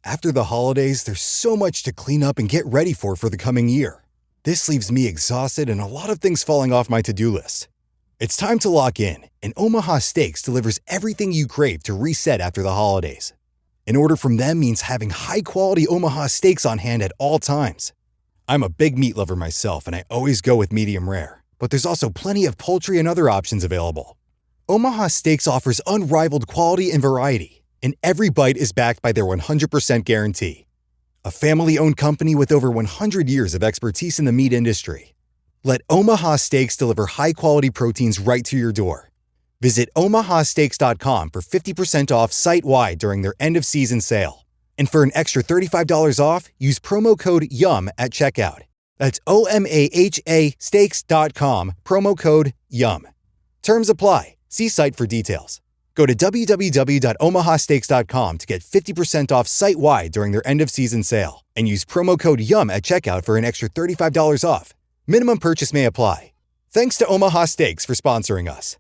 After the holidays, there's so much to clean up and get ready for the coming year. This leaves me exhausted and a lot of things falling off my to-do list. It's time to lock in, and Omaha Steaks delivers everything you crave to reset after the holidays. An order from them means having high-quality Omaha steaks on hand at all times. I'm a big meat lover myself, and I always go with medium rare. But there's also plenty of poultry and other options available. Omaha Steaks offers unrivaled quality and variety, and every bite is backed by their 100% guarantee. A family-owned company with over 100 years of expertise in the meat industry. Let Omaha Steaks deliver high-quality proteins right to your door. Visit omahasteaks.com for 50% off site-wide during their end-of-season sale. And for an extra $35 off, use promo code YUM at checkout. That's OMAHA steaks.com, promo code YUM. Terms apply. See site for details. Go to www.omahasteaks.com to get 50% off site-wide during their end-of-season sale and use promo code YUM at checkout for an extra $35 off. Minimum purchase may apply. Thanks to Omaha Steaks for sponsoring us.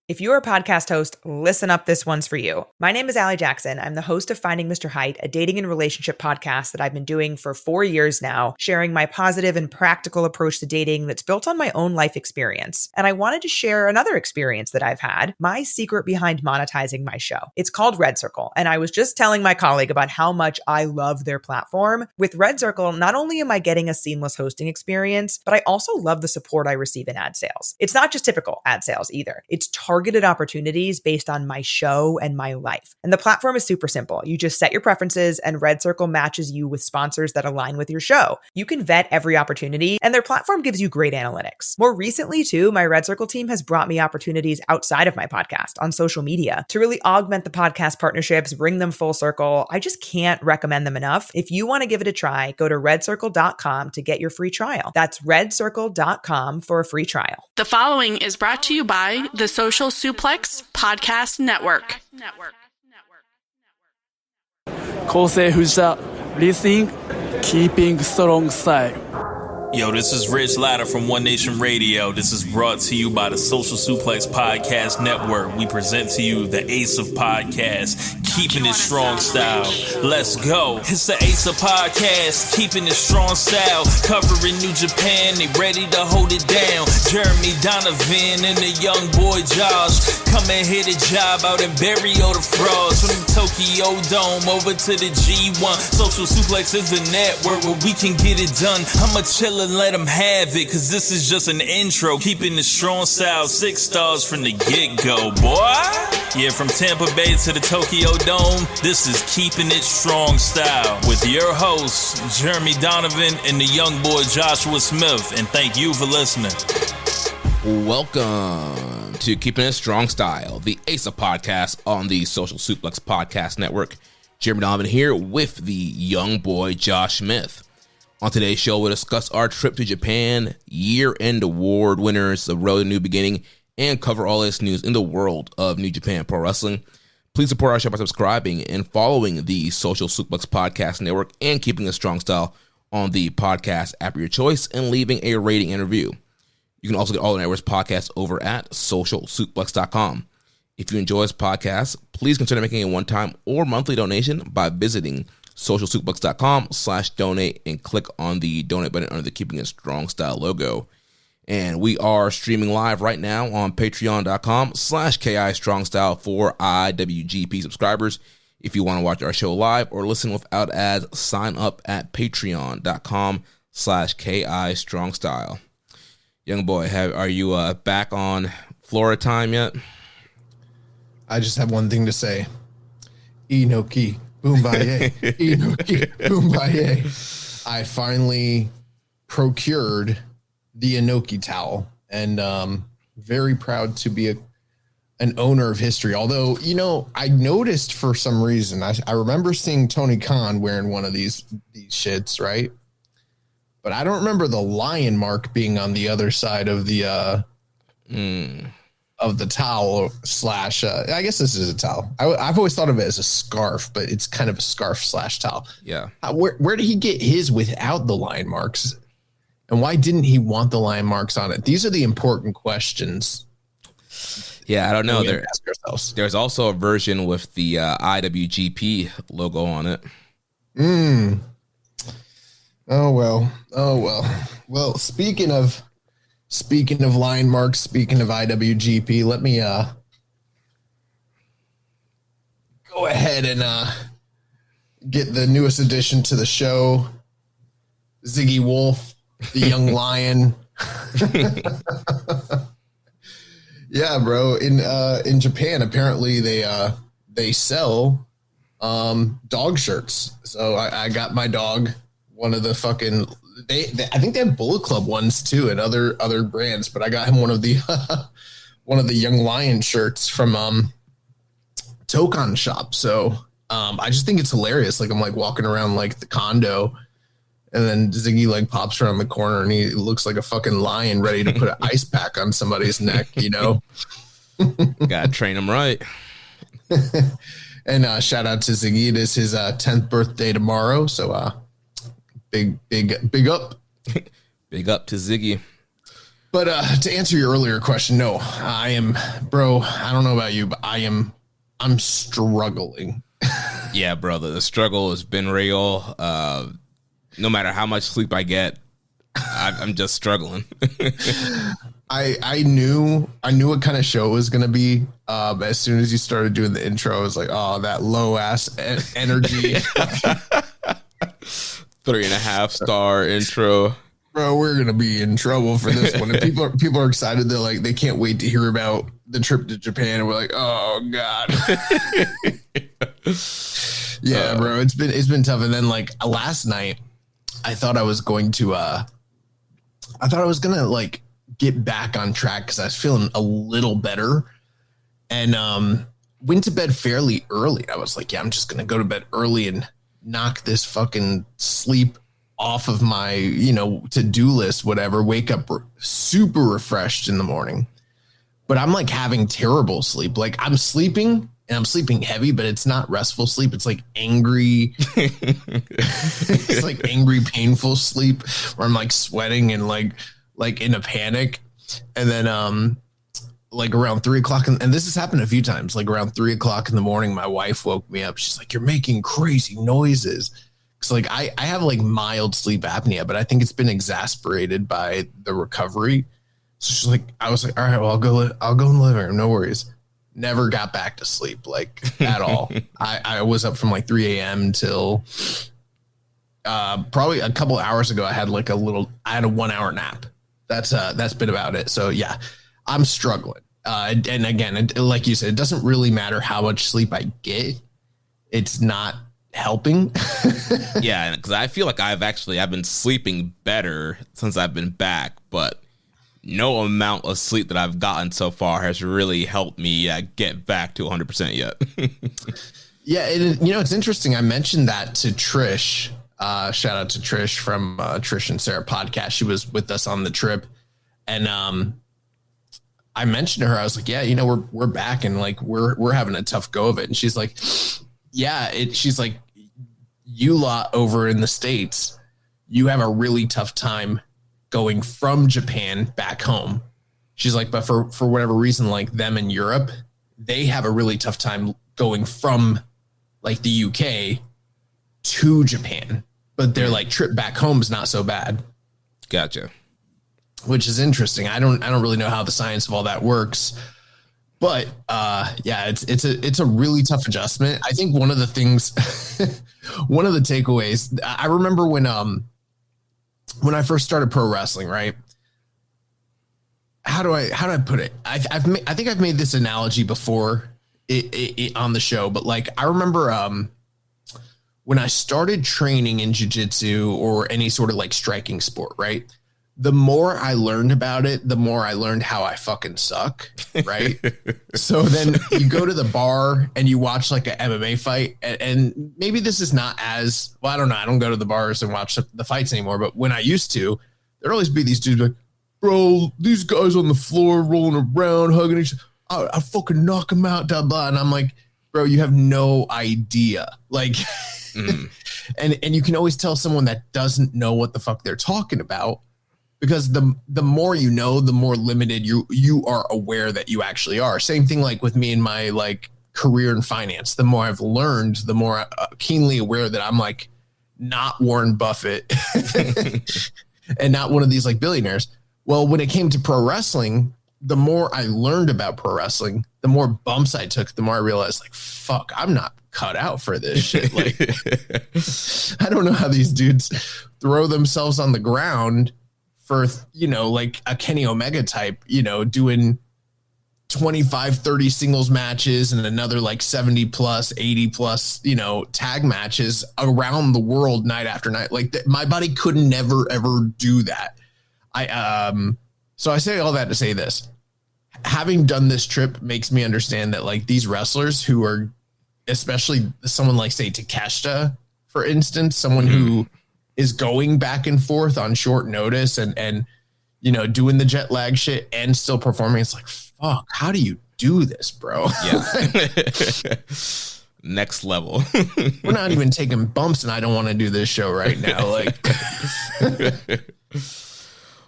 If you're a podcast host, listen up, this one's for you. My name is Allie Jackson. I'm the host of Finding Mr. Height, a dating and relationship podcast that I've been doing for 4 years now, sharing my positive and practical approach to dating that's built on my own life experience. And I wanted to share another experience that I've had, my secret behind monetizing my show. It's called Red Circle, and I was just telling my colleague about how much I love their platform. With Red Circle, not only am I getting a seamless hosting experience, but I also love the support I receive in ad sales. It's not just typical ad sales either. It's targeted opportunities based on my show and my life. And the platform is super simple. You just set your preferences and Red Circle matches you with sponsors that align with your show. You can vet every opportunity and their platform gives you great analytics. More recently too, my Red Circle team has brought me opportunities outside of my podcast on social media to really augment the podcast partnerships, bring them full circle. I just can't recommend them enough. If you want to give it a try, go to redcircle.com to get your free trial. That's redcircle.com for a free trial. The following is brought to you by the Social Suplex Podcast Network. 構成藤田 Listening Keeping Strong Style. Yo, this is Rich Latta from One Nation Radio. This is brought to you by the Social Suplex Podcast Network. We present to you the Ace of Podcasts, keeping it strong style. Let's go. It's the Ace of Podcasts, keeping it strong style. Covering New Japan, they ready to hold it down. Jeremy Donovan and the young boy Josh come and hit a job out and bury all the frauds. From the Tokyo Dome over to the G1. Social Suplex is the network where we can get it done. I'ma chill and let them have it, cause this is just an intro. Keeping the strong style, 6 stars from the get-go, boy. Yeah, from Tampa Bay to the Tokyo Dome, this is Keeping It Strong Style with your hosts, Jeremy Donovan and the young boy Joshua Smith. And thank you for listening. Welcome to Keeping It Strong Style, the Ace of Podcasts on the Social Suplex Podcast Network. Jeremy Donovan here with the young boy Josh Smith. On today's show, we'll discuss our trip to Japan, year-end award winners, the road to new beginning, and cover all this news in the world of New Japan Pro Wrestling. Please support our show by subscribing and following the Social Suplex Podcast Network and Keeping a Strong Style on the podcast app of your choice and leaving a rating and review. You can also get all the network's podcasts over at socialsuplex.com. If you enjoy this podcast, please consider making a one-time or monthly donation by visiting socialsuplex.com/donate and click on the donate button under the Keeping It Strong Style logo. And we are streaming live right now on patreon.com/KI Strong Style for IWGP subscribers. If you want to watch our show live or listen without ads, sign up at patreon.com/KI Strong Style. Young boy, are you back on Florida time yet? I just have one thing to say. Inoki. Boombaye. Inoki. Boombaye. I finally procured the Inoki towel and very proud to be an owner of history. Although, you know, I noticed for some reason, I remember seeing Tony Khan wearing one of these shits, right? But I don't remember the lion mark being on the other side of the towel slash. I guess this is a towel. I've always thought of it as a scarf, but it's kind of a scarf slash towel. Yeah. Where did he get his without the lion marks? And why didn't he want the lion marks on it? These are the important questions. Yeah, I don't know. Ask ourselves. There's also a version with the IWGP logo on it. Oh well. Well, speaking of line marks, speaking of IWGP, let me go ahead and get the newest addition to the show, Ziggy Wolf, the young lion. Yeah, bro. In Japan, apparently they sell dog shirts. So I got my dog one of the fucking they I think they have Bullet Club ones too and other brands, but I got him one of the young lion shirts from Tokon shop. So I just think it's hilarious. Like I'm like walking around like the condo, and then Ziggy like pops around the corner and he looks like a fucking lion ready to put an ice pack on somebody's neck, you know? Gotta train him right. And shout out to Ziggy. It is his 10th birthday tomorrow. So big up. Big up to Ziggy. But to answer your earlier question, no, I am, bro, I don't know about you, but I'm struggling. Yeah, brother. The struggle has been real. No matter how much sleep I get, I'm just struggling. I knew what kind of show it was going to be. As soon as you started doing the intro, I was like, oh, that low ass energy. 3.5-star intro. Bro, we're going to be in trouble for this one. And people are excited. They're like, they can't wait to hear about the trip to Japan. And we're like, oh God. Yeah, bro, it's been tough. And then like last night, I thought I was going to like get back on track because I was feeling a little better, and went to bed fairly early. I was like, yeah, I'm just gonna go to bed early and knock this fucking sleep off of my, to-do list, whatever, wake up super refreshed in the morning. But I'm like having terrible sleep. Like I'm sleeping and I'm sleeping heavy, but it's not restful sleep. It's like angry. It's like angry, painful sleep where I'm like sweating and like in a panic. And then like around 3 o'clock, and this has happened a few times, like around 3 o'clock in the morning, my wife woke me up. She's like, you're making crazy noises. Cause like I have like mild sleep apnea, but I think it's been exacerbated by the recovery. So she's like, I was like, all right, well, I'll go in the living room. No worries. Never got back to sleep, like at all. I was up from like 3 a.m. till probably a couple hours ago. I had a 1 hour nap. That's been about it. So yeah, I'm struggling. And again, like you said, it doesn't really matter how much sleep I get. It's not helping. Yeah, because I feel like I've been sleeping better since I've been back, but no amount of sleep that I've gotten so far has really helped me get back to 100% yet. Yeah, it's interesting. I mentioned that to Trish. Shout out to Trish from Trish and Sarah podcast. She was with us on the trip, and I mentioned to her, I was like, yeah, we're back and like we're having a tough go of it. And she's like, yeah, she's like, you lot over in the States, you have a really tough time going from Japan back home. She's like, but for whatever reason, like them in Europe, they have a really tough time going from like the UK to Japan, but their like trip back home is not so bad. Gotcha. Which is interesting. I don't really know how the science of all that works, but yeah, it's a really tough adjustment. I think one of the things, one of the takeaways, I remember when I first started pro wrestling, right? How do I put it? I think I've made this analogy before on the show, but like I remember when I started training in jiu-jitsu or any sort of like striking sport, right? The more I learned about it, the more I learned how I fucking suck, right? So then you go to the bar and you watch like an MMA fight, and maybe this is not as, well, I don't know. I don't go to the bars and watch the fights anymore, but when I used to, there'd always be these dudes like, bro, these guys on the floor rolling around, hugging each other. I fucking knock them out, blah, blah. And I'm like, bro, you have no idea. Like, and you can always tell someone that doesn't know what the fuck they're talking about, because the more you know, the more limited you are aware that you actually are. Same thing like with me and my like career in finance. The more I've learned, the more keenly aware that I'm like, not Warren Buffett and not one of these like billionaires. Well, when it came to pro wrestling, the more I learned about pro wrestling, the more bumps I took, the more I realized like, fuck, I'm not cut out for this shit. Like, I don't know how these dudes throw themselves on the ground for, you know, like a Kenny Omega type, you know, doing 25, 30 singles matches and another like 70 plus, 80 plus, you know, tag matches around the world night after night. Like my body could never, ever do that. So I say all that to say this. Having done this trip makes me understand that like these wrestlers who are, especially someone like say Takeshita, for instance, someone who is going back and forth on short notice and you know, doing the jet lag shit and still performing. It's like, fuck, how do you do this, bro? Yeah. Next level. We're not even taking bumps and I don't want to do this show right now. Like,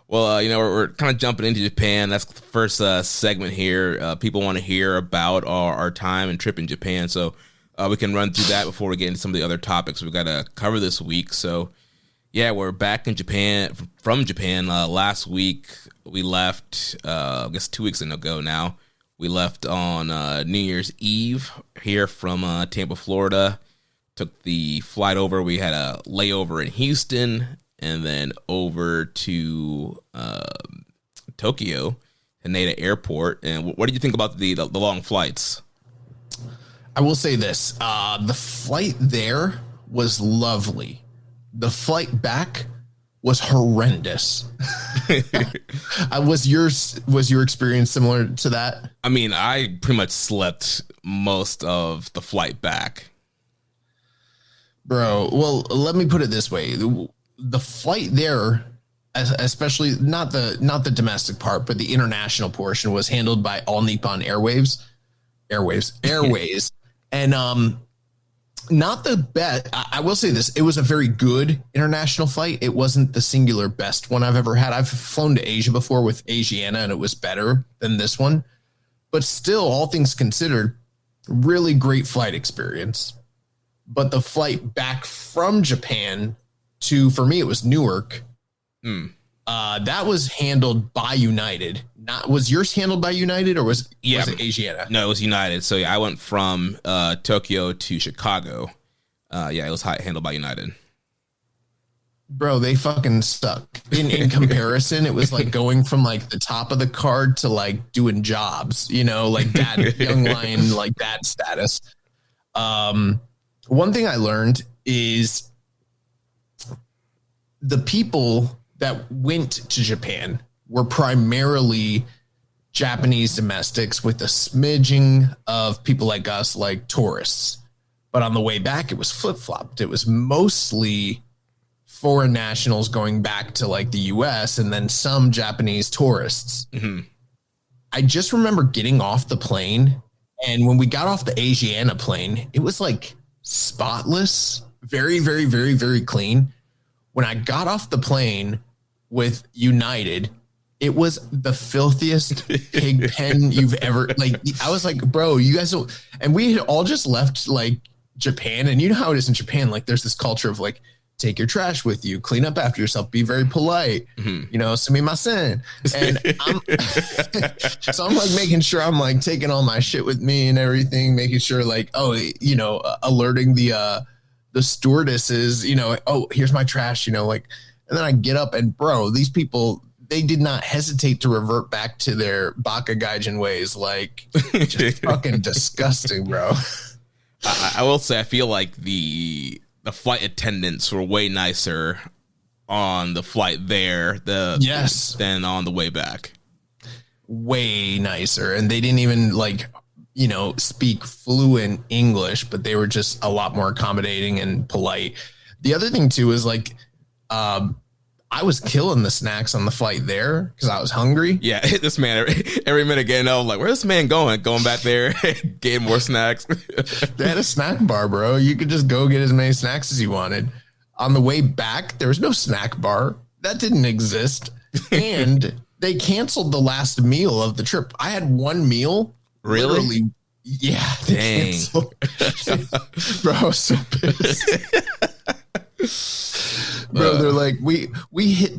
well, you know, we're kind of jumping into Japan. That's the first segment here. People want to hear about our time and trip in Japan. So we can run through that before we get into some of the other topics we've got to cover this week. So, yeah, we're back in Japan, from Japan. Last week, we left, I guess 2 weeks ago now. We left on New Year's Eve here from Tampa, Florida. Took the flight over. We had a layover in Houston and then over to Tokyo, Haneda Airport. And what did you think about the long flights? I will say this. The flight there was lovely. The flight back was horrendous. Was your experience similar to that? I mean, I pretty much slept most of the flight back. Bro, well, let me put it this way. The flight there, especially not the domestic part, but the international portion, was handled by All Nippon Airways. And not the best. I will say this. It was a very good international flight. It wasn't the singular best one I've ever had. I've flown to Asia before with Asiana, and it was better than this one. But still, all things considered, really great flight experience. But the flight back from Japan to, for me, it was Newark. That was handled by United. Was yours handled by United or was it Asiana? No, it was United. So yeah, I went from Tokyo to Chicago. It was handled by United. Bro, they fucking suck. In comparison, it was like going from like the top of the card to like doing jobs, you know, like that young lion, like that status. One thing I learned is the people that went to Japan were primarily Japanese domestics with a smidging of people like us, like tourists. But on the way back, it was flip-flopped. It was mostly foreign nationals going back to like the US and then some Japanese tourists. Mm-hmm. I just remember getting off the plane. And when we got off the Asiana plane, it was like spotless, very, very, very, very clean. When I got off the plane with United, it was the filthiest pig pen you've ever, like, I was like, bro, you guys don't, and we had all just left like Japan, and you know how it is in Japan, like there's this culture of like, take your trash with you, clean up after yourself, be very polite, you know, sumimasen. And so I'm like making sure I'm like taking all my shit with me and everything, making sure like, oh, you know, alerting the stewardesses, you know, oh, here's my trash, you know, like, and then I get up and bro, these people, they did not hesitate to revert back to their Baka Gaijin ways. Like just fucking disgusting, bro. I will say, I feel like the flight attendants were way nicer on the flight there than on the way back. Way nicer. And they didn't even like, you know, speak fluent English, but they were just a lot more accommodating and polite. The other thing too is like, I was killing the snacks on the flight there because I was hungry. Yeah, this man every minute getting up, like, where's this man going? Going back there, getting more snacks. They had a snack bar, bro. You could just go get as many snacks as you wanted. On the way back, there was no snack bar. That didn't exist. And they canceled the last meal of the trip. I had one meal. Really? Literally, yeah. Dang. Bro, I was so pissed. like we hit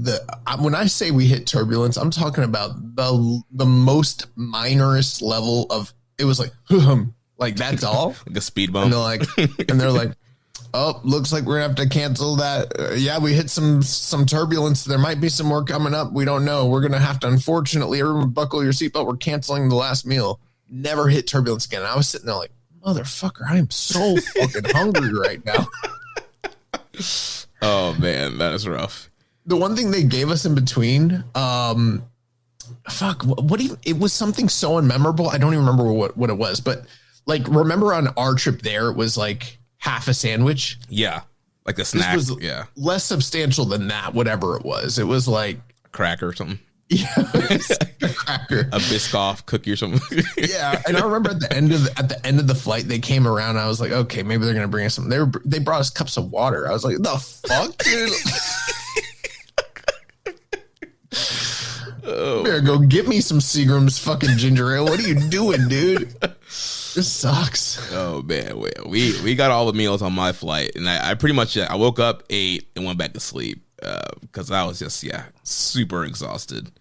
when I say we hit turbulence, I'm talking about the most minorest level of, it was like that's all. Like a speed bump. And they're like, oh, looks like we're gonna have to cancel that. Yeah, we hit some turbulence. There might be some more coming up. We don't know. We're gonna have to, unfortunately, everyone buckle your seatbelt. We're canceling the last meal. Never hit turbulence again. And I was sitting there like, motherfucker, I am so fucking hungry right now. Oh man, that is rough. The one thing they gave us in between, it was something so unmemorable. I don't even remember what it was, but like, remember on our trip there, it was like half a sandwich. Yeah. Like a snack. This was less substantial than that, whatever it was. It was like a cracker or something. Yeah. A cracker. A Biscoff cookie or something. Yeah. And I remember at the end of the flight, they came around. And I was like, okay, maybe they're going to bring us something. They brought us cups of water. I was like, the fuck, dude? Oh. Better go get me some Seagram's fucking ginger ale. What are you doing, dude? This sucks. Oh man, we got all the meals on my flight, and I pretty much I woke up, ate, and went back to sleep because I was just super exhausted.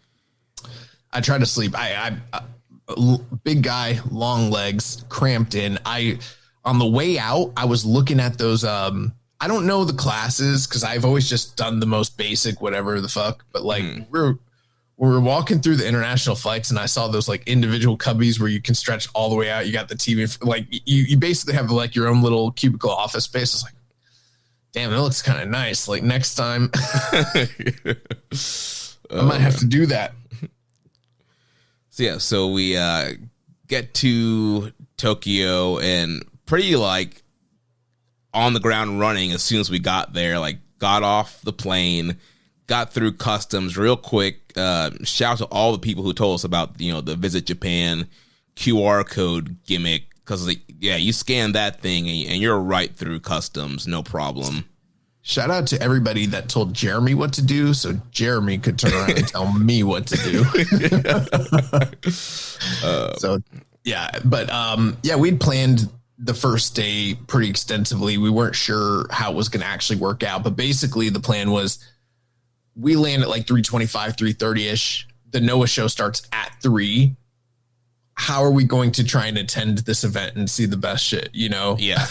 I tried to sleep. I big guy, long legs, cramped in. On the way out, I was looking at those. I don't know the classes because I've always just done the most basic, whatever the fuck. But like we were walking through the international flights, and I saw those like individual cubbies where you can stretch all the way out. You got the TV, like you basically have like your own little cubicle office space. It's like, damn, it looks kind of nice. Like next time, I might have to do that. So we get to Tokyo and pretty like on the ground running as soon as we got there. Like got off the plane, got through customs real quick. Shout out to all the people who told us about, the Visit Japan QR code gimmick. Because, you scan that thing and you're right through customs. No problem. Shout out to everybody that told Jeremy what to do so Jeremy could turn around and tell me what to do. We'd planned the first day pretty extensively. We weren't sure how it was going to actually work out. But basically the plan was, we land at like 3:25, 3:30-ish. The Noah show starts at 3. How are we going to try and attend this event and see the best shit, Yeah.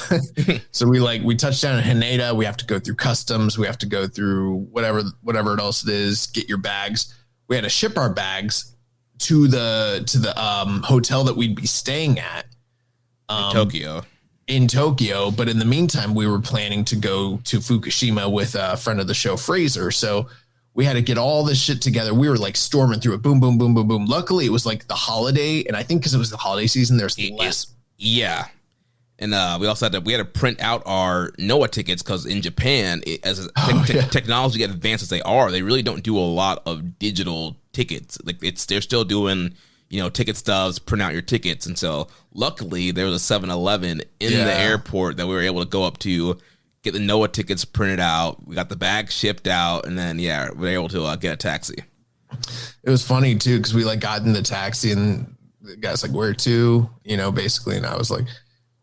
So we touch down in Haneda. We have to go through customs. We have to go through whatever else it is, get your bags. We had to ship our bags to the hotel that we'd be staying at. In Tokyo. But in the meantime, we were planning to go to Fukushima with a friend of the show, Fraser. So we had to get all this shit together. We were like storming through it. Boom, boom, boom, boom, boom. Luckily, it was like the holiday. And I think because it was the holiday season, there's less. Yeah. And we also had to print out our Noah tickets because in Japan, technology advanced as they are, they really don't do a lot of digital tickets. Like they're still doing, ticket stubs, print out your tickets. And so luckily there was a 7-Eleven in the airport that we were able to go up to, get the Noah tickets printed out. We got the bag shipped out, and then we were able to get a taxi. It was funny too because we got in the taxi and the guy's like, "Where to?" Basically, and I was like,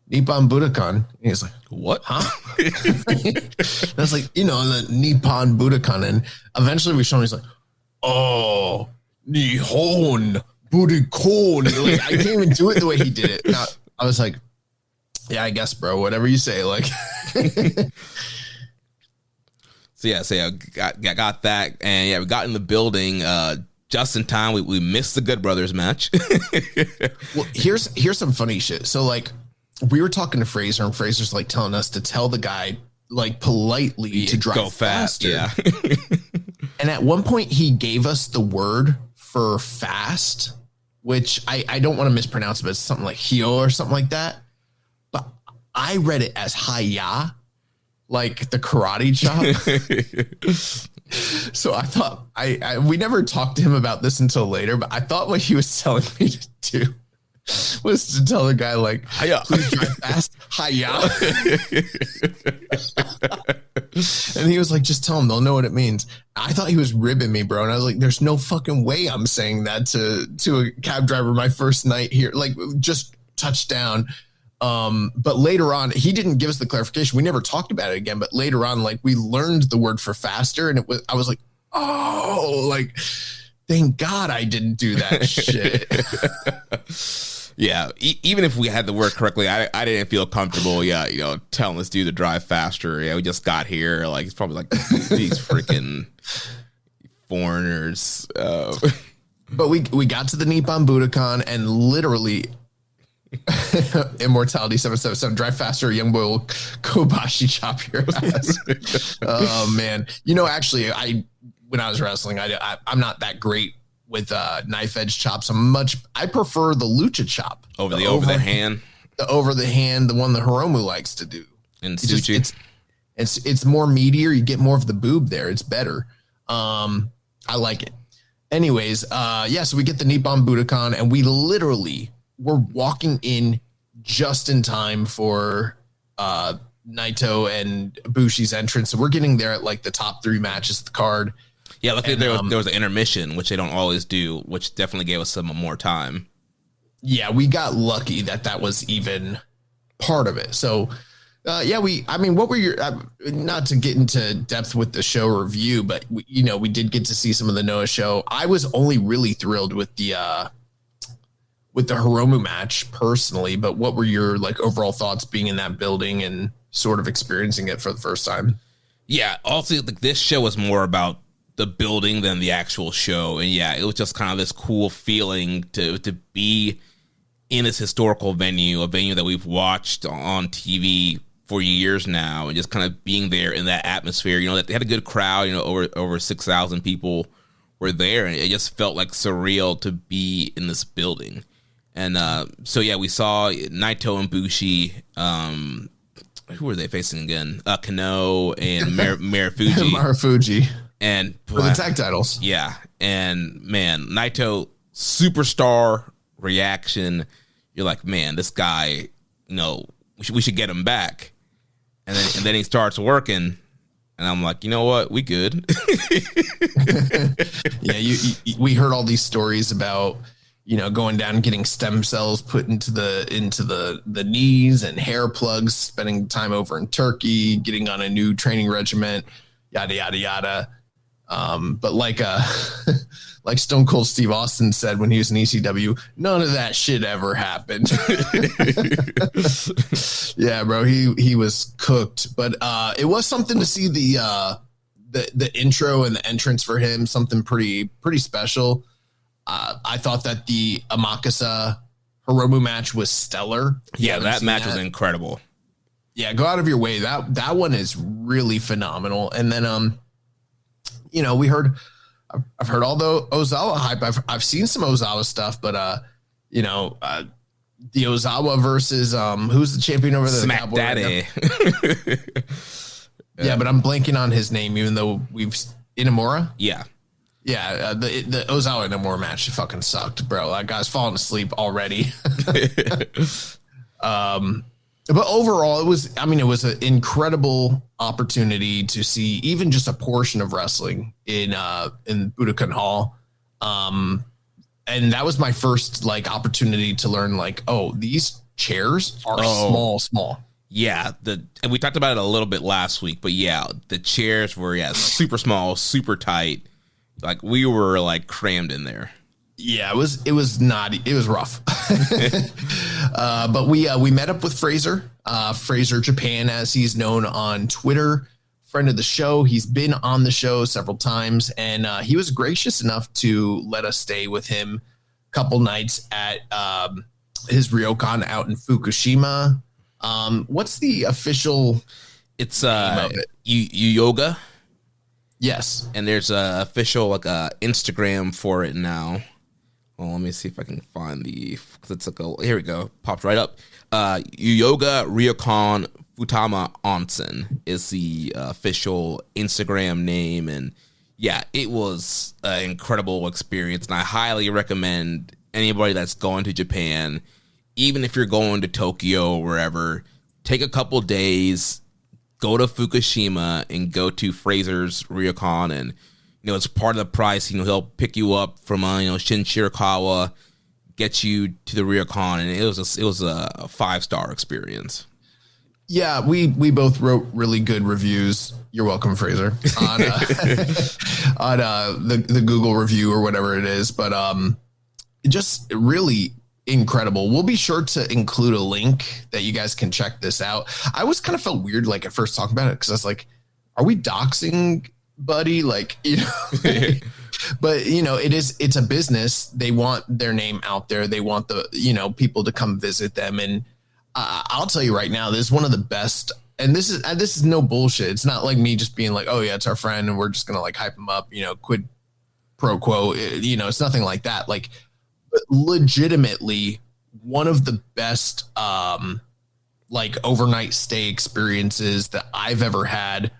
"Nippon Budokan." And he's like, "What? Huh?" And I was like, the Nippon Budokan, and eventually we showed him. He's like, "Oh, Nihon Budokan." Like, I can't even do it the way he did it. Now, I was like, yeah, I guess, bro, whatever you say. Like, got that. And we got in the building just in time. We missed the Good Brothers match. Well, here's some funny shit. So like we were talking to Fraser and Fraser's like telling us to tell the guy like politely to drive go fast. faster. Yeah. And at one point he gave us the word for fast, which I don't want to mispronounce it, but it's something like hyo or something like that. I read it as hi-ya, like the karate chop. So I thought we never talked to him about this until later, but I thought what he was telling me to do was to tell the guy like, hi-ya, please drive fast, hi-ya. And he was like, just tell them, they'll know what it means. I thought he was ribbing me, bro. And I was like, there's no fucking way I'm saying that to a cab driver my first night here. Like just touchdown. But later on, he didn't give us the clarification. We never talked about it again, but later on, like we learned the word for faster, and I was like, oh, like, thank God I didn't do that shit. Yeah, even if we had the word correctly, I didn't feel comfortable. Yeah, telling this dude to drive faster. Yeah, we just got here. Like, it's probably like these freaking foreigners. But we got to the Nippon Budokan, and literally Immortality 777, drive faster, young boy will Kobashi chop your ass. Oh man. Actually when I was wrestling, I'm not that great with knife edge chops. I prefer the lucha chop over the hand, the one that Hiromu likes to do. And Suchi. It's more meatier. You get more of the boob there. It's better. I like it. Anyways, so we get the Nippon Budokan, and we literally were walking in just in time for Naito and Bushi's entrance. So we're getting there at like the top 3 matches of the card. Yeah, luckily there was an intermission, which they don't always do, which definitely gave us some more time. Yeah, we got lucky that was even part of it. So, what were your, not to get into depth with the show review, but we did get to see some of the Noah show. I was only really thrilled with the Hiromu match personally, but what were your like overall thoughts being in that building and sort of experiencing it for the first time? Yeah, also like this show was more about the building than the actual show, and yeah, it was just kind of this cool feeling to be in this historical venue, a venue that we've watched on TV for years now, and just kind of being there in that atmosphere. That they had a good crowd. Over 6,000 people were there, and it just felt like surreal to be in this building. And we saw Naito and Bushi. Who were they facing again? Kano and Marufuji. Marufuji. And for the tag titles. Yeah. And man, Naito, superstar reaction. You're like, man, this guy, we should get him back. And then he starts working. And I'm like, you know what? We good. Yeah, we heard all these stories about going down and getting stem cells put into the knees and hair plugs, spending time over in Turkey, getting on a new training regimen, yada, yada, yada. But like Stone Cold Steve Austin said when he was in ECW, none of that shit ever happened. Yeah, bro, he was cooked. But it was something to see the intro and the entrance for him, something pretty special. I thought that the Amakasa Hiromu match was stellar. Yeah, that match was incredible. Yeah, go out of your way. That one is really phenomenal. And then, I've heard all the Ozawa hype. I've seen some Ozawa stuff, but the Ozawa versus who's the champion over there? Smack Daddy. Right yeah, but I'm blanking on his name, even though Inamura. Yeah. Yeah, the Ozawa Nomura match fucking sucked, bro. That guy's falling asleep already. But overall, it was an incredible opportunity to see even just a portion of wrestling in Budokan Hall. And that was my first opportunity to learn these chairs are small. Yeah, and we talked about it a little bit last week, but yeah, the chairs were super small, super tight. Like we were crammed in there. Yeah, it was rough. But we met up with Fraser Japan, as he's known on Twitter, friend of the show. He's been on the show several times, and he was gracious enough to let us stay with him a couple nights at his ryokan out in Fukushima. What's the official? It's Yoga. Yes, and there's a official Instagram for it now. Well, let me see if I can find here we go. Popped right up. Yoga Ryokan Futama Onsen is the official Instagram name, and yeah, it was an incredible experience, and I highly recommend anybody that's going to Japan, even if you're going to Tokyo or wherever, take a couple days, go to Fukushima and go to Fraser's Ryokan, and it's part of the price. He'll pick you up from Shin Shirakawa, get you to the Ryokon, and it was a 5-star experience. Yeah, we both wrote really good reviews. You're welcome, Fraser, on the Google review or whatever it is. But just really incredible. We'll be sure to include a link that you guys can check this out. I was kind of felt weird like at first talking about it because I was like, are we doxing buddy? Like, you know, but you know, it's a business. They want their name out there. They want the, you know, people to come visit them. And I'll tell you right now, this is one of the best. And this is no bullshit. It's not like me just being like, oh yeah, it's our friend and we're just going to like hype him up, you know, quid pro quo, you know, it's nothing like that. Like, but legitimately one of the best, like overnight stay experiences that I've ever had,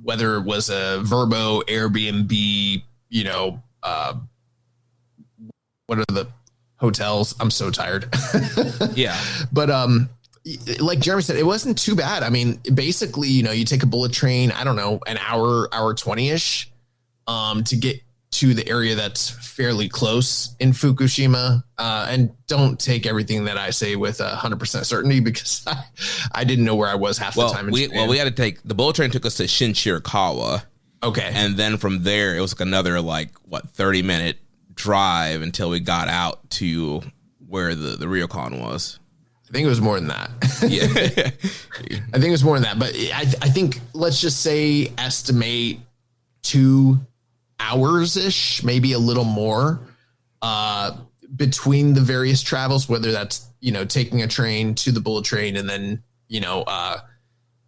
whether it was a Vrbo, Airbnb, you know, what are the hotels? I'm so tired. Yeah. But, like Jeremy said, it wasn't too bad. I mean, basically, you know, you take a bullet train, I don't know, an hour 20-ish, to get to the area that's fairly close in Fukushima. And don't take everything that I say with 100% certainty because I didn't know where I was half the time. We had to take the bullet train took us to Shinshirakawa. Okay. And then from there, it was like another 30-minute drive until we got out to where the Ryokon was. I think it was more than that. Yeah. I think it was more than that. But I think let's just say estimate 2 hours-ish, maybe a little more, between the various travels, whether that's, you know, taking a train to the bullet train and then, you know,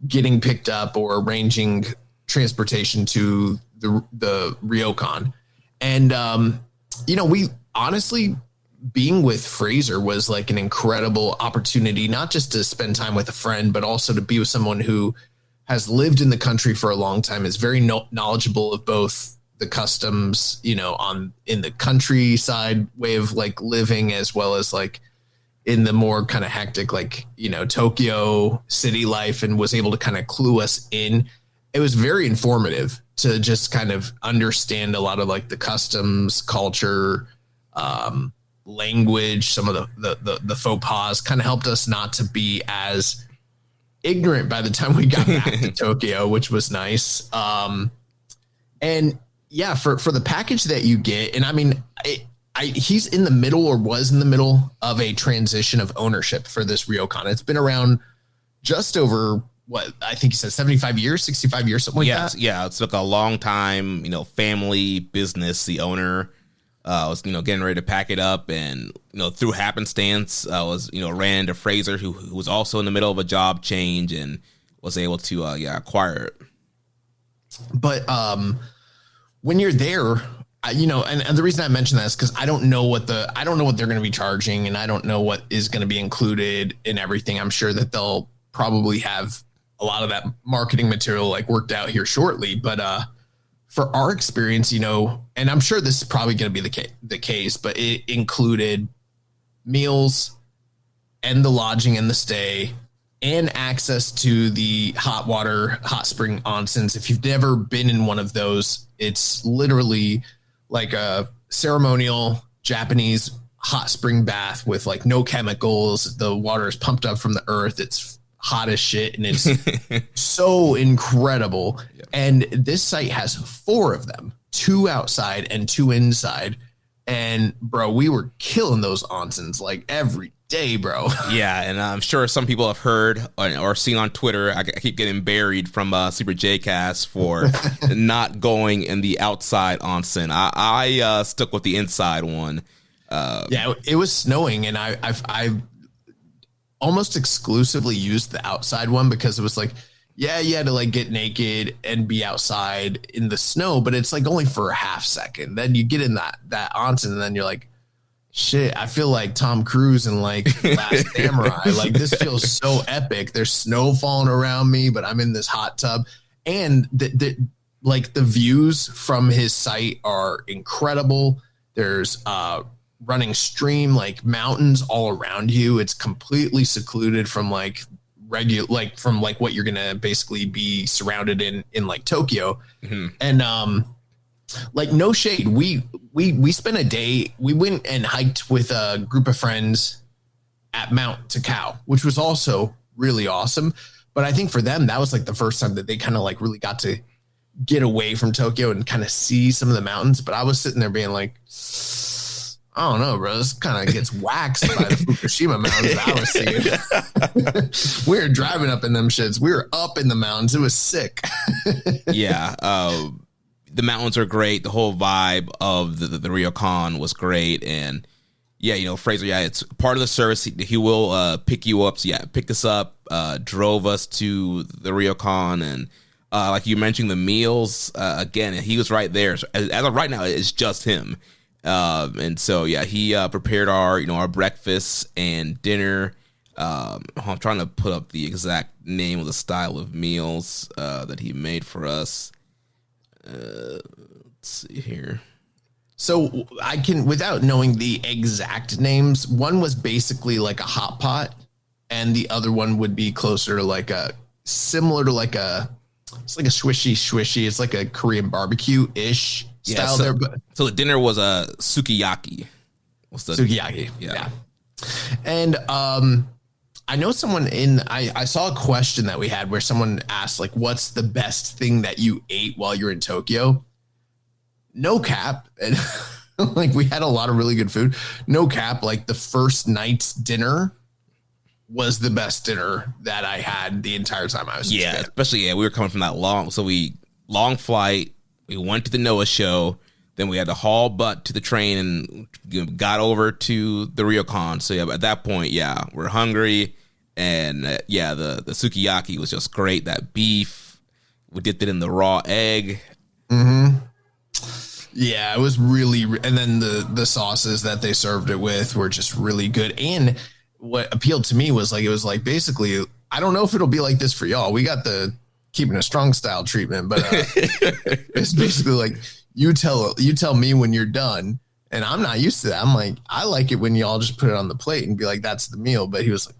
getting picked up or arranging transportation to the Ryokon. And, you know, we honestly, being with Fraser was like an incredible opportunity, not just to spend time with a friend, but also to be with someone who has lived in the country for a long time, is very knowledgeable of both the customs, you know, in the countryside way of like living, as well as like in the more kind of hectic, like, you know, Tokyo city life, and was able to kind of clue us in. It was very informative to just kind of understand a lot of like the customs, culture, language, some of the faux pas. Kind of helped us not to be as ignorant by the time we got back to Tokyo, which was nice. And yeah, for the package that you get, and I mean, he's in the middle, or was in the middle of a transition of ownership for this Ryokon. It's been around just over, what I think he said, 75 years, 65 years, something like that. Yeah, it's like a long time, you know, family business. The owner was, you know, getting ready to pack it up, and, you know, through happenstance, was, you know, ran into Fraser, who was also in the middle of a job change, and was able to acquire it. But when you're there, you know, and the reason I mention that is because I don't know what they're going to be charging, and I don't know what is going to be included in everything. I'm sure that they'll probably have a lot of that marketing material like worked out here shortly. But for our experience, you know, and I'm sure this is probably going to be the case, but it included meals and the lodging and the stay, and access to the hot spring onsens. If you've never been in one of those, it's literally like a ceremonial Japanese hot spring bath with like no chemicals. The water is pumped up from the earth. It's hot as shit, and it's so incredible. Yeah. And this site has 4 of them, 2 outside and 2 inside. And bro, we were killing those onsens like every day, bro. Yeah, and I'm sure some people have heard or seen on Twitter. I keep getting buried from Super J-Cast for not going in the outside onsen. I stuck with the inside one. Yeah, it was snowing, and I almost exclusively used the outside one because it was like, yeah, you had to like get naked and be outside in the snow, but it's like only for a half second. Then you get in that onsen, and then you're like, shit, I feel like Tom Cruise in like Last Samurai. Like, this feels so epic. There's snow falling around me, but I'm in this hot tub. And the views from his site are incredible. There's running stream, like mountains all around you. It's completely secluded from like from like what you're gonna basically be surrounded in like Tokyo. Mm-hmm. And like no shade. We spent a day. We went and hiked with a group of friends at Mount Takao, which was also really awesome. But I think for them, that was like the first time that they kind of like really got to get away from Tokyo and kind of see some of the mountains. But I was sitting there being like, I don't know, bro. This kind of gets waxed by the Fukushima mountains that I was seeing. We were driving up in them shits. We were up in the mountains. It was sick. Yeah. The mountains are great. The whole vibe of the ryokan was great. And yeah, you know, Fraser, yeah, it's part of the service. He will pick you up. So yeah, picked us up, drove us to the ryokan. And like you mentioned, the meals, again, he was right there. So as of right now, it's just him. And so, yeah, he prepared our breakfast and dinner. I'm trying to put up the exact name of the style of meals that he made for us. Let's see here. So I can, without knowing the exact names, one was basically like a hot pot, and the other one would be closer to like similar to like it's like a swishy. It's like a Korean barbecue-ish style there. But so the dinner was a sukiyaki. Sukiyaki, yeah. And I know someone I saw a question that we had where someone asked, like, what's the best thing that you ate while you're in Tokyo? No cap. And like, we had a lot of really good food. No cap. Like, the first night's dinner was the best dinner that I had the entire time I was in Japan. Especially, we were coming from that long flight. We went to the Noah show. Then we had to haul butt to the train and got over to the ryokan. So yeah, at that point, yeah, we're hungry. And the sukiyaki was just great. That beef, we dipped it in the raw egg. Mm-hmm. Yeah, it was really, and then the sauces that they served it with were just really good. And what appealed to me was like, it was like, basically, I don't know if it'll be like this for y'all. We got the Keeping a Strong style treatment, but it's basically like, you tell me when you're done, and I'm not used to that. I'm like, I like it when y'all just put it on the plate and be like, that's the meal. But he was like,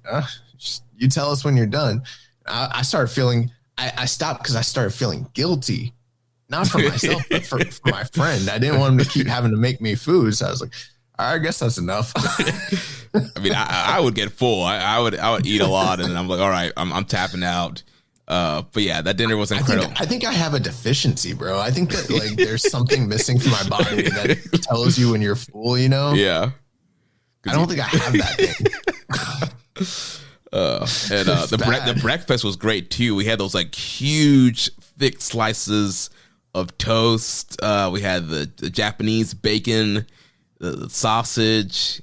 you tell us when you're done. I started feeling, I stopped because I started feeling guilty, not for myself, but for my friend. I didn't want him to keep having to make me food. So I was like, all right, I guess that's enough. I mean, I would get full. I would eat a lot, and I'm like, all right, I'm tapping out. But yeah, that dinner was incredible. I think I have a deficiency, bro. I think that like there's something missing from my body that tells you when you're full, you know? Yeah. I don't think I have that thing. The breakfast was great too. We had those like huge thick slices of toast. We had the Japanese bacon, the sausage.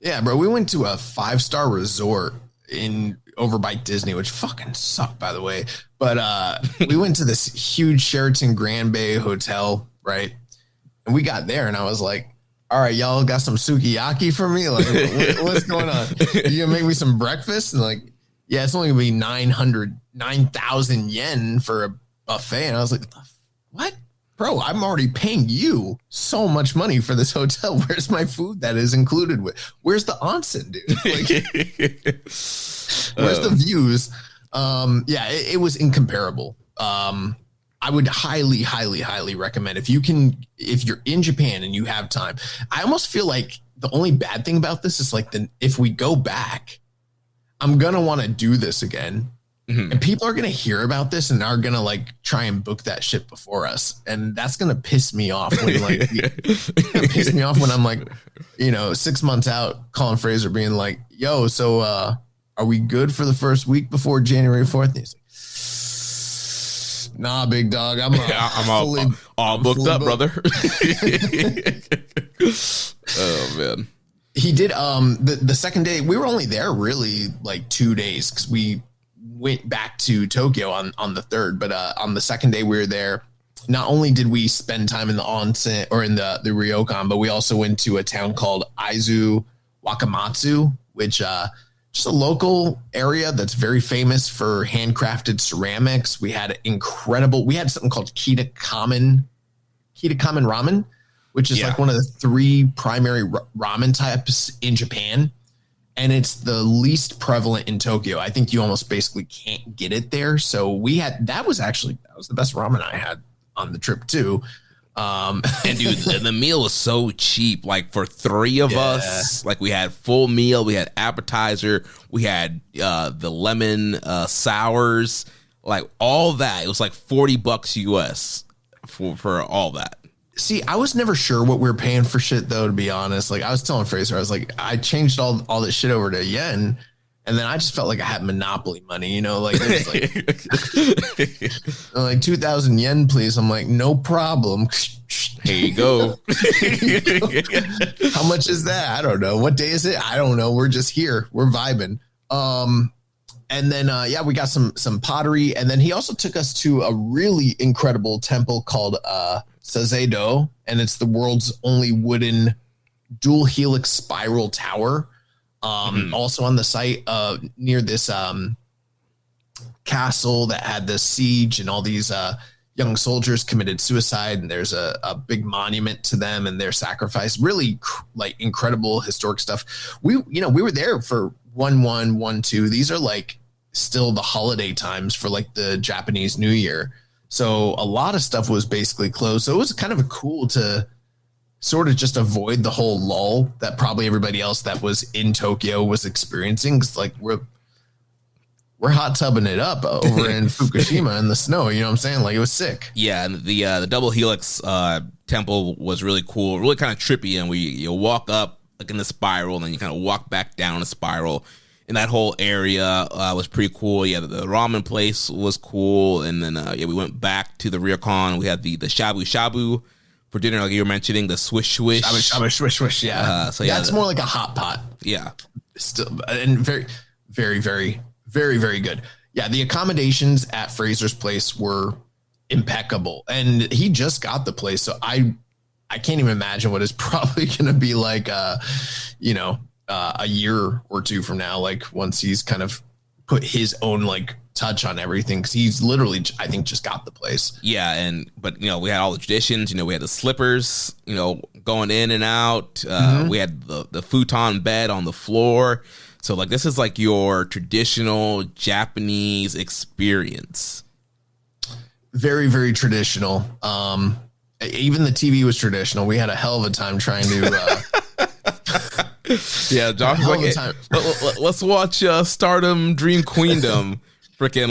Yeah, bro. We went to a 5-star resort over by Disney, which fucking sucked, by the way. But we went to this huge Sheraton Grand Bay hotel, right? And we got there, and I was like, all right, y'all got some sukiyaki for me? Like, what's going on? You gonna make me some breakfast? And like, yeah, it's only gonna be 9,000 yen for a buffet. And I was like, what? Bro, I'm already paying you so much money for this hotel. Where's my food that is included with? Where's the onsen, dude? Like, where's the views? It was incomparable. I would highly, highly, highly recommend if you're in Japan and you have time. I almost feel like the only bad thing about this is like if we go back, I'm going to want to do this again. Mm-hmm. And people are going to hear about this and are going to like try and book that shit before us. And that's going to piss me off when I'm like, 6 months out, calling Fraser being like, yo, so are we good for the first week before January 4th? And he's like, nah, big dog. I'm all booked up, brother. Oh man. He did the second day. We were only there really like 2 days because we went back to Tokyo on the 3rd, but on the second day we were there. Not only did we spend time in the onsen or in the ryokan, but we also went to a town called Aizu Wakamatsu, which just a local area that's very famous for handcrafted ceramics. We had something called Kita Kamen ramen, which is like one of the 3 primary ramen types in Japan. And it's the least prevalent in Tokyo. I think you almost basically can't get it there. So that was the best ramen I had on the trip too. And dude, the meal was so cheap. Like for three of us, like we had full meal, we had appetizer, we had the lemon sours, like all that. It was like $40 US for all that. See, I was never sure what we were paying for shit though, to be honest. Like I was telling Fraser, I was like, I changed all this shit over to yen. And then I just felt like I had Monopoly money, you know, like it was like 2,000 yen, please. I'm like, no problem. Here you go. How much is that? I don't know. What day is it? I don't know. We're just here. We're vibing. And then, we got some pottery. And then he also took us to a really incredible temple called Sazeido. And it's the world's only wooden dual helix spiral tower. Also on the site near this castle that had the siege and all these young soldiers committed suicide, and there's a big monument to them and their sacrifice. Really like incredible historic stuff. We were there for 1/1, 1/2. These are like still the holiday times for like the Japanese New Year. So a lot of stuff was basically closed. So it was kind of cool to sort of just avoid the whole lull that probably everybody else that was in Tokyo was experiencing. Cause like we're hot tubbing it up over in Fukushima in the snow. You know what I'm saying? Like it was sick. Yeah. And the double helix temple was really cool, really kind of trippy. And you walk up like in the spiral and then you kind of walk back down the spiral. And that whole area was pretty cool. Yeah, the ramen place was cool. And then we went back to the ryokan. We had the shabu shabu for dinner, like you were mentioning, the swish swish. Shabu swish swish, yeah. It's more like a hot pot. Yeah. Still, and very, very, very, very, very good. Yeah, the accommodations at Fraser's place were impeccable. And he just got the place, so I can't even imagine what it's probably going to be like, a year or two from now, like once he's kind of put his own like touch on everything, because he's literally, I think, just got the place. Yeah, but we had all the traditions. We had the slippers, going in and out. We had the futon bed on the floor. So like this is like your traditional Japanese experience. Very, very traditional. Even the TV was traditional. We had a hell of a time trying to. Yeah, Josh was like, let's watch Stardom Dream Queendom. Freaking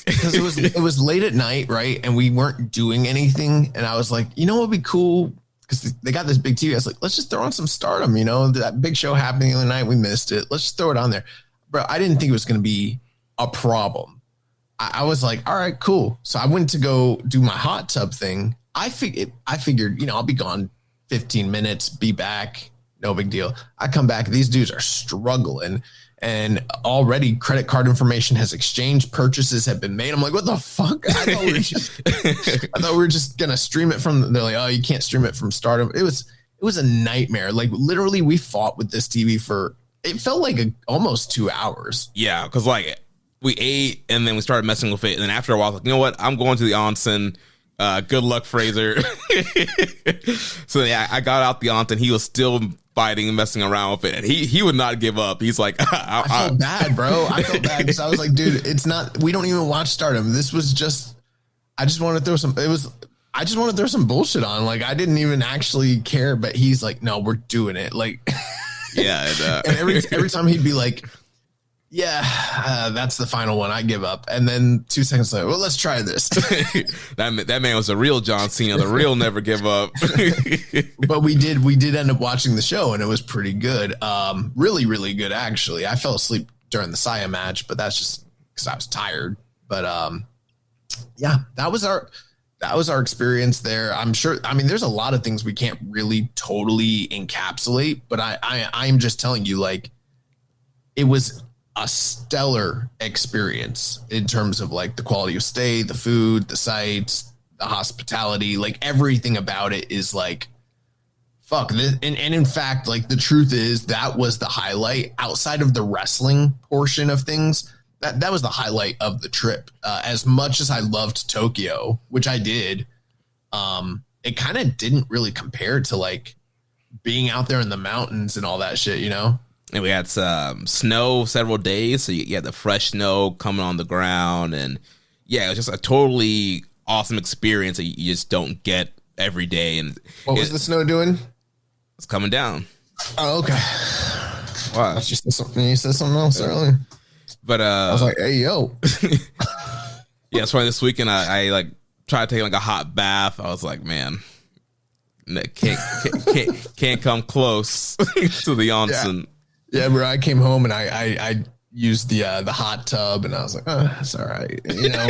because it was late at night, right? And we weren't doing anything. And I was like, what would be cool? Because they got this big TV. I was like, let's just throw on some Stardom. That big show happening the other night. We missed it. Let's just throw it on there. Bro, I didn't think it was going to be a problem. I was like, all right, cool. So I went to go do my hot tub thing. I figured, I'll be gone 15 minutes, be back. No big deal. I come back. These dudes are struggling. And already credit card information has exchanged. Purchases have been made. I'm like, what the fuck? I thought we were just going to stream it from. They're like, oh, you can't stream it from Stardom. It was a nightmare. Like literally we fought with this TV for, it felt like almost 2 hours. Yeah. Cause like we ate and then we started messing with it. And then after a while, I was like, you know what? I'm going to the onsen. Good luck, Fraser. So yeah, I got out the onsen. He was still fighting and messing around with it, and he would not give up. He's like, I felt bad, bro. I felt bad because I was like, dude, it's not. We don't even watch Stardom. This was just. I just want to throw some. I just want to throw some bullshit on. Like I didn't even actually care, but he's like, no, we're doing it. Like, yeah. And every time he'd be like, yeah, that's the final one. I give up. And then 2 seconds later, well, let's try this. that man was a real John Cena, the real never give up. But we did end up watching the show, and it was pretty good. Really, really good, actually. I fell asleep during the Saya match, but that's just because I was tired. But yeah, that was our experience there. I'm sure. I mean, there's a lot of things we can't really totally encapsulate, but I'm just telling you, like, it was a stellar experience in terms of like the quality of stay, the food, the sights, the hospitality, like everything about it is like, fuck this. And in fact, like the truth is that was the highlight outside of the wrestling portion of things. That was the highlight of the trip. As much as I loved Tokyo, which I did, it kind of didn't really compare to like being out there in the mountains and all that shit, And we had some snow several days, so you had the fresh snow coming on the ground, and yeah, it was just a totally awesome experience that you just don't get every day. And what was the snow doing? It's coming down. Oh, okay. Wow. That's just something. You said something else earlier. But I was like, hey, yo. Yeah, that's why this weekend I like tried to take like a hot bath. I was like, man, can't come close to the onsen. Yeah, bro. I came home and I used the hot tub, and I was like, oh, it's all right. You know,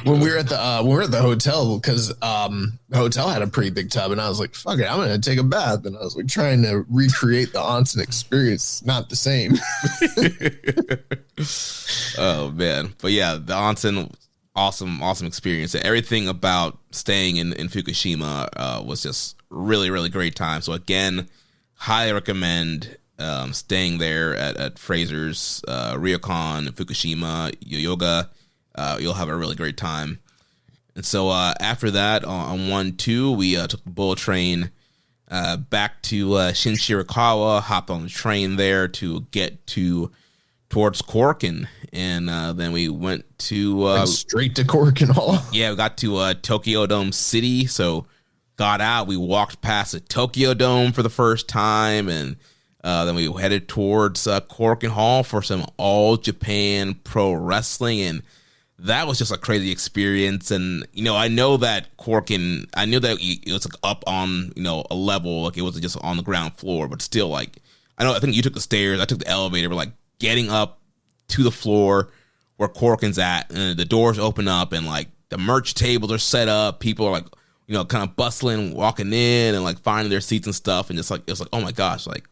when we were at the hotel, because the hotel had a pretty big tub, and I was like, fuck it, I'm gonna take a bath, and I was like trying to recreate the onsen experience. Not the same. Oh man, but yeah, the onsen, awesome experience. Everything about staying in Fukushima was just really great time. So again, highly recommend staying there at Fraser's, Ryokan, Fukushima, Yoyoga. You'll have a really great time. And so after that, on 1-2, we took the bullet train back to Shinshirakawa, hopped on the train there to get towards Korkin, and then we went to straight to Korkin Hall. Yeah, we got to Tokyo Dome City, so got out. We walked past the Tokyo Dome for the first time, and then we headed towards Korkin Hall for some All Japan Pro Wrestling, and that was just a crazy experience. And I know that Korkin, I knew that it was like up on a level, like it wasn't just on the ground floor, but still, like I think you took the stairs, I took the elevator, but like getting up to the floor where Korkin's at, and the doors open up, and like the merch tables are set up, people are like kind of bustling, walking in and like finding their seats and stuff, and just like it's like, oh my gosh, like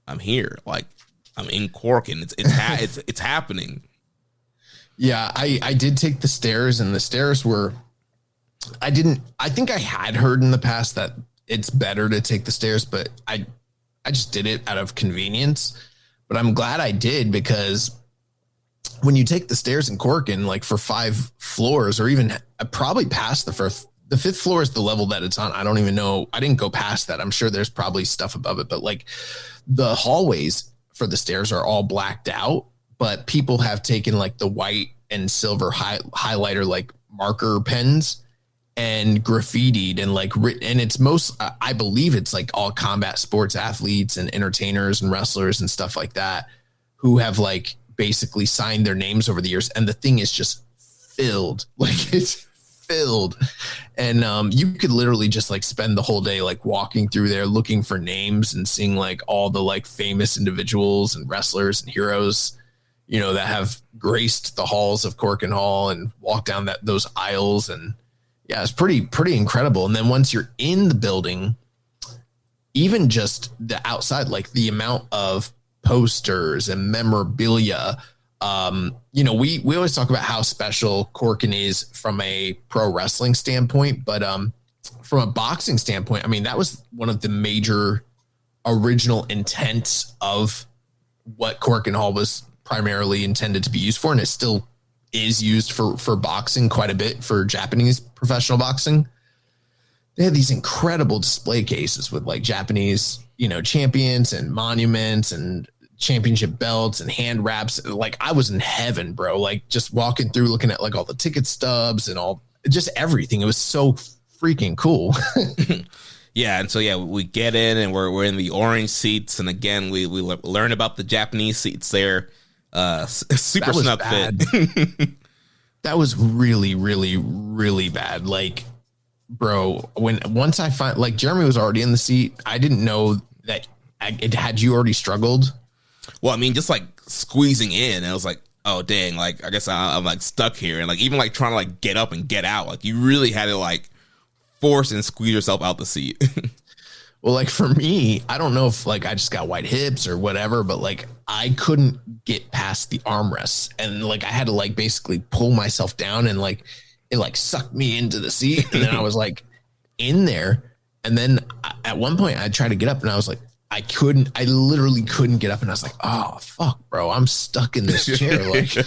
I'm here, like I'm in Korkin, it's happening. Yeah, I did take the stairs, and the stairs were, I think I had heard in the past that it's better to take the stairs, but I just did it out of convenience. But I'm glad I did, because when you take the stairs in Korkin, like for 5 floors, or even probably past the fifth floor is the level that it's on. I don't even know. I didn't go past that. I'm sure there's probably stuff above it, but like the hallways for the stairs are all blacked out, but people have taken like the white and silver highlighter, like marker pens, and graffitied and like written. And it's I believe it's like all combat sports athletes and entertainers and wrestlers and stuff like that who have like basically signed their names over the years. And the thing is just filled, like it's filled. And you could literally just like spend the whole day like walking through there looking for names and seeing like all the like famous individuals and wrestlers and heroes, that have graced the halls of Korkin Hall, and walk down those aisles. And yeah, it's pretty incredible. And then once you're in the building, even just the outside, like the amount of posters and memorabilia, we always talk about how special Korkin is from a pro wrestling standpoint, but from a boxing standpoint, I mean, that was one of the major original intents of what Korkin Hall was primarily intended to be used for, and it still is used for boxing quite a bit, for Japanese professional boxing. They had these incredible display cases with like Japanese, champions and monuments and championship belts and hand wraps. Like I was in heaven, bro. Like just walking through, looking at like all the ticket stubs and all, just everything. It was so freaking cool. Yeah, and so we get in, and we're in the orange seats, and again we learn about the Japanese seats there. Super snug fit. That was really, really, really bad. Like, bro, once I find, like, Jeremy was already in the seat, I didn't know that had you already struggled. Well, I mean, just like squeezing in, and I was like, oh dang, like I guess I'm like stuck here, and like even like trying to like get up and get out, like you really had to like force and squeeze yourself out the seat. Well, like for me, I don't know if like I just got white hips or whatever, but like I couldn't get past the armrests, and like I had to like basically pull myself down, and like it like sucked me into the seat, and then I was like in there, and then at one point I tried to get up, and I was like I literally couldn't get up, and I was like, oh fuck, bro, I'm stuck in this chair. Like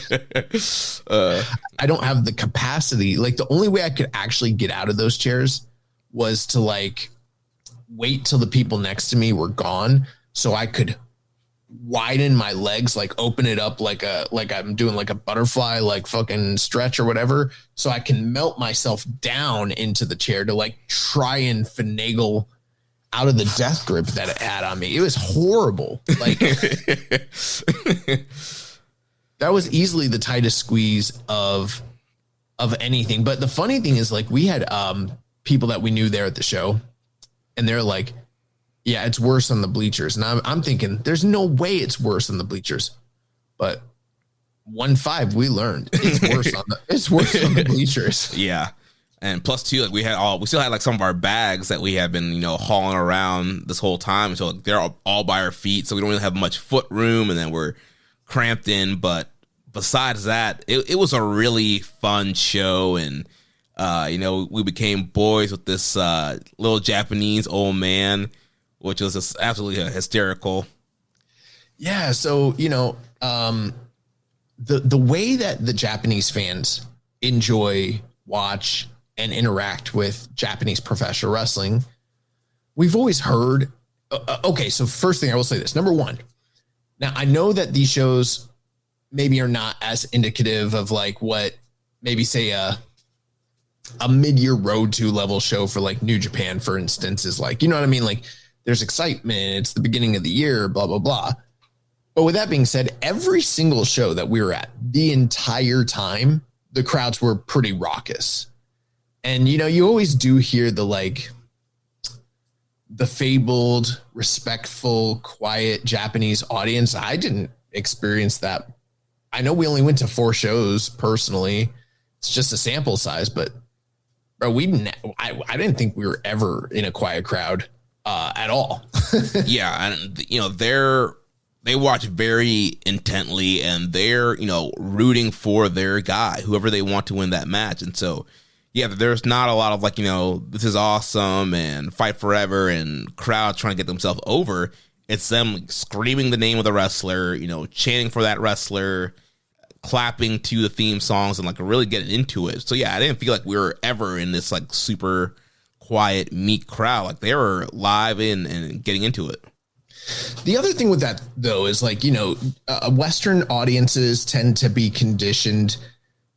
I don't have the capacity. Like the only way I could actually get out of those chairs was to like wait till the people next to me were gone so I could widen my legs, like open it up like I'm doing like a butterfly, like fucking stretch or whatever, so I can melt myself down into the chair to like try and finagle out of the death grip that it had on me. It was horrible. Like that was easily the tightest squeeze of anything. But the funny thing is, like, we had people that we knew there at the show, and they're like, yeah, it's worse on the bleachers. And I'm thinking, there's no way it's worse on the bleachers. But 1-5, we learned it's worse on the bleachers. Yeah. And plus too, like we still had like some of our bags that we have been, you know, hauling around this whole time. So like, they're all by our feet. So we don't really have much foot room, and then we're cramped in. But besides that, it was a really fun show. And, you know, we became boys with this little Japanese old man, which was just absolutely hysterical. Yeah. So, you know, the way that the Japanese fans enjoy, watch, and interact with Japanese professional wrestling, we've always heard. Okay. So first thing I will say this, number one, now I know that these shows maybe are not as indicative of like what maybe say a mid-year road to level show for like New Japan, for instance, is like, you know what I mean? Like, there's excitement. It's the beginning of the year, blah, blah, blah. But with that being said, every single show that we were at the entire time, the crowds were pretty raucous. And, you know, you always do hear the fabled, respectful, quiet Japanese audience. I didn't experience that. I know we only went to 4 shows personally. It's just a sample size, but bro, I didn't think we were ever in a quiet crowd at all. Yeah. And, you know, they watch very intently, and they're, you know, rooting for their guy, whoever they want to win that match. And so, yeah, there's not a lot of like, you know, this is awesome and fight forever and crowd trying to get themselves over. It's them screaming the name of the wrestler, you know, chanting for that wrestler, clapping to the theme songs, and like really getting into it. So yeah, I didn't feel like we were ever in this like super quiet, meek crowd. Like they were live in and getting into it. The other thing with that though is like, you know, Western audiences tend to be conditioned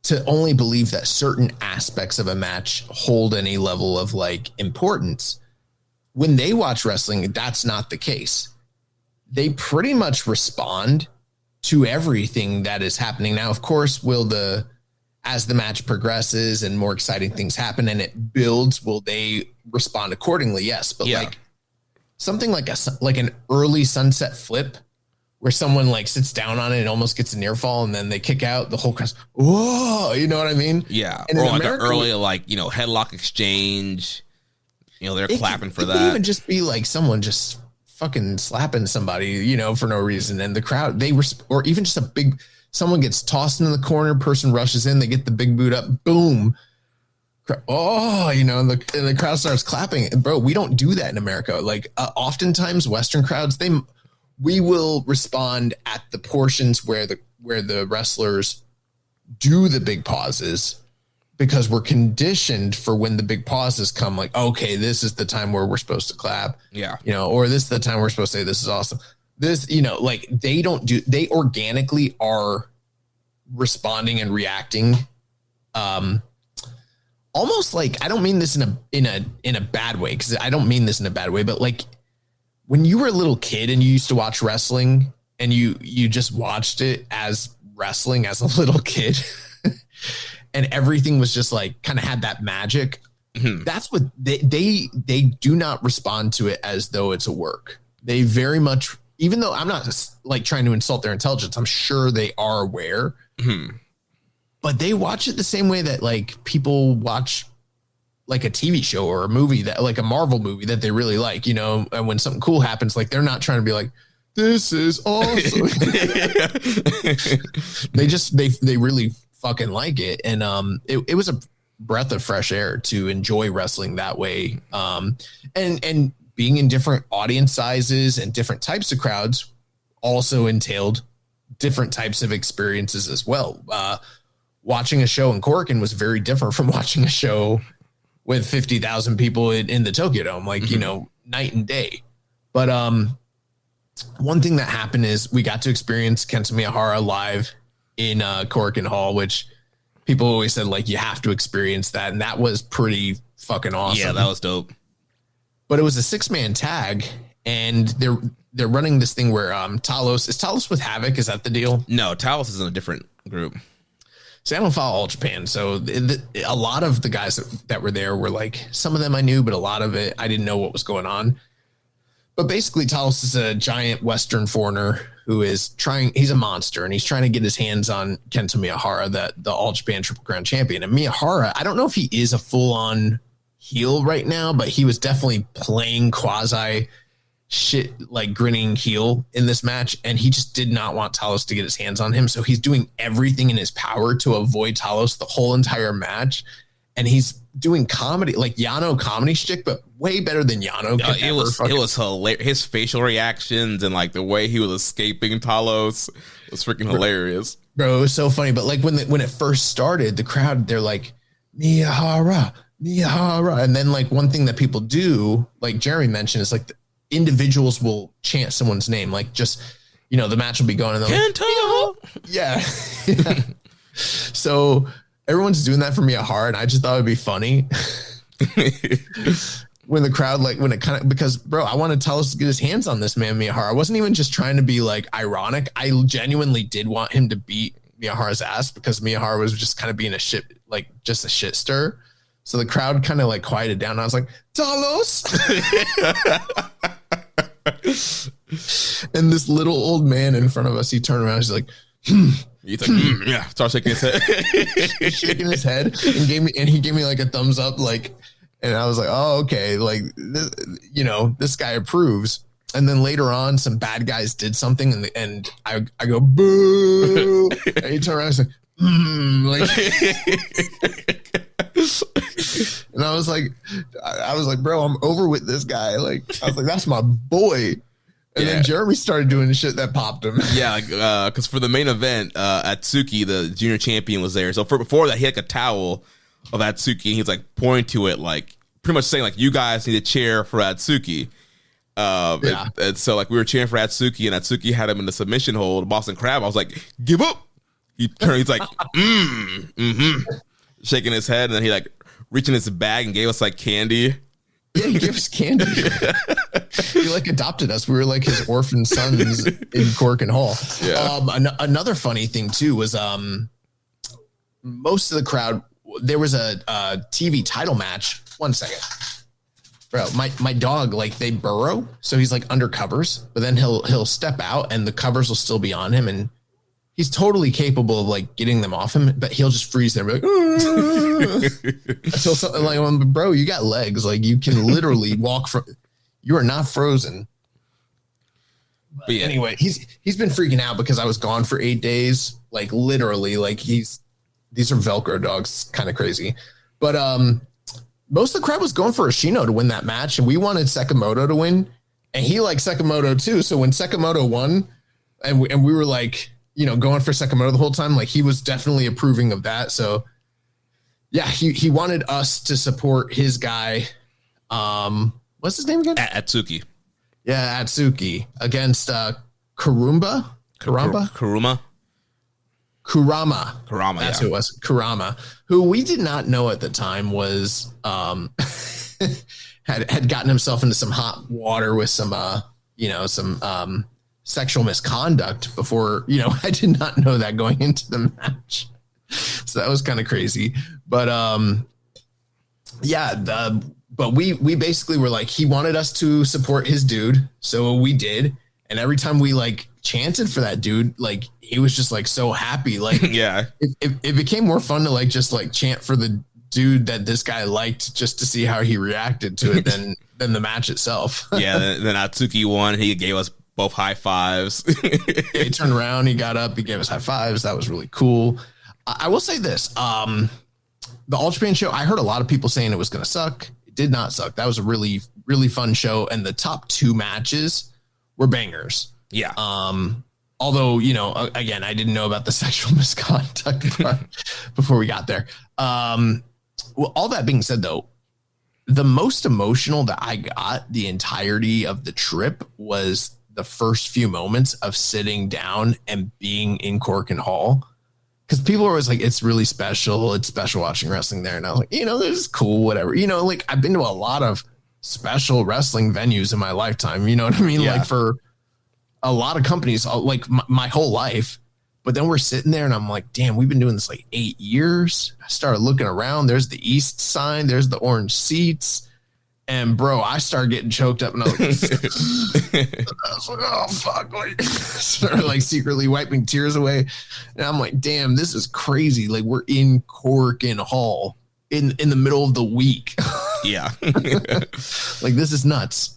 to only believe that certain aspects of a match hold any level of like importance. When they watch wrestling, that's not the case. They pretty much respond to everything that is happening. Now, of course, as the match progresses and more exciting things happen and it builds, will they respond accordingly? Yes. But like something like an early sunset flip where someone like sits down on it and almost gets a near fall and then they kick out, the whole crowd, whoa, you know what I mean? Yeah. And or like an early, like, you know, headlock exchange, you know, they're clapping for that. It could even just be like someone just fucking slapping somebody, you know, for no reason. And the crowd, or even just someone gets tossed into the corner, person rushes in, they get the big boot up, boom. Oh, you know, and the crowd starts clapping. And bro, we don't do that in America. Like oftentimes Western crowds, we will respond at the portions where the wrestlers do the big pauses, because we're conditioned for when the big pauses come, like, okay, this is the time where we're supposed to clap. Yeah. You know, or this is the time we're supposed to say, this is awesome. This, you know, like they organically are responding and reacting. Almost like, I don't mean this in a bad way, because I don't mean this in a bad way, but like when you were a little kid and you used to watch wrestling and you just watched it as wrestling as a little kid and everything was just like kind of had that magic. Mm-hmm. That's what they do not respond to it as though it's a work. They very much, even though I'm not like trying to insult their intelligence, I'm sure they are aware. Mm-hmm. But they watch it the same way that like people watch like a TV show or a movie, that like a Marvel movie that they really like, you know, and when something cool happens, like they're not trying to be like, this is awesome. they really fucking like it. And it was a breath of fresh air to enjoy wrestling that way. And being in different audience sizes and different types of crowds also entailed different types of experiences as well. Watching a show in Corkin was very different from watching a show with 50,000 people in the Tokyo Dome, like, mm-hmm. you know, night and day. But one thing that happened is we got to experience Kenta Miyahara live in Korakuen Hall, which people always said, like, you have to experience that. And that was pretty fucking awesome. Yeah, that was dope. But it was a 6-man tag, and they're running this thing where Talos is Talos with Havoc. Is that the deal? No, Talos is in a different group. See, I don't follow All Japan, so a lot of the guys that were there were like, some of them I knew, but a lot of it I didn't know what was going on. But basically, Talos is a giant Western foreigner who is he's a monster, and he's trying to get his hands on Kenta Miyahara, the All Japan Triple Crown champion. And Miyahara, I don't know if he is a full-on heel right now, but he was definitely playing quasi shit, like grinning heel in this match, and he just did not want Talos to get his hands on him, so he's doing everything in his power to avoid Talos the whole entire match. And he's doing comedy, like Yano comedy shtick, but way better than Yano. It was hilarious. His facial reactions and like the way he was escaping Talos was freaking hilarious, bro. It was so funny. But like when it first started, the crowd, they're like, Miyahara, and then like one thing that people do, like Jeremy mentioned, is like the individuals will chant someone's name, like just, you know, the match will be going and they're like, yeah. So everyone's doing that for Miyahara, and I just thought it'd be funny when the crowd, like, when it kind of, because bro, I wanted Talos to get his hands on this man Miyahara. I wasn't even just trying to be like ironic. I genuinely did want him to beat Miyahara's ass, because Miyahara was just kind of being a shit, like just a shit stir. So the crowd kind of like quieted down. I was like, Talos. And this little old man in front of us, he turned around, he's like, he's like, yeah, start shaking his head. Shaking his head, and he gave me like a thumbs up, like, and I was like, oh, okay, like this, you know, this guy approves. And then later on, some bad guys did something, and I go, boo, and he turned around and like, and I was like, bro, I'm over with this guy. Like, I was like, that's my boy. And then Jeremy started doing the shit that popped him. Yeah, because for the main event, Atsuki, the junior champion, was there. So before that, he had like a towel of Atsuki, and he's like pointing to it, like pretty much saying like, you guys need a chair for Atsuki. And so like we were cheering for Atsuki, and Atsuki had him in the submission hold, Boston Crab. I was like, give up. He turned, he's like, shaking his head, and then he like reached in his bag and gave us like candy. Yeah, he gave us candy. He like adopted us. We were like his orphan sons in Korakuen Hall. Yeah. Another funny thing too was most of the crowd. There was a TV title match. 1 second, bro. My dog, like, they burrow, so he's like under covers, but then he'll step out and the covers will still be on him, and he's totally capable of like getting them off him, but he'll just freeze there and be like, until something like, bro, you got legs, like you can literally walk from. You are not frozen. But yeah. Anyway, he's been freaking out because I was gone for 8 days, like literally, like these are Velcro dogs, kind of crazy. But most of the crowd was going for Ashino to win that match, and we wanted Sekimoto to win, and he liked Sekimoto too. So when Sekimoto won, and we were like, you know, going for Sekimoto the whole time, like he was definitely approving of that. So yeah, he wanted us to support his guy. What's his name again? Atsuki. Yeah, Atsuki against Kurama. That's who it was. Kurama, who we did not know at the time was had gotten himself into some hot water with some sexual misconduct before. You know, I did not know that going into the match, so that was kind of crazy. But but we basically were like, he wanted us to support his dude, so we did. And every time we like chanted for that dude, like he was just like so happy. Like, yeah, it became more fun to like just like chant for the dude that this guy liked, just to see how he reacted to it than the match itself. Yeah. Then Atsuki won. He gave us both high fives. He turned around, he got up, he gave us high fives. That was really cool. I will say this: the All Japan show, I heard a lot of people saying it was going to suck. It did not suck. That was a really, really fun show, and the top 2 matches were bangers. Yeah. Although, you know, again, I didn't know about the sexual misconduct part before we got there. Well, all that being said, though, the most emotional that I got the entirety of the trip was the first few moments of sitting down and being in Corkin Hall. Because people are always like, it's really special. It's special watching wrestling there. And I was like, this is cool, whatever. Like I've been to a lot of special wrestling venues in my lifetime. You know what I mean? Yeah. Like for a lot of companies, like my whole life. But then we're sitting there and I'm like, damn, we've been doing this like 8 years. I started looking around. There's the East sign. There's the orange seats. And bro, I started getting choked up and I was like, oh, fuck. Like, started like secretly wiping tears away. And I'm like, damn, this is crazy. Like we're in Corkin Hall in the middle of the week. Yeah. Like this is nuts.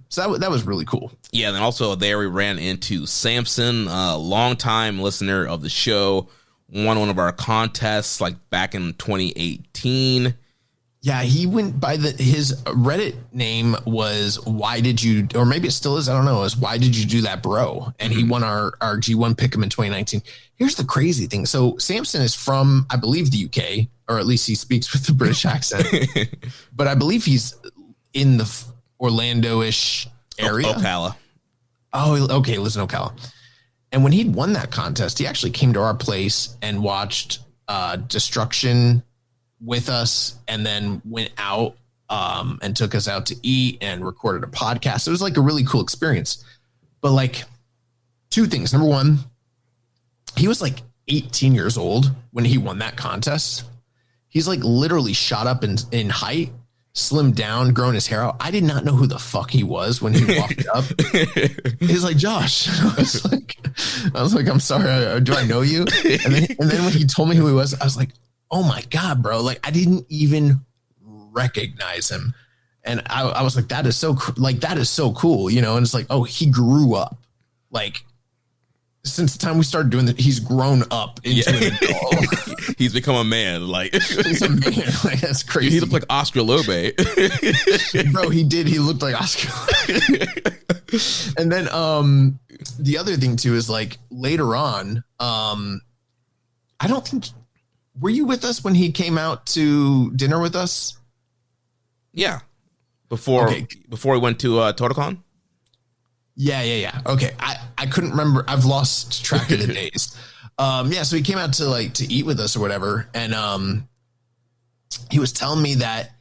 So that was really cool. Yeah. And then also there we ran into Samson, a longtime listener of the show, won one of our contests like back in 2018. Yeah, he went by his Reddit name was why did you, or maybe it still is, I don't know, is why did you do that, bro? And he won our G1 Pick'em in 2019. Here's the crazy thing. So Samson is from, I believe, the UK, or at least he speaks with the British accent. But I believe he's in the Orlando-ish area. Ocala. Oh, okay, listen, Ocala. And when he'd won that contest, he actually came to our place and watched Destruction with us, and then went out and took us out to eat and recorded a podcast. It was like a really cool experience. But like two things. Number one, he was like 18 years old when he won that contest. He's like literally shot up in height, slimmed down, grown his hair out. I did not know who the fuck he was when he walked up. He's like, Josh. I was like, I'm sorry. Do I know you? And then when he told me who he was, I was like, oh my God, bro. Like I didn't even recognize him. And I was like, that is so cool, And it's like, oh, he grew up. Like since the time we started doing that, he's grown up into an adult. He's become a man. Like he's a man. Like that's crazy. He looked like Oscar Lobe. Bro, he did. He looked like Oscar. And then the other thing too is like later on, I don't think, were you with us when he came out to dinner with us? Yeah. Before we went to TotalCon? Yeah. Okay. I couldn't remember. I've lost track of the days. So he came out to eat with us or whatever. And he was telling me that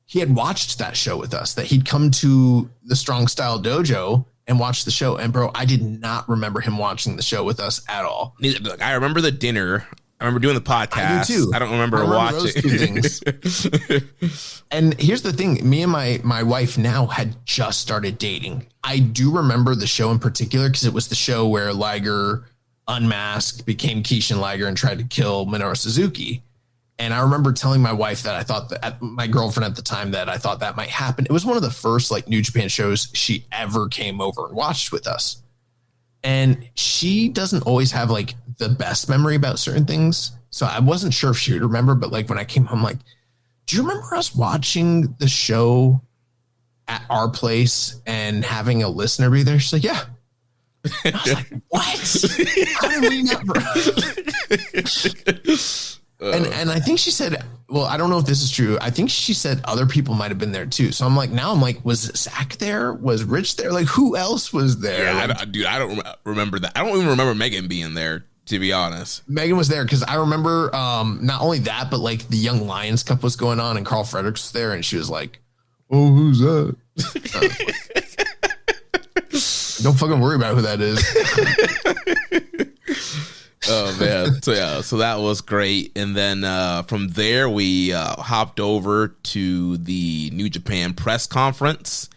he had watched that show with us, that he'd come to the Strong Style Dojo and watched the show. And bro, I did not remember him watching the show with us at all. I remember the dinner. I remember doing the podcast. I do too. I don't remember watching those two things. And here's the thing. Me and my wife now had just started dating. I do remember the show in particular because it was the show where Liger unmasked, became Keishan Liger, and tried to kill Minoru Suzuki. And I remember telling my wife that I thought that, my girlfriend at the time, that I thought that might happen. It was one of the first like New Japan shows she ever came over and watched with us. And she doesn't always have like the best memory about certain things. So I wasn't sure if she would remember, but like when I came home, like, do you remember us watching the show at our place and having a listener be there? She's like, yeah. And I was like, what? How did we never? And I think she said, well, I don't know if this is true. I think she said other people might have been there too. So I'm like, was Zach there? Was Rich there? Like, who else was there? Yeah, I don't remember that. I don't even remember Megan being there, to be honest. Megan was there because I remember not only that, but like the Young Lions Cup was going on and Carl Fredericks was there, and she was like, oh, who's that? Don't fucking worry about who that is. Oh man. So that was great. And then from there we hopped over to the New Japan press conference.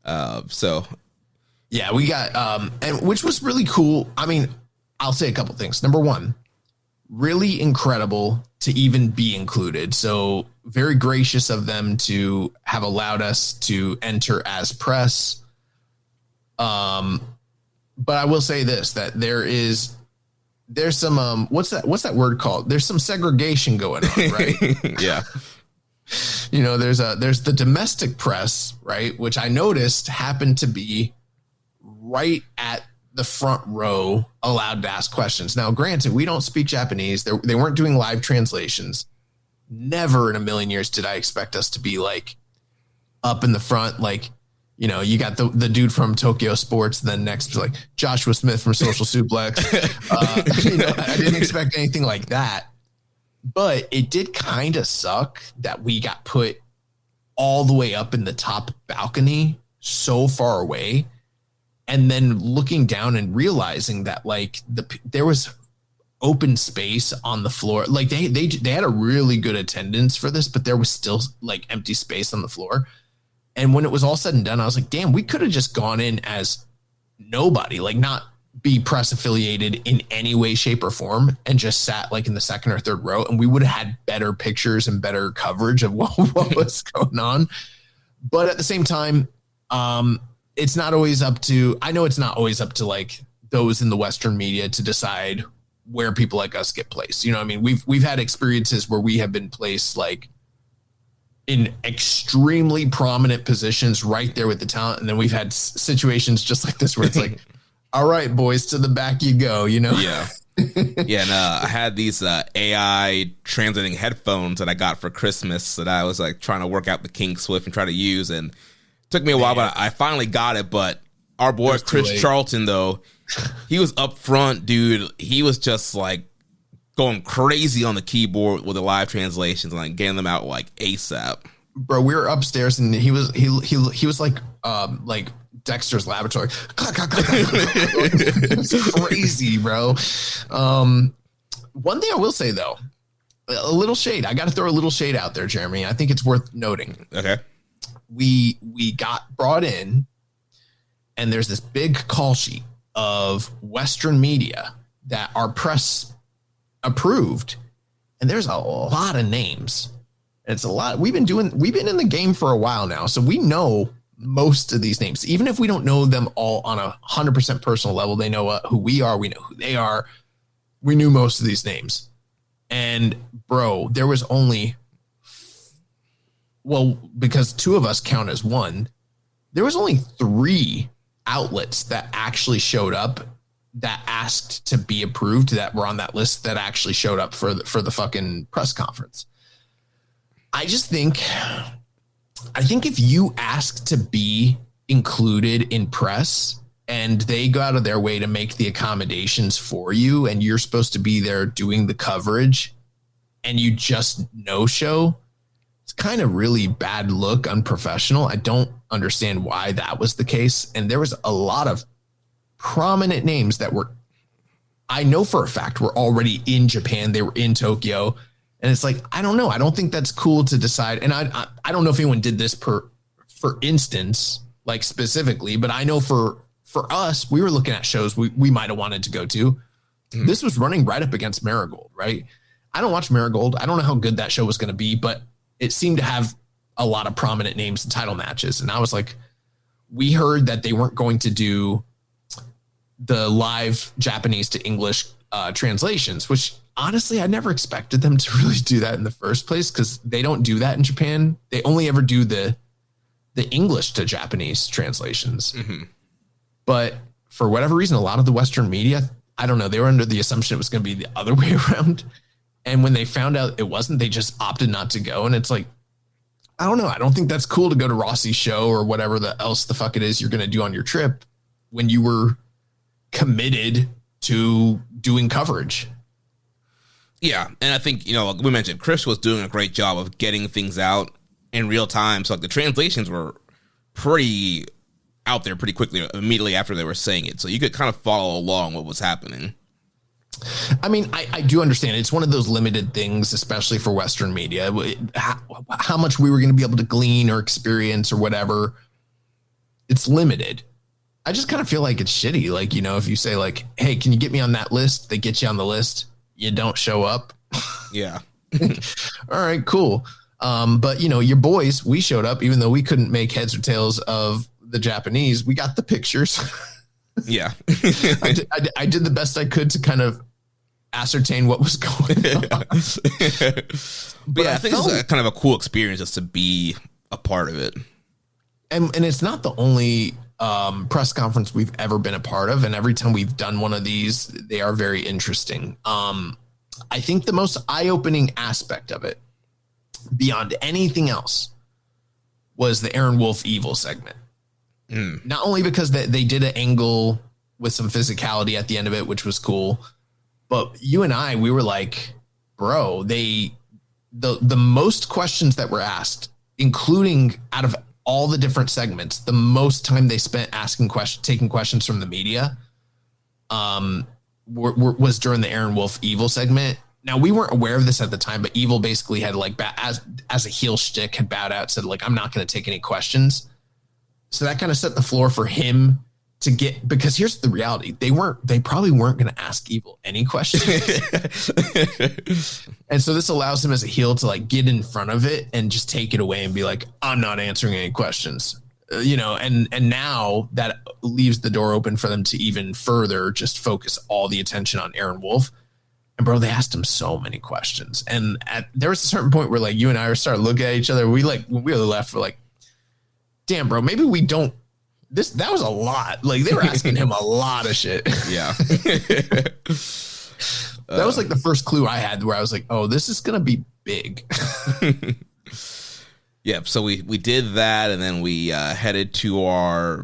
Yeah, we got and which was really cool. I mean, I'll say a couple things. Number one, really incredible to even be included. So very gracious of them to have allowed us to enter as press. But I will say this, that there's some what's that word called? There's some segregation going on, right? Yeah. There's the domestic press, right, which I noticed happened to be right at the front row, allowed to ask questions. Now, granted, we don't speak Japanese. They weren't doing live translations. Never in a million years did I expect us to be like up in the front, like You know, you got the dude from Tokyo Sports, and then next like Joshua Smith from Social Suplex. You know, I didn't expect anything like that, but it did kind of suck that we got put all the way up in the top balcony so far away. And then looking down and realizing that like there was open space on the floor. Like they had a really good attendance for this, but there was still like empty space on the floor. And when it was all said and done, I was like, damn, we could have just gone in as nobody, like not be press affiliated in any way, shape, or form, and just sat like in the second or third row, and we would have had better pictures and better coverage of what was going on. But at the same time, it's not always up to, I know it's not always up to like those in the Western media to decide where people like us get placed. You know what I mean? We've had experiences where we have been placed like in extremely prominent positions right there with the talent. And then we've had situations just like this where it's like, all right, boys, to the back you go, you know? Yeah. Yeah. And I had these AI translating headphones that I got for Christmas that I was like trying to work out the kinks with and try to use. And it took me a while, but I finally got it. But our boy, Chris Charlton, though, he was up front, dude. He was just like going crazy on the keyboard with the live translations and like getting them out like ASAP. Bro, we were upstairs and he was like Dexter's Laboratory. It's crazy, bro. One thing I will say though, a little shade. I got to throw a little shade out there, Jeremy. I think it's worth noting. Okay. We got brought in, and there's this big call sheet of Western media that our press approved, and there's a lot of names. It's a lot. We've been in the game for a while now, so we know most of these names. Even if we don't know them all on 100% personal level, they know who we are. We know who they are. We knew most of these names, and bro, there was only, well, because two of us count as one, there was only 3 outlets that actually showed up that asked to be approved, that were on that list, that actually showed up for the fucking press conference. I think if you ask to be included in press and they go out of their way to make the accommodations for you, and you're supposed to be there doing the coverage, and you just no show, it's kind of really bad look, unprofessional. I don't understand why that was the case. And there was a lot of prominent names that were, I know for a fact, were already in Japan. They were in Tokyo. And it's like, I don't know. I don't think that's cool to decide. And I don't know if anyone did this for instance, like specifically, but I know for us, we were looking at shows we might have wanted to go to. Mm-hmm. This was running right up against Marigold, right? I don't watch Marigold. I don't know how good that show was going to be, but it seemed to have a lot of prominent names in title matches. And I was like, we heard that they weren't going to do the live Japanese to English translations, which honestly, I never expected them to really do that in the first place, because they don't do that in Japan. They only ever do the English to Japanese translations. Mm-hmm. But for whatever reason, a lot of the Western media, I don't know, they were under the assumption it was going to be the other way around. And when they found out it wasn't, they just opted not to go. And it's like, I don't know. I don't think that's cool to go to Rossi's show or whatever else the fuck it is you're going to do on your trip when you were committed to doing coverage. Yeah. And I think, like we mentioned, Chris was doing a great job of getting things out in real time. So like the translations were pretty out there pretty quickly, immediately after they were saying it. So you could kind of follow along what was happening. I mean, I do understand. It's one of those limited things, especially for Western media, how much we were going to be able to glean or experience or whatever. It's limited. I just kind of feel like it's shitty. Like, if you say like, hey, can you get me on that list? They get you on the list. You don't show up. Yeah. All right, cool. But your boys, we showed up, even though we couldn't make heads or tails of the Japanese. We got the pictures. Yeah. I did the best I could to kind of ascertain what was going on. But yeah, I think it's kind of a cool experience just to be a part of it. And it's not the only press conference we've ever been a part of. And every time we've done one of these, they are very interesting. I think the most eye-opening aspect of it, beyond anything else, was the Aaron Wolf Evil segment. Not only because they did an angle with some physicality at the end of it, which was cool, but you and I, we were like, bro, the most questions that were asked, including out of all the different segments, the most time they spent taking questions from the media, was during the Aaron Wolf Evil segment. Now, we weren't aware of this at the time, but Evil basically had like, as a heel shtick, had bowed out, said like, I'm not going to take any questions. So that kind of set the floor for him to get, because here's the reality. They probably weren't going to ask Evil any questions. And so this allows him as a heel to like get in front of it and just take it away and be like, I'm not answering any questions, and now that leaves the door open for them to even further just focus all the attention on Aaron Wolf. And bro, they asked him so many questions. And there was a certain point where like you and I started looking at each other. When we were left, we're like, damn, bro, maybe we don't. That was a lot. Like they were asking him a lot of shit. Yeah. That was like the first clue I had where I was like, oh, this is going to be big. Yeah. So we did that. And then we headed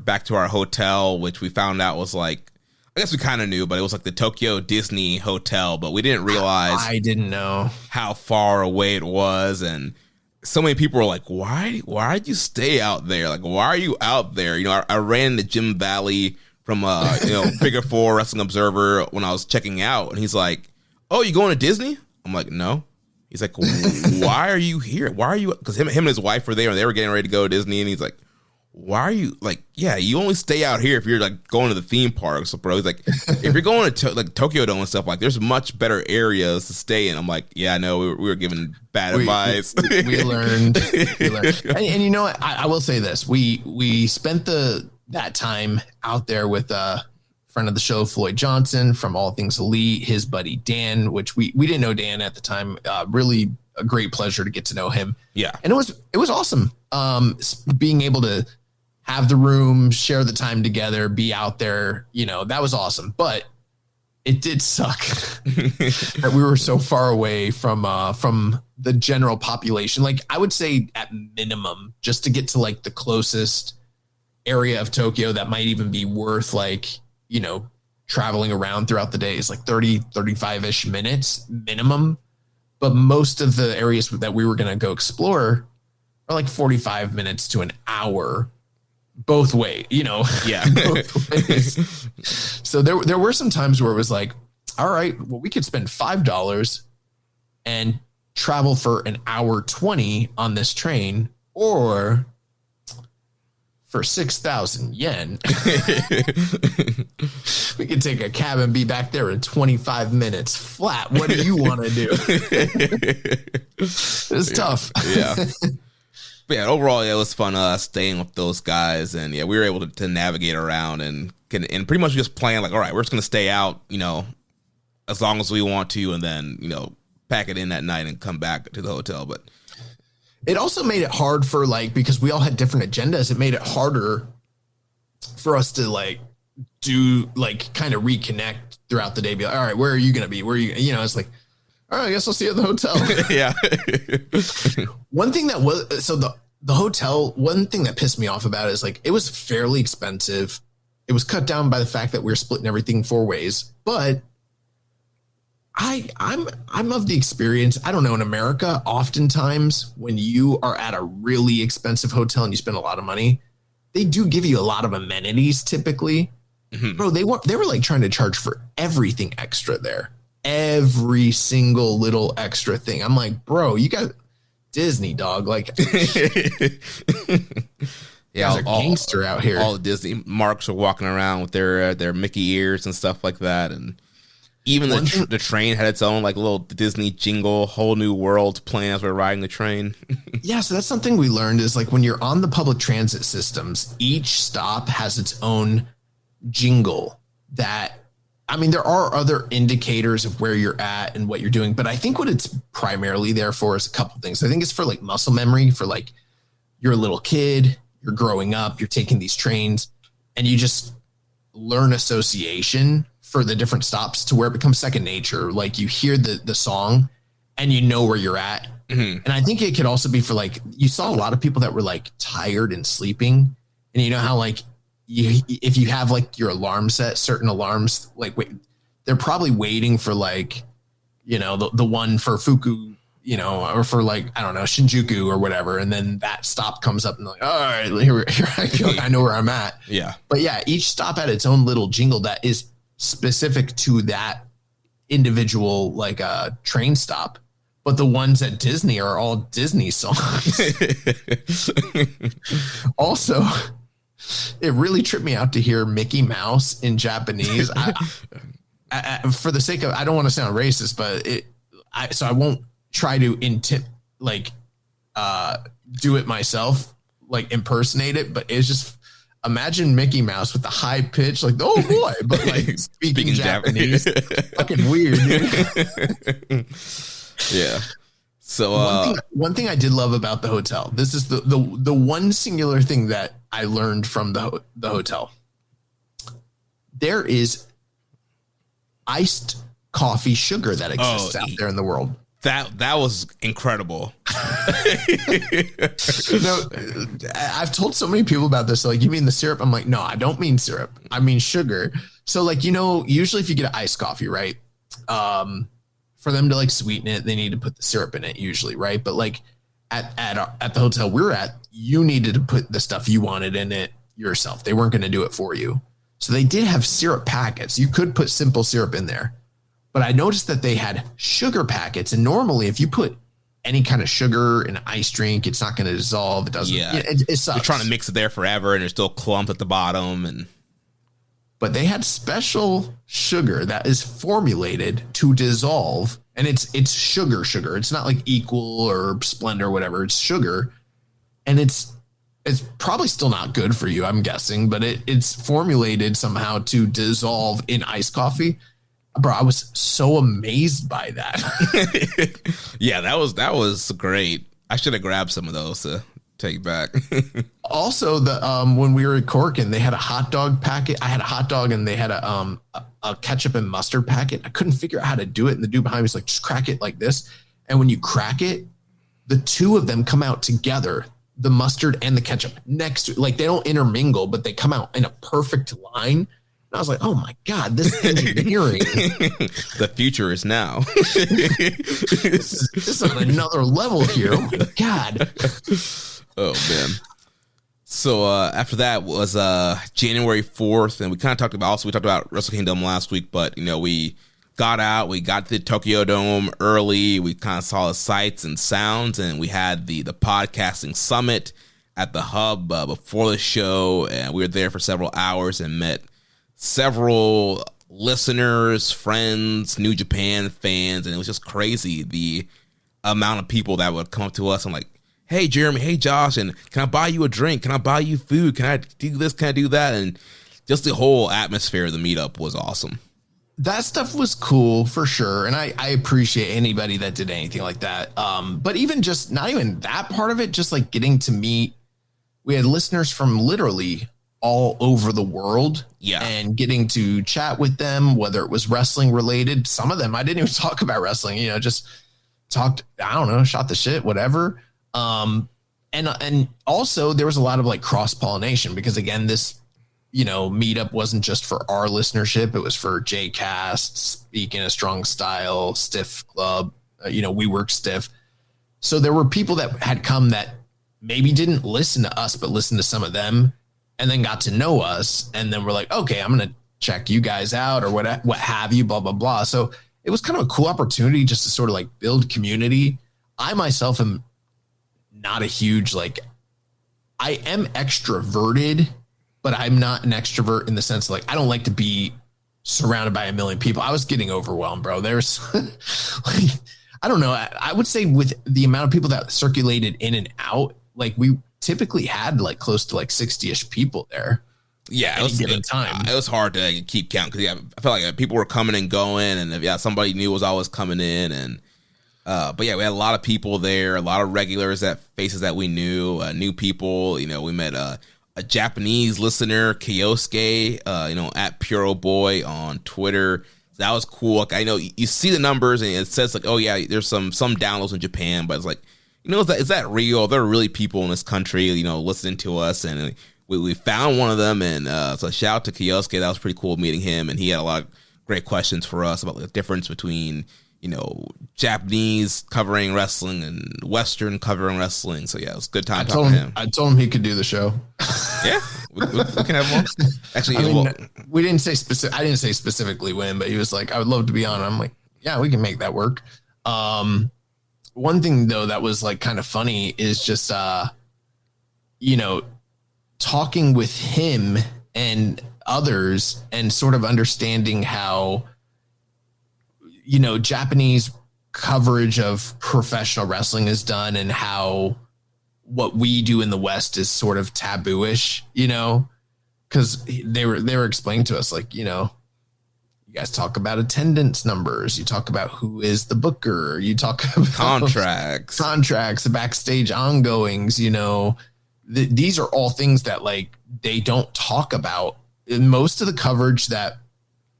back to our hotel, which we found out was like, I guess we kind of knew, but it was like the Tokyo Disney Hotel, but we didn't realize. I didn't know how far away it was. And so many people were like, why'd you stay out there? Like, why are you out there? I ran into Jim Valley from, Figure 4 Wrestling Observer when I was checking out. And he's like, oh, you going to Disney? I'm like, no. He's like, why are you here? Why are you? Because him and his wife were there and they were getting ready to go to Disney. And he's like, why are you like, yeah, you only stay out here if you're like going to the theme parks. So, bro, he's like, if you're going to like Tokyo Dome and stuff, like there's much better areas to stay in. I'm like, yeah, I know we were given bad advice. We learned. And you know what? I will say this. We spent that time out there with a friend of the show, Floyd Johnson from All Things Elite, his buddy Dan, which we didn't know Dan at the time. Really a great pleasure to get to know him. Yeah. And it was awesome. Being able to have the room, share the time together, be out there, that was awesome. But it did suck that we were so far away from the general population. Like I would say at minimum, just to get to like the closest area of Tokyo that might even be worth like, traveling around throughout the day is like 30, 35-ish minutes minimum. But most of the areas that we were going to go explore are like 45 minutes to an hour both ways, Yeah. both ways. So there were some times where it was like, all right, well, we could spend $5 and travel for an hour 20 on this train, or for 6,000 yen, we could take a cab and be back there in 25 minutes flat. What do you want to do? It's tough. Yeah. But yeah, overall, it was fun staying with those guys. And yeah, we were able to navigate around and pretty much just plan like, all right, we're just going to stay out, as long as we want to, and then, pack it in that night and come back to the hotel. But it also made it hard for because we all had different agendas, it made it harder for us to do kind of reconnect throughout the day. Be like, all right, where are you going to be? Where are you? It's like, all right, I guess I'll see you at the hotel. Yeah. One thing that was, the hotel, one thing that pissed me off about it is it was fairly expensive. It was cut down by the fact that we were splitting everything 4 ways, but I'm of the experience. I don't know, in America, oftentimes when you are at a really expensive hotel and you spend a lot of money, they do give you a lot of amenities typically. Mm-hmm. Bro, they were trying to charge for everything extra there. Every single little extra thing. I'm like, bro, you got Disney, dog. Yeah, guys are gangster out here. All the Disney marks are walking around with their Mickey ears and stuff like that, and even the train had its own little Disney jingle, whole new world playing as we're riding the train. Yeah, so that's something we learned is when you're on the public transit systems, each stop has its own jingle that. I mean, there are other indicators of where you're at and what you're doing, but I think what it's primarily there for is a couple things. I think it's for muscle memory, for you're a little kid, you're growing up, you're taking these trains, and you just learn association for the different stops to where it becomes second nature. You hear the song and you know where you're at. Mm-hmm. And I think it could also be for you saw a lot of people that were tired and sleeping. And you know how if you have like your alarm set, certain alarms, like they're probably waiting for like, you know, the one for Fuku, you know, or for like, I don't know, Shinjuku or whatever. And then that stop comes up and like, all right, here I go. I know where I'm at. Yeah. But yeah, each stop had its own little jingle that is specific to that individual like train stop. But the ones at Disney are all Disney songs. Also, it really tripped me out to hear Mickey Mouse in Japanese. I, for the sake of, I don't want to sound racist, but so I won't try to do it myself, like impersonate it. But it's just, imagine Mickey Mouse with the high pitch, like, oh boy, but like speaking Japanese. Fucking weird, dude. Yeah. So one thing I did love about the hotel. This is the one singular thing that I learned from the hotel. There is iced coffee sugar that exists out there in the world. That was incredible. No, I've told so many people about this. Like, you mean the syrup? I'm like, no, I don't mean syrup. I mean sugar. So like, you know, usually if you get an iced coffee, right? For them to like sweeten it, they need to put the syrup in it usually, right? But like at the hotel we were at, you needed to put the stuff you wanted in it yourself. They weren't going to do it for you. So they did have syrup packets. You could put simple syrup in there. But I noticed that they had sugar packets. And normally if you put any kind of sugar in an ice drink, it's not going to dissolve. It doesn't. Yeah. It sucks. You're trying to mix it there forever and there's still clump at the bottom. But they had special sugar that is formulated to dissolve. And it's sugar. It's not like Equal or Splenda or whatever. It's sugar. And it's probably still not good for you, I'm guessing. But it's formulated somehow to dissolve in iced coffee. Bro, I was so amazed by that. Yeah, that was great. I should have grabbed some of those to take back. Also, when we were at Corkin, they had a hot dog packet. I had a hot dog and they had a ketchup and mustard packet. I couldn't figure out how to do it. And the dude behind me was like, just crack it like this. And when you crack it, the two of them come out together, the mustard and the ketchup next to, like, they don't intermingle, but they come out in a perfect line. I was like, oh my God, this engineering. The future is now. This is on another level here. Oh my God. Oh man. So after that was January 4th, and we kind of talked about Wrestle Kingdom last week, but you know, we got to the Tokyo Dome early. We kind of saw the sights and sounds, and we had the podcasting summit at the hub before the show, and we were there for several hours and met several listeners, friends, New Japan fans, and it was just crazy the amount of people that would come up to us and like, hey Jeremy, hey Josh, and can I buy you a drink? Can I buy you food? Can I do this? Can I do that? And just the whole atmosphere of the meetup was awesome. That stuff was cool for sure. And I appreciate anybody that did anything like that. But even just not even that part of it, just like getting to meet, we had listeners from literally all over the world, and getting to chat with them, whether it was wrestling related. Some of them I didn't even talk about wrestling, you know, just talked, I don't know, shot the shit, whatever. And also there was a lot of like cross pollination because again, this, you know, meetup wasn't just for our listenership. It was for JCast, Speaking a Strong Style, Stiff Club, you know, We Work Stiff. So there were people that had come that maybe didn't listen to us, but listened to some of them, and then got to know us. And then we're like, okay, I'm going to check you guys out or what have you, blah, blah, blah. So it was kind of a cool opportunity just to sort of like build community. I myself am not a huge, like, I am extroverted, but I'm not an extrovert in the sense like, I don't like to be surrounded by a million people. I was getting overwhelmed, bro. There's like, I don't know. I would say with the amount of people that circulated in and out, like we typically had like close to like 60-ish people there. Yeah, it was hard to keep count because I felt like people were coming and going, and somebody new was always coming in, and but yeah, we had a lot of people there, a lot of regulars, faces that we knew, new people. You know, we met a Japanese listener, Kyosuke, at Puro Boy on Twitter. That was cool. Like, I know you see the numbers and it says like, oh yeah, there's some downloads in Japan, but it's like, you know, is that real? There are really people in this country, you know, listening to us, and we found one of them, and so shout out to Kiosuke. That was pretty cool meeting him, and he had a lot of great questions for us about the difference between, you know, Japanese covering wrestling and Western covering wrestling. So yeah, it was a good time talking to him. I told him he could do the show. Yeah, we can have one. Actually, I mean, we didn't say specific. I didn't say specifically when, but he was like, "I would love to be on." I'm like, "Yeah, we can make that work." One thing though that was like kind of funny is just, you know, talking with him and others and sort of understanding how, you know, Japanese coverage of professional wrestling is done and how what we do in the West is sort of taboo-ish, you know, because they were explaining to us, like, you know, you guys talk about attendance numbers, you talk about who is the booker, you talk about contracts, the backstage ongoings, you know, these are all things that like they don't talk about. And most of the coverage that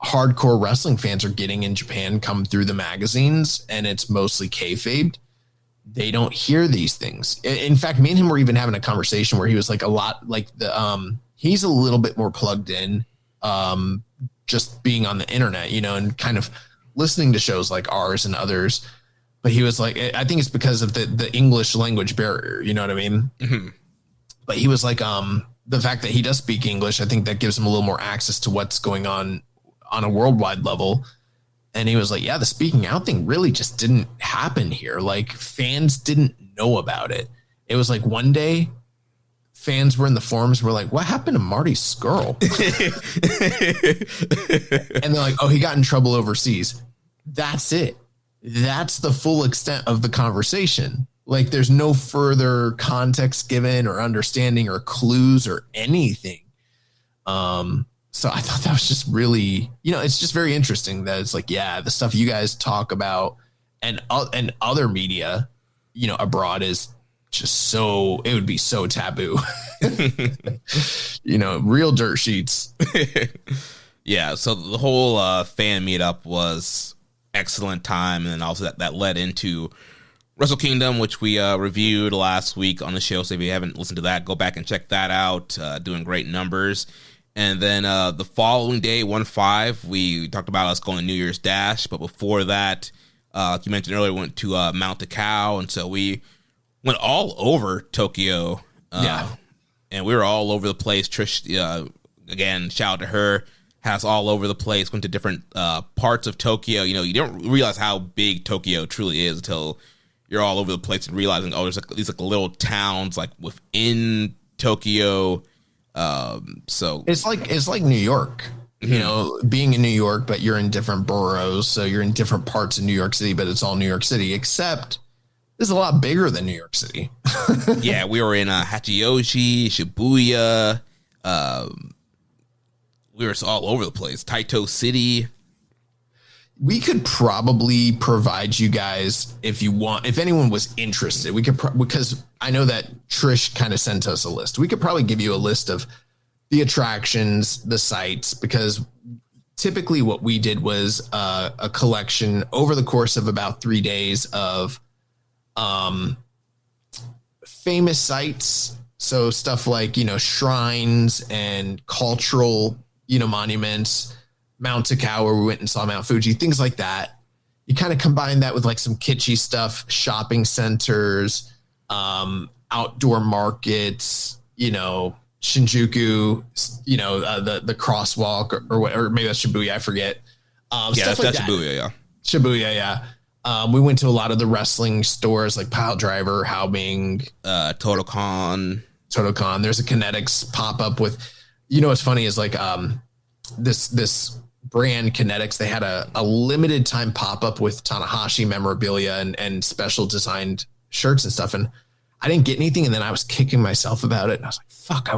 hardcore wrestling fans are getting in Japan come through the magazines, and it's mostly kayfabed. They don't hear these things. In fact, me and him were even having a conversation where he was like a lot like he's a little bit more plugged in, just being on the internet, you know, and kind of listening to shows like ours and others. But he was like, I think it's because of the English language barrier, you know what I mean? Mm-hmm. But he was like, the fact that he does speak English, I think that gives him a little more access to what's going on a worldwide level. And he was like, yeah, the speaking out thing really just didn't happen here. Like, fans didn't know about it. It was like one day fans were in the forums, were like, what happened to Marty Skrull? And they're like, oh, he got in trouble overseas. That's it. That's the full extent of the conversation. Like, there's no further context given or understanding or clues or anything. So I thought that was just really, you know, it's just very interesting that it's like, yeah, the stuff you guys talk about and other media, you know, abroad is just so, it would be so taboo. You know, real dirt sheets. Yeah, so the whole fan meetup was excellent time, and also that led into Wrestle Kingdom, which we reviewed last week on the show. So if you haven't listened to that, go back and check that out. Doing great numbers. And then the following day, 1/5, we talked about us going to New Year's Dash. But before that, like you mentioned earlier, we went to Mount Takao. And so we went all over Tokyo. Yeah. And we were all over the place. Trish, again, shout out to her, has all over the place, went to different parts of Tokyo. You know, you don't realize how big Tokyo truly is until you're all over the place and realizing, oh, there's like these like little towns like within Tokyo. So it's like New York, you know, being in New York, but you're in different boroughs. So you're in different parts of New York City, but it's all New York City, except it's a lot bigger than New York City. Yeah, we were in Hachioji, Shibuya. We were all over the place. Taito City. We could probably provide you guys, if you want, if anyone was interested, we could, because I know that Trish kind of sent us a list. We could probably give you a list of the attractions, the sites, because typically what we did was a collection over the course of about 3 days of famous sites. So stuff like, you know, shrines and cultural, you know, monuments, Mount Takao, where we went and saw Mount Fuji, things like that. You kind of combine that with like some kitschy stuff, shopping centers, outdoor markets, you know, Shinjuku, you know, the crosswalk or maybe that's Shibuya, I forget. Yeah, that's Shibuya, yeah. Shibuya, yeah. We went to a lot of the wrestling stores like Pile Driver, Haobing, Totokan. There's a Kinetics pop up with, you know, what's funny is like this brand Kinetics, they had a limited time pop up with Tanahashi memorabilia and special designed shirts and stuff. And I didn't get anything. And then I was kicking myself about it. And I was like, fuck,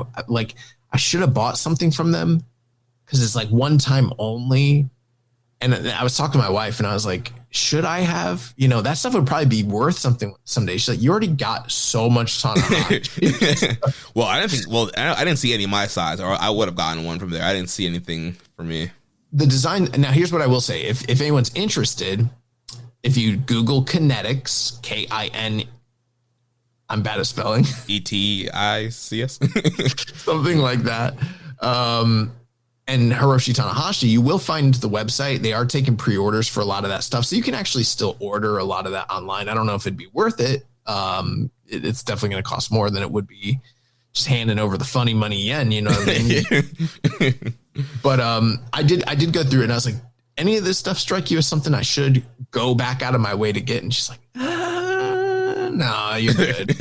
I should have bought something from them because it's like one time only. And I was talking to my wife and I was like, should I have, you know, that stuff would probably be worth something someday. She's like, you already got so much Tanahashi. Well, I didn't see any of my size, or I would have gotten one from there. I didn't see anything for me. The design. Now, here's what I will say. If anyone's interested, if you Google Kinetics, I'm bad at spelling. ETICS. Something like that. And Hiroshi Tanahashi, you will find the website. They are taking pre-orders for a lot of that stuff. So you can actually still order a lot of that online. I don't know if it'd be worth it. It's definitely going to cost more than it would be just handing over the funny money yen, you know what I mean? But I did go through it and I was like, any of this stuff strike you as something I should go back out of my way to get? And she's like, no, you're good.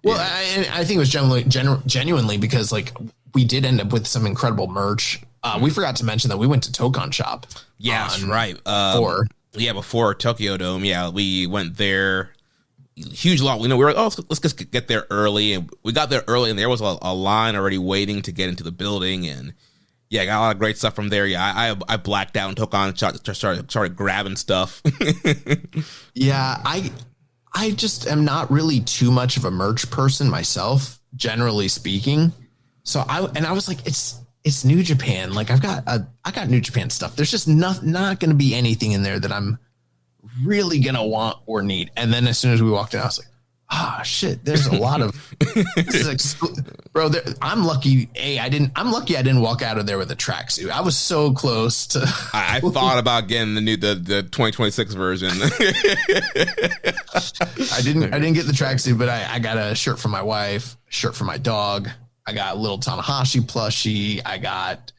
Well, I think it was genuinely because like we did end up with some incredible merch. We forgot to mention that we went to Tokon Shop. Yeah, that's right. Before Tokyo Dome. Yeah, we went there. Huge line. We were like, oh, let's just get there early, and we got there early, and there was a line already waiting to get into the building, and yeah, I got a lot of great stuff from there. Yeah, I blacked out and Tokon Shop, started grabbing stuff. Yeah, I just am not really too much of a merch person myself, generally speaking. So I was like, it's New Japan. Like I got New Japan stuff. There's just not going to be anything in there that I'm really going to want or need. And then as soon as we walked in, I was like, shit, there's a lot of, this is bro, I'm lucky. I'm lucky I didn't walk out of there with a tracksuit. I was so close to. I thought about getting the 2026 version. I didn't get the tracksuit, but I got a shirt for my wife, shirt for my dog. I got a little Tanahashi plushie. I got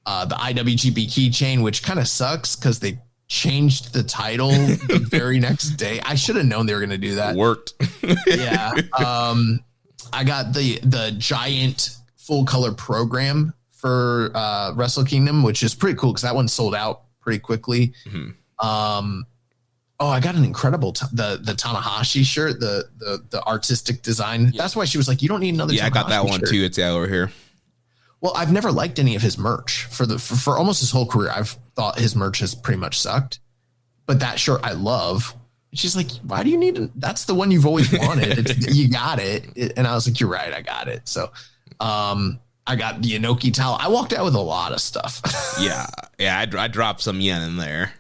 the IWGP keychain, which kind of sucks because they changed the title the very next day. I should have known they were going to do that. Worked. Yeah. I got the giant full color program for Wrestle Kingdom, which is pretty cool because that one sold out pretty quickly. Mm-hmm. I got an incredible the Tanahashi shirt, the artistic design. Yeah. That's why she was like, "You don't need another." Yeah, Tanahashi I got that one shirt too. It's over here. Well, I've never liked any of his merch for almost his whole career. I've thought his merch has pretty much sucked, but that shirt I love. And she's like, "Why do you need it? That's the one you've always wanted. You got it." And I was like, "You're right, I got it." So, I got the Inoki towel. I walked out with a lot of stuff. yeah. I dropped some yen in there.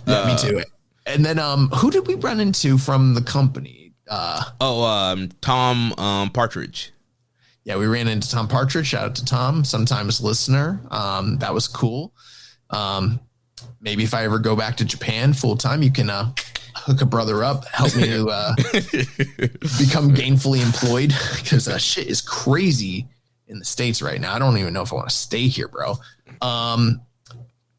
Yeah, me too. And then, who did we run into from the company? Tom Partridge. Yeah, we ran into Tom Partridge. Shout out to Tom, sometimes listener. That was cool. Maybe if I ever go back to Japan full time, you can hook a brother up, help me to become gainfully employed because shit is crazy in the States right now. I don't even know if I want to stay here, bro.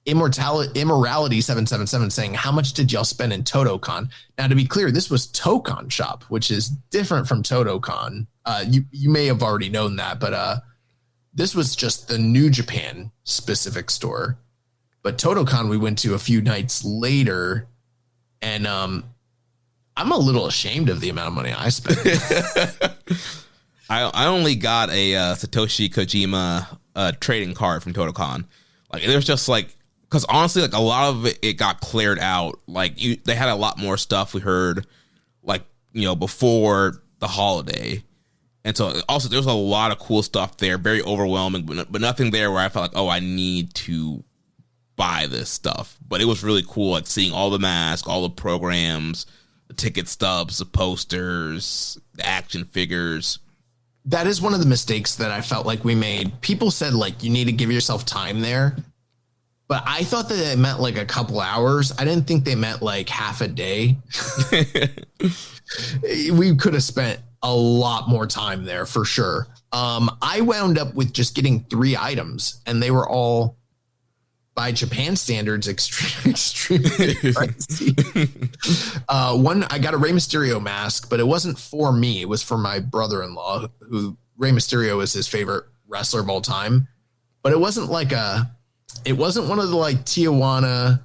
Immorality 777 saying, how much did y'all spend in TotoCon? Now, to be clear, this was Tokon Shop, which is different from TotoCon. You may have already known that, but this was just the New Japan specific store. But TotoCon we went to a few nights later, and I'm a little ashamed of the amount of money I spent. I only got a Satoshi Kojima trading card from TotoCon. Like there's just like, because honestly, like a lot of it got cleared out. Like they had a lot more stuff we heard, like before the holiday, and so also there's a lot of cool stuff there. Very overwhelming, but nothing there where I felt like, oh, I need to buy this stuff. But it was really cool, like seeing all the masks, all the programs, the ticket stubs, the posters, the action figures. That is one of the mistakes that I felt like we made. People said like you need to give yourself time there. But I thought that it meant like a couple hours. I didn't think they meant like half a day. We could have spent a lot more time there for sure. I wound up with just getting 3 items, and they were all, by Japan standards, extremely pricey. One, I got a Rey Mysterio mask, but it wasn't for me. It was for my brother-in-law, who Rey Mysterio is his favorite wrestler of all time. But it wasn't like it wasn't one of the like Tijuana,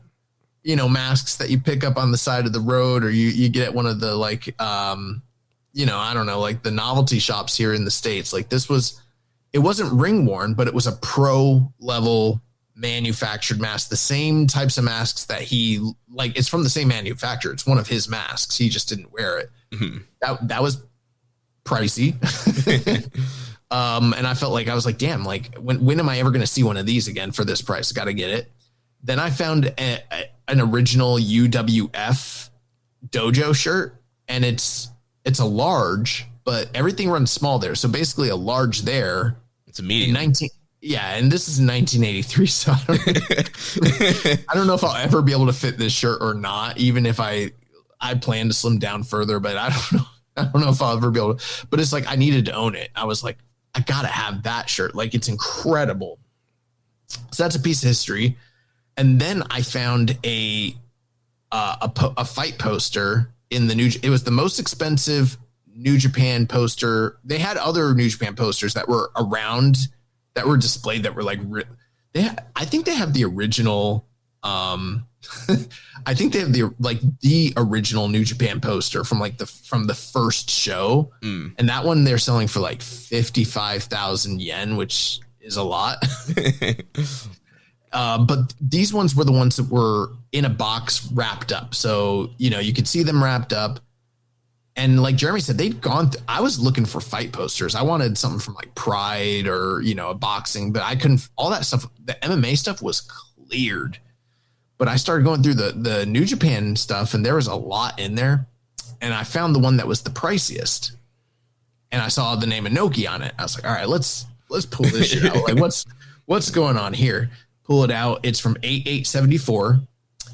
masks that you pick up on the side of the road, or you get at one of the like, I don't know, like the novelty shops here in the States. Like it wasn't ring worn, but it was a pro level manufactured mask. The same types of masks that he like, it's from the same manufacturer. It's one of his masks. He just didn't wear it. Mm-hmm. That was pricey. And I felt like I was like, damn, like when am I ever going to see one of these again for this price? Got to get it. Then I found an original UWF dojo shirt and it's a large, but everything runs small there. So basically a large there. It's a medium. And this is in 1983, so I don't know if I'll ever be able to fit this shirt or not, even if I plan to slim down further, but I don't know if I'll ever be able to. But it's like I needed to own it. I was like, I gotta have that shirt. Like, it's incredible. So that's a piece of history. And then I found a fight poster in the it was the most expensive New Japan poster. They had other New Japan posters that were around, that were displayed, that were like, I think they have the original. I think they have the original New Japan poster from the first show. And that one they're selling for like 55,000 yen, which is a lot. But these ones were the ones that were in a box wrapped up. So, you could see them wrapped up. And like Jeremy said, they'd gone. I was looking for fight posters. I wanted something from like Pride or, a boxing, but I couldn't. All that stuff, the MMA stuff was cleared. But I started going through the New Japan stuff, and there was a lot in there. And I found the one that was the priciest. And I saw the name Inoki on it. I was like, all right, let's pull this shit out. Like, what's going on here? Pull it out. It's from 8874.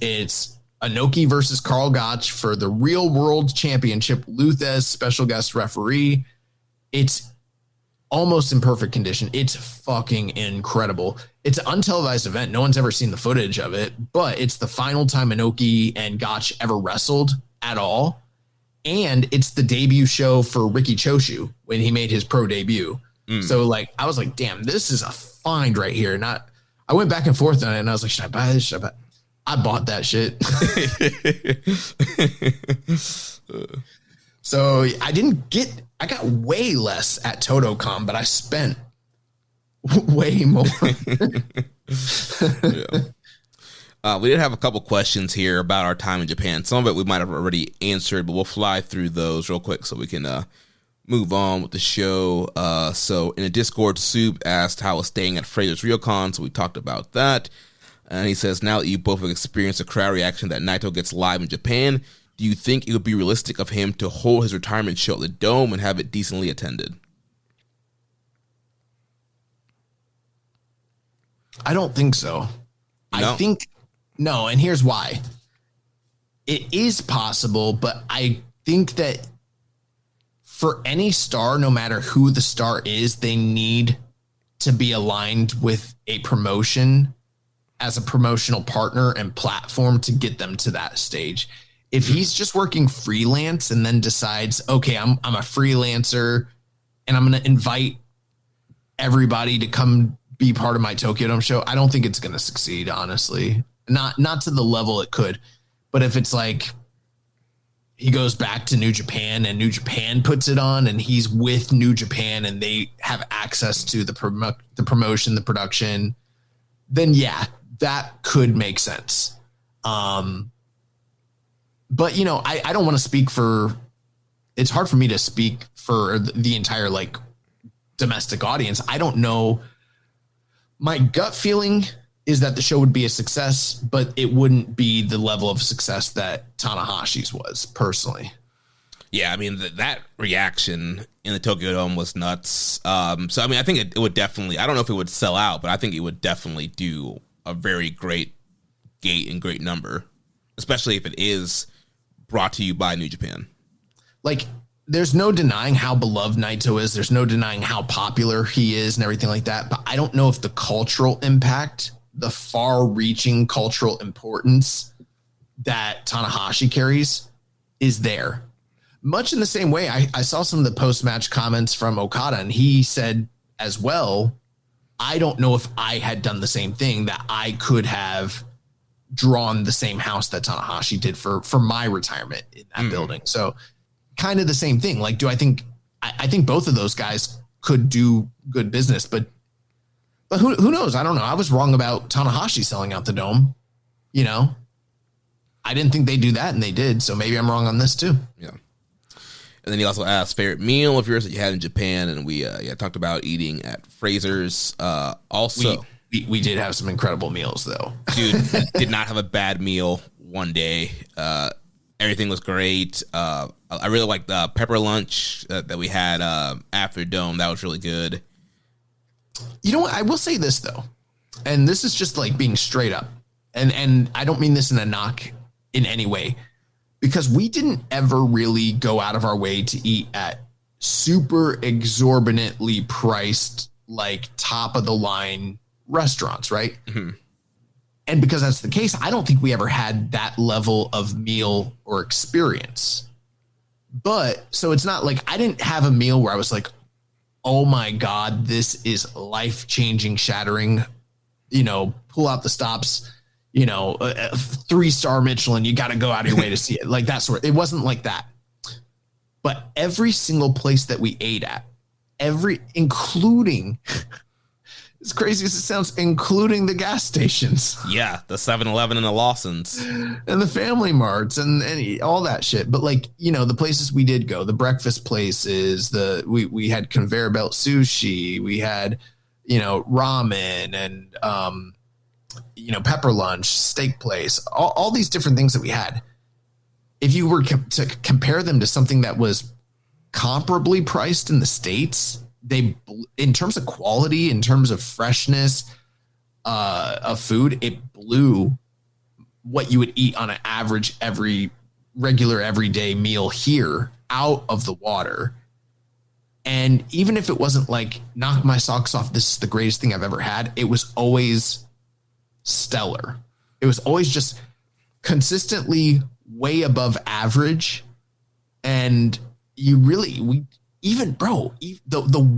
It's Inoki versus Karl Gotch for the Real World Championship. Luthez, special guest referee. It's almost in perfect condition. It's fucking incredible. It's an untelevised event. No one's ever seen the footage of it, but it's the final time Inoki and Gotch ever wrestled at all. And it's the debut show for Riki Choshu when he made his pro debut. So like, I was like, damn, this is a find right here. I went back and forth on it, and I was like, should I buy this? I bought that shit. So I got way less at TotoCon, but I spent way more. We did have a couple questions here about our time in Japan. Some of it we might have already answered, but we'll fly through those real quick so we can move on with the show. So in a Discord, Soup asked how was staying at Fraser's Ryokon, so we talked about that. And he says, now that you both have experienced the crowd reaction that Naito gets live in Japan, do you think it would be realistic of him to hold his retirement show at the Dome and have it decently attended? I don't think so. I think no, and here's why. It is possible, but I think that for any star, no matter who the star is, they need to be aligned with a promotion as a promotional partner and platform to get them to that stage. If he's just working freelance and then decides, okay, I'm a freelancer and I'm going to invite everybody to come be part of my Tokyo Dome show, I don't think it's going to succeed, honestly. Not to the level it could. But if it's like he goes back to New Japan and New Japan puts it on and he's with New Japan and they have access to the promotion, the production, then yeah, that could make sense. But I don't want to speak for, it's hard for me to speak for the entire like domestic audience. I don't know. My gut feeling is that the show would be a success, but it wouldn't be the level of success that Tanahashi's was, personally. Yeah, I mean, that reaction in the Tokyo Dome was nuts. So, I mean, I think it would definitely, I don't know if it would sell out, but I think it would definitely do a very great gate and great number, especially if it is brought to you by New Japan. Like, there's no denying how beloved Naito is. There's no denying how popular he is and everything like that. But I don't know if the cultural impact, the far-reaching cultural importance that Tanahashi carries is there. Much in the same way, I saw some of the post-match comments from Okada, and he said as well, I don't know if I had done the same thing, that I could have drawn the same house that Tanahashi did for my retirement in that building. So kind of the same thing. Like, I think both of those guys could do good business, but who knows? I don't know. I was wrong about Tanahashi selling out the Dome. I didn't think they'd do that, and they did. So maybe I'm wrong on this too. Yeah. And then he also asked favorite meal of yours that you had in Japan, and we talked about eating at Fraser's. Also, we did have some incredible meals, though. Dude, did not have a bad meal one day. Everything was great. I really liked the pepper lunch that we had after Dome. That was really good. You know what? I will say this, though, and this is just like being straight up, and I don't mean this in a knock in any way, because we didn't ever really go out of our way to eat at super exorbitantly priced, like top of the line restaurants, right? Mm-hmm. And because that's the case, I don't think we ever had that level of meal or experience. But so it's not like I didn't have a meal where I was like, oh my God, this is life-changing, shattering, pull out the stops, 3-star Michelin, you got to go out of your way to see it. Like that sort. It wasn't like that. But every single place that we ate at, including as crazy as it sounds, including the gas stations. Yeah, the 7-Eleven and the Lawson's. And the Family Marts and all that shit. But the places we did go, the breakfast places, we had conveyor belt sushi, we had, ramen and, pepper lunch, steak place, all these different things that we had. If you were to compare them to something that was comparably priced in the States, in terms of quality, in terms of freshness of food, it blew what you would eat on an average everyday meal here out of the water. And even if it wasn't like knock my socks off, this is the greatest thing I've ever had, it was always stellar. It was always just consistently way above average. And the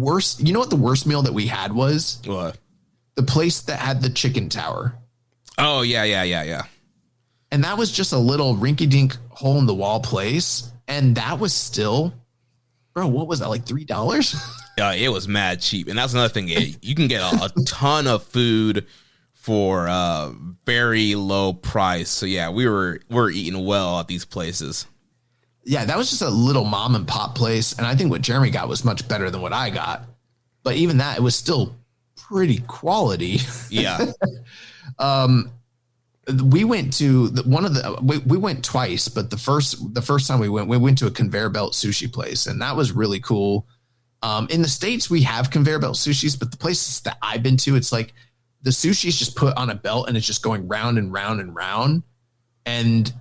worst, you know what the worst meal that we had was? What? The place that had the chicken tower. Oh, yeah. And that was just a little rinky-dink hole in the wall place. And that was still, bro, what was that, like $3? Yeah, it was mad cheap. And that's another thing. You can get a ton of food for very low price. So yeah, we're eating well at these places. Yeah, that was just a little mom and pop place. And I think what Jeremy got was much better than what I got. But even that, it was still pretty quality. Yeah. We went to we went twice, but the first time we went to a conveyor belt sushi place, and that was really cool. In the States, we have conveyor belt sushis, but the places that I've been to, it's like the sushi is just put on a belt and it's just going round and round and round. And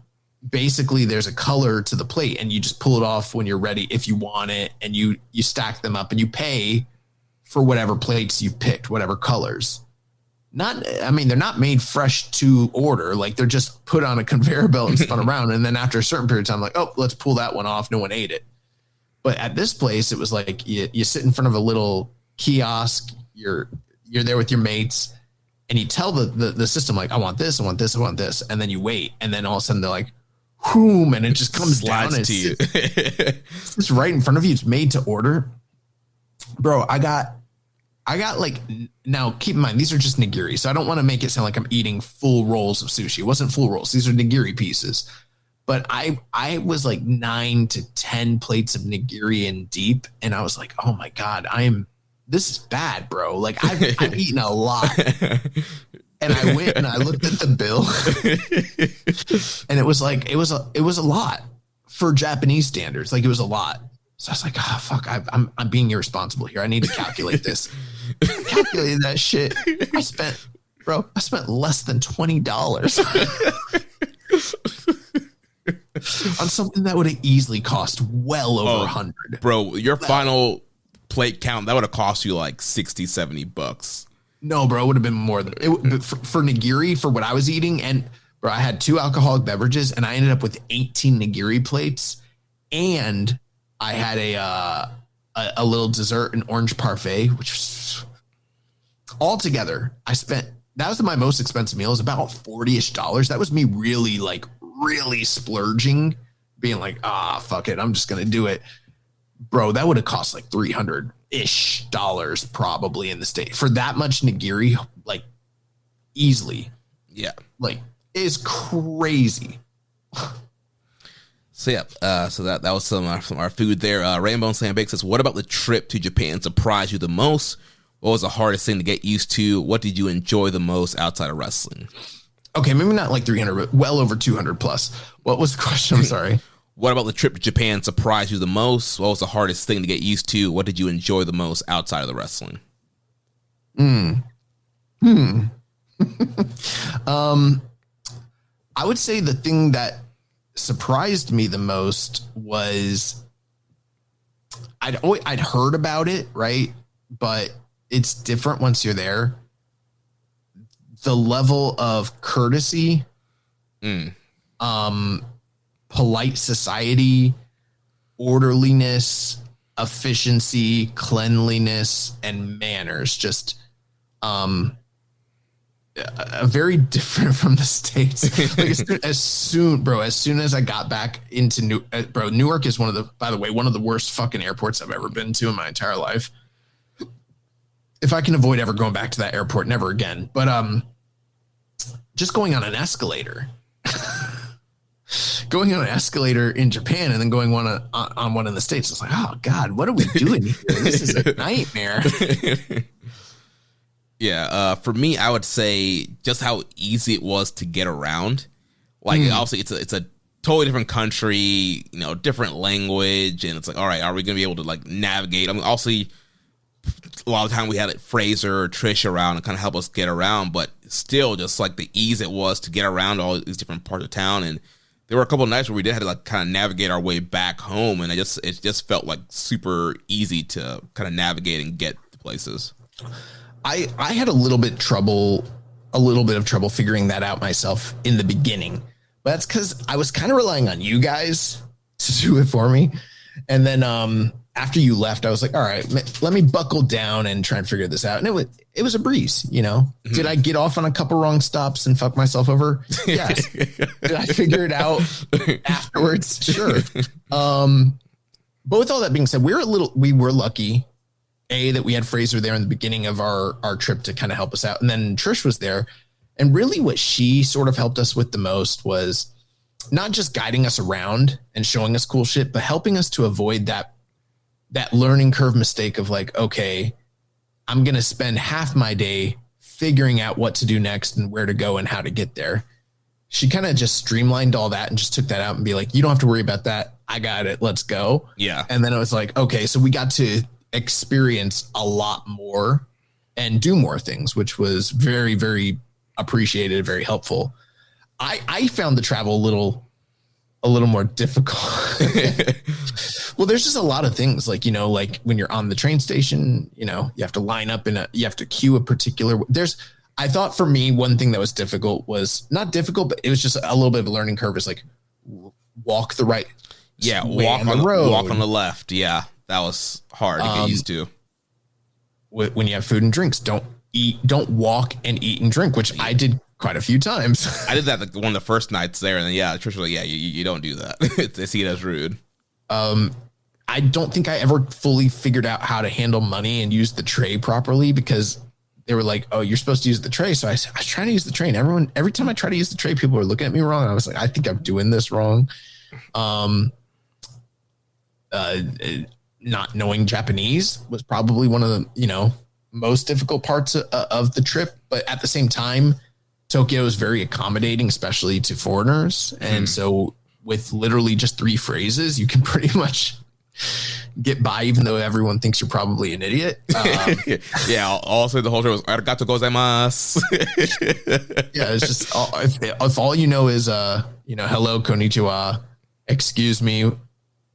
basically there's a color to the plate and you just pull it off when you're ready if you want it, and you stack them up and you pay for whatever plates you picked, whatever colors. They're not made fresh to order. Like they're just put on a conveyor belt and spun around. And then after a certain period of time, like, oh, let's pull that one off. No one ate it. But at this place, it was like you sit in front of a little kiosk. You're there with your mates, and you tell the system, like, I want this, I want this, I want this. And then you wait. And then all of a sudden they're like, whoom, and it just comes Slides down and to you. It's right in front of you. It's made to order. Bro, I got like, now keep in mind, these are just nigiri. So I don't want to make it sound like I'm eating full rolls of sushi. It wasn't full rolls. These are nigiri pieces. But I was like 9 to 10 plates of nigiri in deep. And I was like, oh my God, this is bad, bro. Like I've eaten a lot. And I went and I looked at the bill and it was like, it was a lot for Japanese standards. Like it was a lot. So I was like, oh, fuck, I'm being irresponsible here. I need to calculate this. I calculated that shit. I spent less than $20 on something that would have easily cost well over $100. Bro, your final plate count, that would have cost you like $60-$70. No, bro, it would have been more than it for nigiri, for what I was eating. And bro, I had 2 alcoholic beverages and I ended up with 18 nigiri plates, and I had a little dessert, an orange parfait, which was altogether, that was my most expensive meal. It was about $40-ish. That was me really splurging, being like, fuck it, I'm just going to do it. Bro, that would have cost like $300-ish probably in the States for that much nigiri, like easily. Yeah. Like it's crazy. So yeah, so that was some of our food there. Rainbow and Sandbake says, what about the trip to Japan surprised you the most? What was the hardest thing to get used to? What did you enjoy the most outside of wrestling? Okay, maybe not like 300, but well over 200 plus. What was the question? I'm sorry. What about the trip to Japan surprised you the most? What was the hardest thing to get used to? What did you enjoy the most outside of the wrestling? I would say the thing that surprised me the most was I'd heard about it, right? But it's different once you're there. The level of courtesy, polite society, orderliness, efficiency, cleanliness, and manners, just very different from the States. Like as soon as I got back into Newark is by the way, one of the worst fucking airports I've ever been to in my entire life. If I can avoid ever going back to that airport, never again. But just going on an escalator, in Japan and then going on one in the States, it's like, oh God, what are we doing here? This is a nightmare. Yeah, for me, I would say just how easy it was to get around. Like, obviously, it's a totally different country, different language, and it's like, all right, are we going to be able to like navigate? I mean, obviously, a lot of the time we had like Fraser or Trish around and kind of help us get around, but still, just like the ease it was to get around all these different parts of town. And there were a couple of nights where we did have to like kind of navigate our way back home, and it just felt like super easy to kind of navigate and get to places. I had a little bit of trouble figuring that out myself in the beginning, but that's because I was kind of relying on you guys to do it for me. And then after you left, I was like, all right, let me buckle down and try and figure this out. And it was a breeze, Mm-hmm. Did I get off on a couple wrong stops and fuck myself over? Yes. Did I figure it out afterwards? Sure. But with all that being said, we were lucky. That we had Fraser there in the beginning of our trip to kind of help us out. And then Trish was there. And really what she sort of helped us with the most was not just guiding us around and showing us cool shit, but helping us to avoid that learning curve mistake of like, okay, I'm going to spend half my day figuring out what to do next and where to go and how to get there. She kind of just streamlined all that and just took that out and be like, you don't have to worry about that. I got it. Let's go. Yeah. And then it was like, okay, so we got to experience a lot more and do more things, which was very, very appreciated, very helpful. I found the travel a little more difficult. Well, there's just a lot of things like when you're on the train station, you have to line up you have to queue a particular. I thought for me, one thing that was difficult was not difficult, but it was just a little bit of a learning curve. Is like walk the right. Yeah. Walk on the road. Walk on the left. Yeah. That was hard to get used to. When you have food and drinks, don't walk and eat and drink, which I did quite a few times. I did that like one of the first nights there, and then Trish was like, "Yeah, you don't do that." They see it as rude. I don't think I ever fully figured out how to handle money and use the tray properly because they were like, "Oh, you're supposed to use the tray." So I was trying to use the tray, and every time I try to use the tray, people were looking at me wrong. I was like, "I think I'm doing this wrong." Not knowing Japanese was probably one of the, most difficult parts of the trip. But at the same time, Tokyo is very accommodating, especially to foreigners. And so with literally just 3 phrases, you can pretty much get by, even though everyone thinks you're probably an idiot. Yeah. Also the whole trip was, arigato gozaimasu. Yeah. It's just, if all you know is, hello, konnichiwa, excuse me,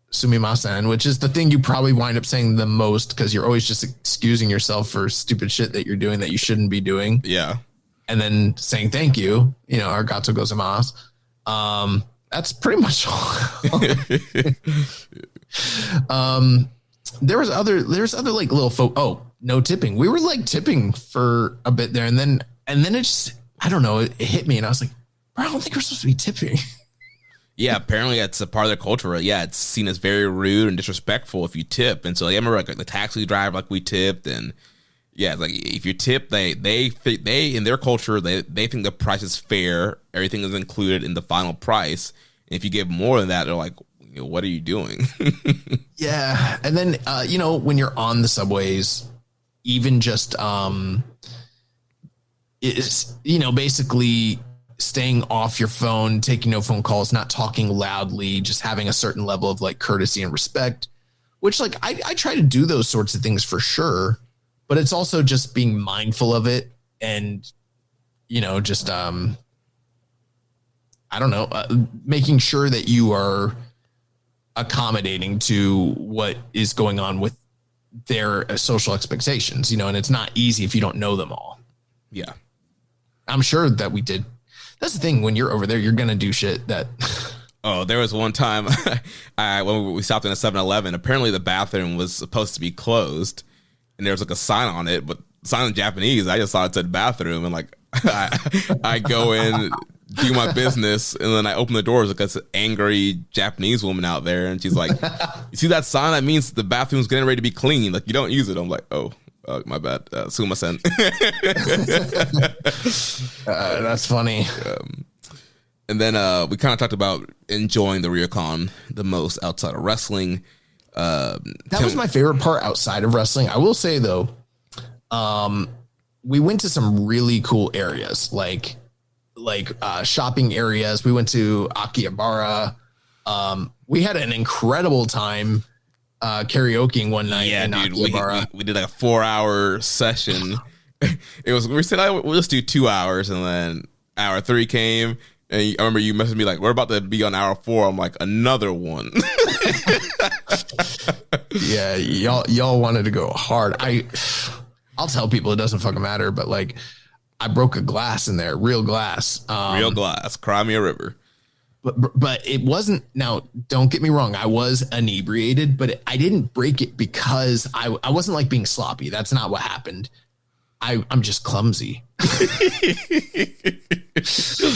sumimasen, which is the thing you probably wind up saying the most because you're always just excusing yourself for stupid shit that you're doing that you shouldn't be doing. Yeah. And then saying thank you, arigato gozaimasu. That's pretty much all. There's other like little no tipping. We were like tipping for a bit there, and then it just, I don't know, it hit me and I was like, bro, I don't think we're supposed to be tipping. Yeah, apparently it's a part of their culture. Yeah, it's seen as very rude and disrespectful if you tip. And so I remember like the taxi driver, like we tipped, and yeah, like if you tip, they in their culture they think the price is fair. Everything is included in the final price. And if you give more than that, they're like, what are you doing? Yeah, and then when you're on the subways, even just it's basically staying off your phone, taking no phone calls, not talking loudly, just having a certain level of like courtesy and respect, which like I try to do those sorts of things for sure, but it's also just being mindful of it and, you know, just, I don't know, making sure that you are accommodating to what is going on with their social expectations, you know, and it's not easy if you don't know them all. Yeah. I'm sure that we did. That's the thing. When you're over there, you're going to do shit that. Oh, there was one time when we stopped in a 7-Eleven, apparently the bathroom was supposed to be closed and there was like a sign on it, but sign in Japanese. I just saw it said bathroom and like I go in, do my business, and then I open the doors like this angry Japanese woman out there, and she's like, "You see that sign? That means the bathroom's getting ready to be clean. Like you don't use it." I'm like, "Oh, my bad. Sumimasen." That's funny. And then we kind of talked about enjoying the Ryokan the most outside of wrestling. That was my favorite part outside of wrestling. I will say though, we went to some really cool areas, like shopping areas. We went to Akihabara. We had an incredible time karaokeing one night. Yeah, in dude, Akihabara. we did like a 4-hour session. We said we'll just do 2 hours, and then hour 3 came. And I remember you messaged me like, we're about to be on hour 4. I'm like, another one. Yeah, y'all wanted to go hard. I'll tell people it doesn't fucking matter, but like I broke a glass in there, real glass. Real glass, cry me a river. But it wasn't. Now, don't get me wrong. I was inebriated, but I didn't break it because I wasn't like being sloppy. That's not what happened. I'm just clumsy.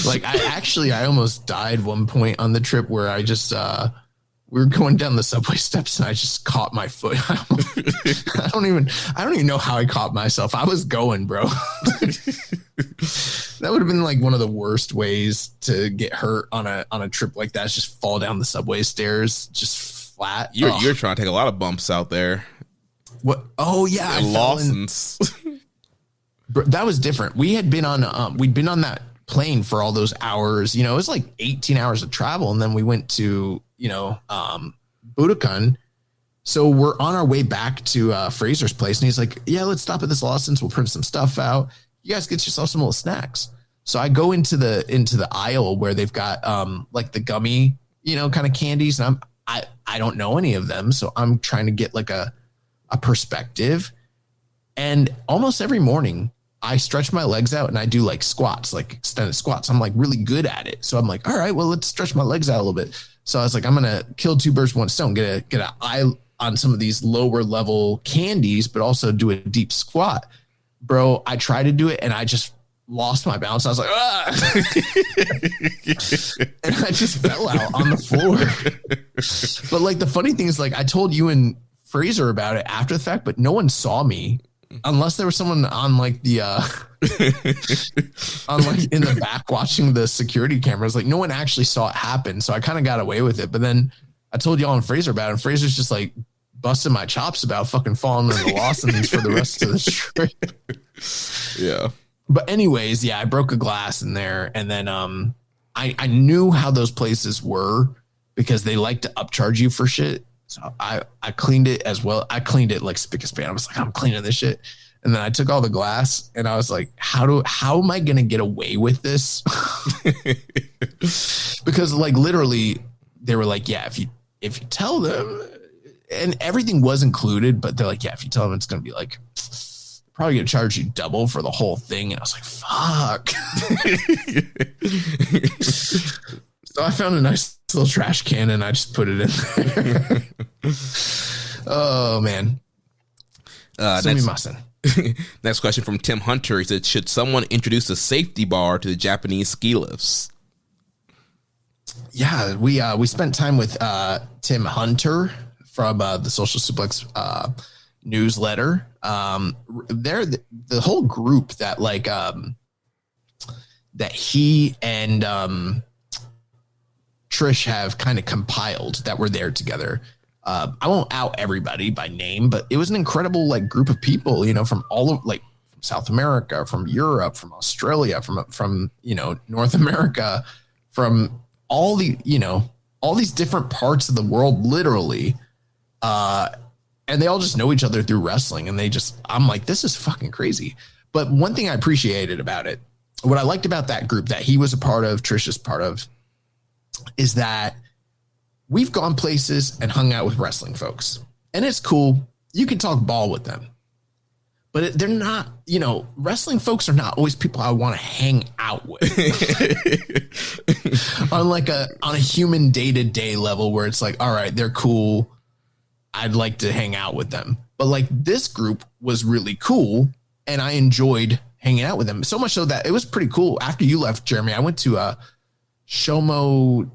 Like I almost died one point on the trip where I just we were going down the subway steps and I just caught my foot. I don't even know how I caught myself. I was going, bro. That would have been like one of the worst ways to get hurt on a trip like that. Is just fall down the subway stairs, just flat. You're trying to take a lot of bumps out there. What? Oh yeah, Lawson's. That was different. We had been on we'd been on that plane for all those hours. You know, it was like 18 hours of travel, and then we went to Budokan. So we're on our way back to Fraser's place, and he's like, "Yeah, let's stop at this Lawson's. We'll print some stuff out. You guys get yourself some little snacks." So I go into the aisle where they've got like the gummy, kind of candies, and I don't know any of them, so I'm trying to get like a perspective. And almost every morning I stretch my legs out and I do like squats, like extended squats. I'm like really good at it. So I'm like, all right, well, let's stretch my legs out a little bit. So I was like, I'm going to kill 2 birds with 1 stone, get an eye on some of these lower level candies, but also do a deep squat. Bro, I tried to do it and I just lost my balance. I was like, ah! And I just fell out on the floor. But like the funny thing is, like, I told you and Fraser about it after the fact, but no one saw me unless there was someone on like the on like in the back watching the security cameras. Like no one actually saw it happen, so I kind of got away with it. But then I told y'all and Fraser about it, and Fraser's just like busting my chops about fucking falling in the Lawson's for the rest of the trip. Yeah. But anyways, yeah, I broke a glass in there, and then I knew how those places were because they like to upcharge you for shit. So I cleaned it as well. I cleaned it like spick and span. I was like, I'm cleaning this shit. And then I took all the glass and I was like, how am I going to get away with this? Because like literally they were like, yeah, if you tell them, and everything was included, but they're like, yeah, if you tell them, it's going to be like, probably going to charge you double for the whole thing. And I was like, fuck. So I found a nice little trash can and I just put it in there. Oh man. Next question from Tim Hunter. He said, should someone introduce a safety bar to the Japanese ski lifts? Yeah, we spent time with Tim Hunter from the Social Suplex newsletter. They're the whole group that like that he and Trish have kind of compiled that were there together. I won't out everybody by name, but it was an incredible like group of people, from all of like from South America, from Europe, from Australia, from North America, from all these different parts of the world, literally. And they all just know each other through wrestling. And I'm like, this is fucking crazy. But one thing I appreciated about it, what I liked about that group that he was a part of, Trisha's part of, is that we've gone places and hung out with wrestling folks. And it's cool. You can talk ball with them. But they're not, wrestling folks are not always people I want to hang out with. on a human day-to-day level where it's like, all right, they're cool. I'd like to hang out with them. But like this group was really cool and I enjoyed hanging out with them. So much so that it was pretty cool. After you left, Jeremy, I went to Shomo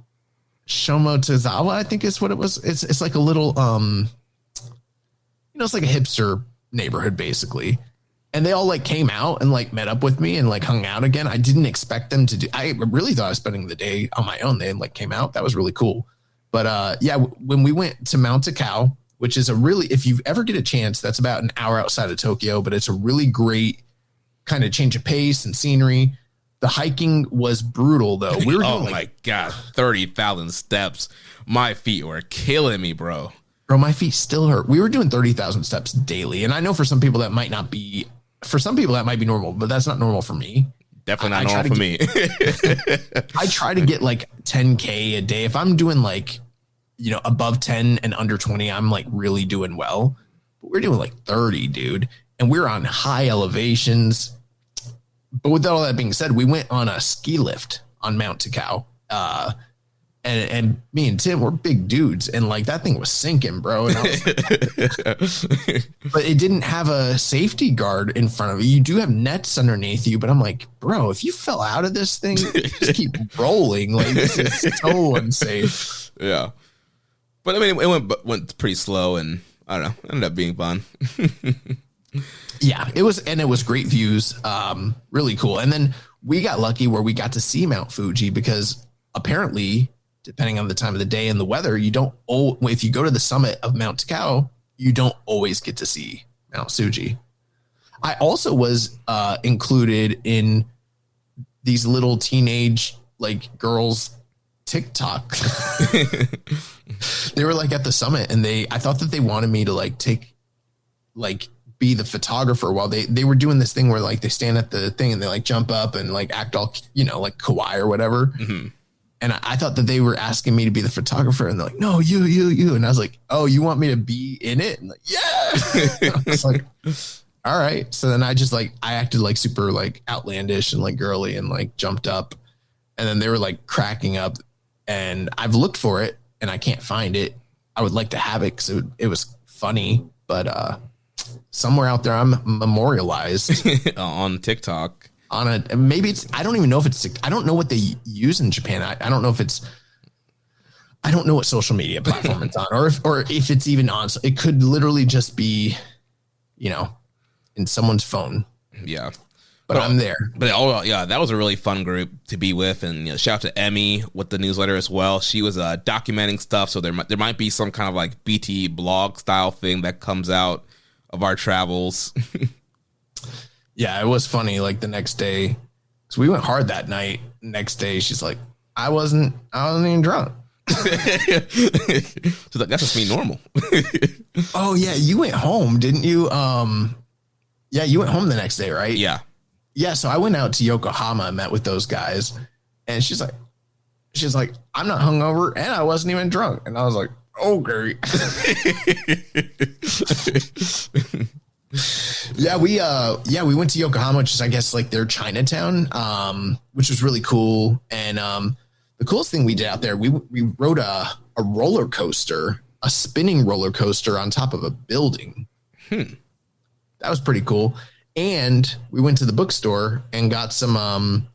Tozawa, I think is what it was. It's like a little, it's like a hipster neighborhood basically. And they all like came out and like met up with me and like hung out again. I didn't expect them to do. I really thought I was spending the day on my own. They like came out. That was really cool. But when we went to Mount Takao, which is if you ever get a chance, that's about an hour outside of Tokyo, but it's a really great kind of change of pace and scenery. The hiking was brutal though. We were doing my God, 30,000 steps. My feet were killing me, bro. Bro, my feet still hurt. We were doing 30,000 steps daily. And I know for some people that might be normal, but that's not normal for me. Definitely not normal for me. I try to get like 10K a day. If I'm doing like, above 10 and under 20, I'm like really doing well. But we're doing like 30, dude. And we're on high elevations. But with all that being said, we went on a ski lift on Mount Takao. And me and Tim were big dudes. And like that thing was sinking, bro. And I was like, but it didn't have a safety guard in front of you. You do have nets underneath you. But I'm like, bro, if you fell out of this thing, just keep rolling. Like this is so unsafe. Yeah. But I mean, it went pretty slow and I don't know, it ended up being fun. Yeah, it was great views. Really cool. And then we got lucky where we got to see Mount Fuji because apparently, depending on the time of the day and the weather, if you go to the summit of Mount Takao, you don't always get to see Mount Fuji. I also was included in these little teenage like girls TikTok. They were like at the summit and I thought that they wanted me to be the photographer while they were doing this thing where like they stand at the thing and they like jump up and like act all, like kawaii or whatever. Mm-hmm. And I thought that they were asking me to be the photographer and they're like, no, you. And I was like, oh, you want me to be in it? And like, yeah. I was like, all right. So then I acted like super like outlandish and like girly and like jumped up and then they were like cracking up and I've looked for it and I can't find it. I would like to have it because it was funny, but somewhere out there I'm memorialized on TikTok. Maybe I don't even know if it's, I don't know what they use in Japan. I don't know if I don't know what social media platform it's on or if it's even on. So it could literally just be, in someone's phone. Yeah. But I'm there. But that was a really fun group to be with. And shout out to Emmy with the newsletter as well. She was documenting stuff. So there might be some kind of like BT blog style thing that comes out of our travels. Yeah, it was funny. Like the next day, because we went hard that night. Next day, she's like, I wasn't even drunk. She's like, that's just me normal. Oh yeah, you went home, didn't you? Yeah, you went home the next day, right? Yeah. Yeah, so I went out to Yokohama and met with those guys, and she's like, I'm not hungover, and I wasn't even drunk, and I was like, okay. Yeah, we went to Yokohama, which is I guess like their Chinatown, which was really cool. And the coolest thing we did out there, we rode a roller coaster, a spinning roller coaster on top of a building. That was pretty cool. And we went to the bookstore and got some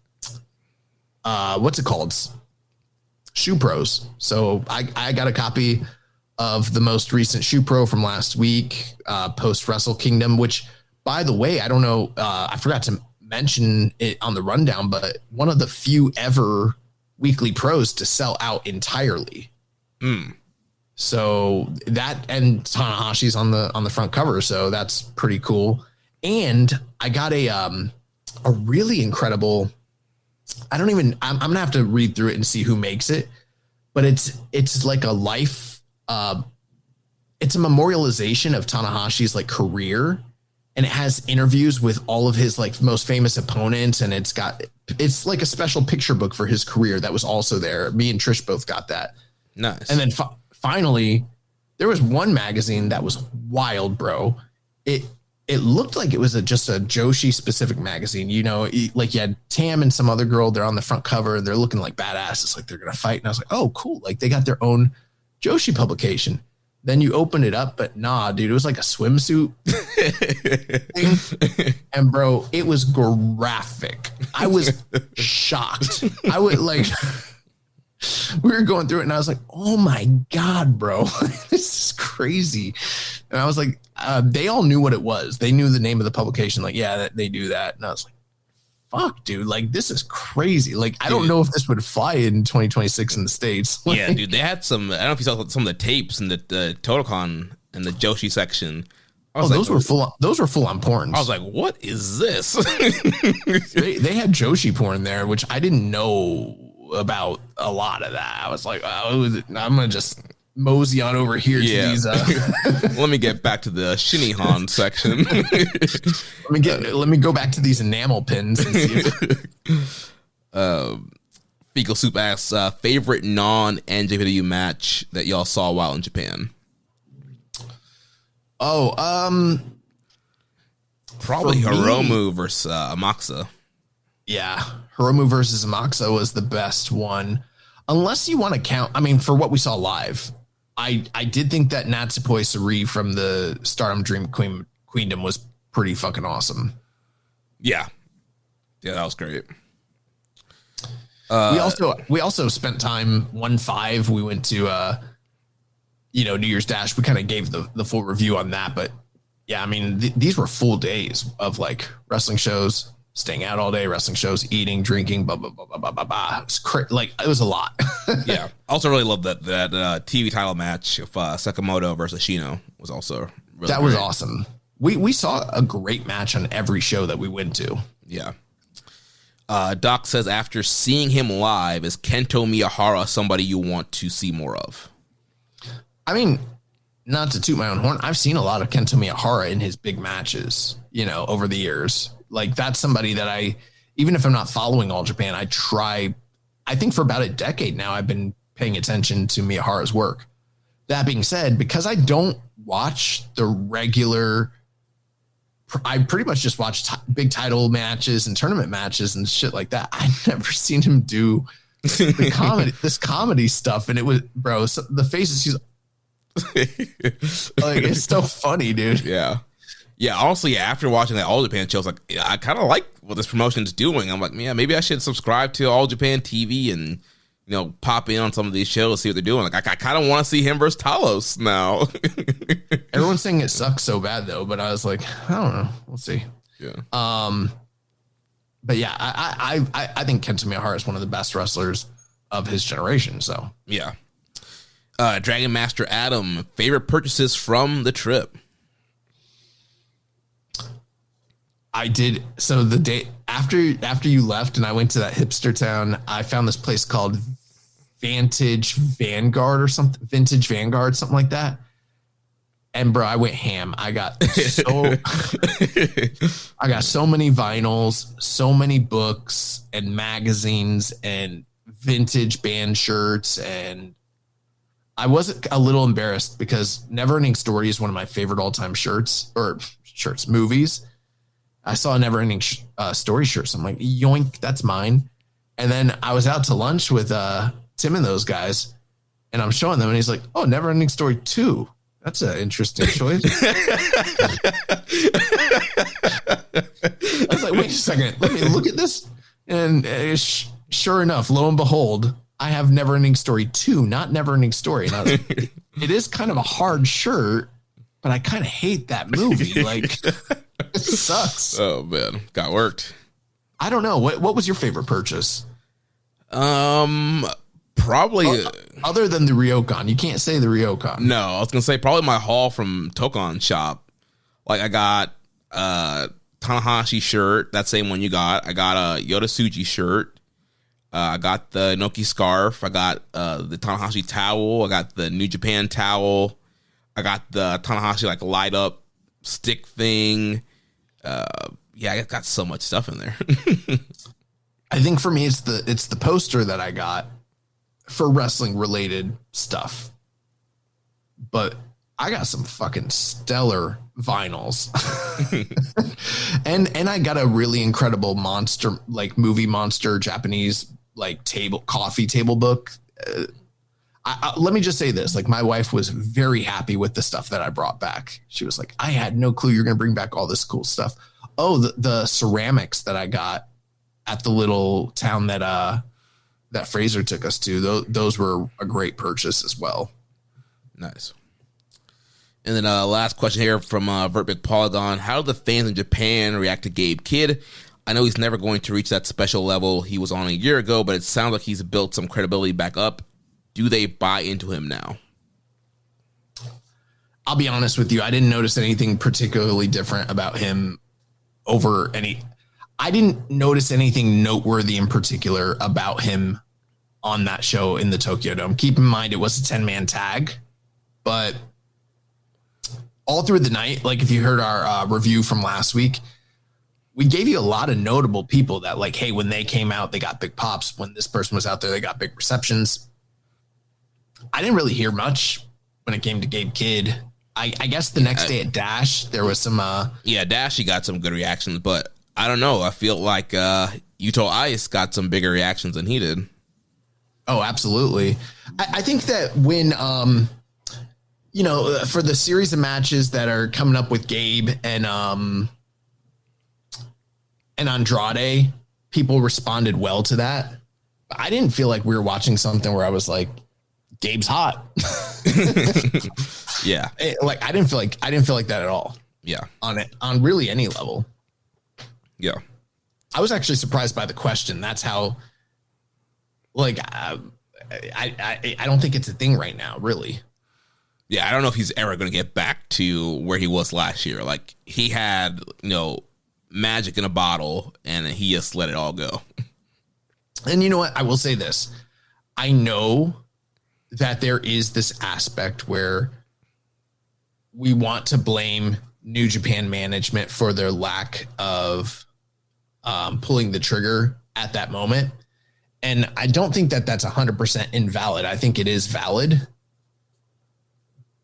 what's it called? Shoe Pros. So I got a copy of the most recent Shoe Pro from last week, post Wrestle Kingdom, which, by the way, I don't know, I forgot to mention it on the rundown, but one of the few ever weekly pros to sell out entirely. So that, and Tanahashi's on the front cover, so that's pretty cool. And I got a really incredible, I'm gonna have to read through it and see who makes it, but it's like a life, it's a memorialization of Tanahashi's like career, and it has interviews with all of his like most famous opponents, and it's like a special picture book for his career that was also there. Me and Trish both got that. Nice. And then finally, there was one magazine that was wild, bro. It looked like it was just a Joshi specific magazine. You know, like you had Tam and some other girl. They're on the front cover and they're looking like badass. It's like they're going to fight. And I was like, oh, cool. Like they got their own Joshi publication. Then you open it up, but nah, dude, it was like a swimsuit thing. And bro, it was graphic. I was shocked. I would like, we were going through it and I was like, oh my God, bro, this is crazy. And I was like, they all knew what it was. They knew the name of the publication. Like, yeah, they do that. And I was like, fuck, dude, like this is crazy. Like, I don't know if this would fly in 2026 in the States. Like, yeah, dude, they had some, I don't know if you saw some of the tapes in the Totocon and the Joshi section. Those were full on porn. I was like, what is this? they had Joshi porn there, which I didn't know about a lot of that. I was like, oh, I'm going to just mosey on over here to these. Let me get back to the Shinihan section. let me go back to these enamel pins and see Fecal Soup asks, favorite non-NJPW match that y'all saw while in Japan? Probably Hiromu versus Amakusa. Yeah, Hiromu versus Amakusa was the best one. Unless you want to count, I mean, for what we saw live, I did think that Natsupoi Sari from the Stardom Dream Queendom was pretty fucking awesome. Yeah, that was great. We also spent time 1-5. We went to New Year's Dash. We kind of gave the full review on that, but yeah, I mean, these were full days of like wrestling shows, staying out all day, wrestling shows, eating, drinking, blah, blah, blah, blah, blah, blah, blah. It was a lot. Yeah. I also really loved that TV title match of Sakamoto versus Shino was also really that great. Was awesome. We saw a great match on every show that we went to. Yeah. Doc says, after seeing him live, is Kento Miyahara somebody you want to see more of? I mean, not to toot my own horn, I've seen a lot of Kento Miyahara in his big matches, over the years. Like, that's somebody that even if I'm not following All Japan, I think for about a decade now, I've been paying attention to Miyahara's work. That being said, because I don't watch the regular, I pretty much just watch big title matches and tournament matches and shit like that. I've never seen him do this comedy stuff. And it was, bro, the faces he's like, it's so funny, dude. Yeah. Yeah, honestly, after watching that All Japan show, I was like, I kind of like what this promotion's doing. I'm like, yeah, maybe I should subscribe to All Japan TV and, pop in on some of these shows, see what they're doing. Like, I kind of want to see him versus Talos now. Everyone's saying it sucks so bad, though, but I was like, I don't know. We'll see. Yeah. But yeah, I think Kento Miyahara is one of the best wrestlers of his generation. So yeah. Dragon Master Adam, favorite purchases from the trip? I did. So the day after you left and I went to that hipster town, I found this place called Vintage Vanguard, something like that. And bro, I went ham. I got so many vinyls, so many books and magazines and vintage band shirts. And I was a little embarrassed because Neverending Story is one of my favorite all-time movies. I saw a Neverending Story shirt. So I'm like, yoink, that's mine. And then I was out to lunch with Tim and those guys, and I'm showing them, and he's like, oh, Neverending Story 2. That's an interesting choice. I was like, wait a second, let me look at this. And sure enough, lo and behold, I have Neverending Story 2, not Neverending Story. And I was like, it is kind of a hard shirt, but I kind of hate that movie. Like, it sucks. Oh man, got worked. I don't know. What was your favorite purchase? Probably other than the Ryokan. You can't say the Ryokan. No, I was gonna say probably my haul from Tokon Shop. Like I got Tanahashi shirt, that same one you got. I got a Yota Tsuji shirt. I got the Inoki scarf. I got the Tanahashi towel. I got the New Japan towel. I got the Tanahashi like light up stick thing. Yeah, I got so much stuff in there. I think for me, it's the poster that I got for wrestling related stuff. But I got some fucking stellar vinyls. and I got a really incredible monster, like movie monster Japanese like coffee table book. Let me just say this, like my wife was very happy with the stuff that I brought back. She was like, I had no clue you're going to bring back all this cool stuff. Oh, the ceramics that I got at the little town that Fraser took us to, those were a great purchase as well. Nice. And then last question here from Vertbig Polygon. How do the fans in Japan react to Gabe Kidd? I know he's never going to reach that special level he was on a year ago, but it sounds like he's built some credibility back up. Do they buy into him now? I'll be honest with you. I didn't notice anything particularly different about him I didn't notice anything noteworthy in particular about him on that show in the Tokyo Dome. Keep in mind, it was a 10-man tag, but all through the night, like if you heard our review from last week, we gave you a lot of notable people that like, hey, when they came out, they got big pops. When this person was out there, they got big receptions. I didn't really hear much when it came to Gabe Kidd. I guess the next day at Dash, there was some... Dash, he got some good reactions, but I don't know. I feel like Yuto Ice got some bigger reactions than he did. Oh, absolutely. I think that when, for the series of matches that are coming up with Gabe and Andrade, people responded well to that. But I didn't feel like we were watching something where I was like, Gabe's hot. Yeah. I didn't feel like that at all. Yeah. On really any level. Yeah. I was actually surprised by the question. That's how, I don't think it's a thing right now, really. Yeah, I don't know if he's ever going to get back to where he was last year. Like, he had, magic in a bottle, and he just let it all go. And you know what? I will say this. I know that there is this aspect where we want to blame New Japan management for their lack of pulling the trigger at that moment. And I don't think that that's 100% invalid. I think it is valid.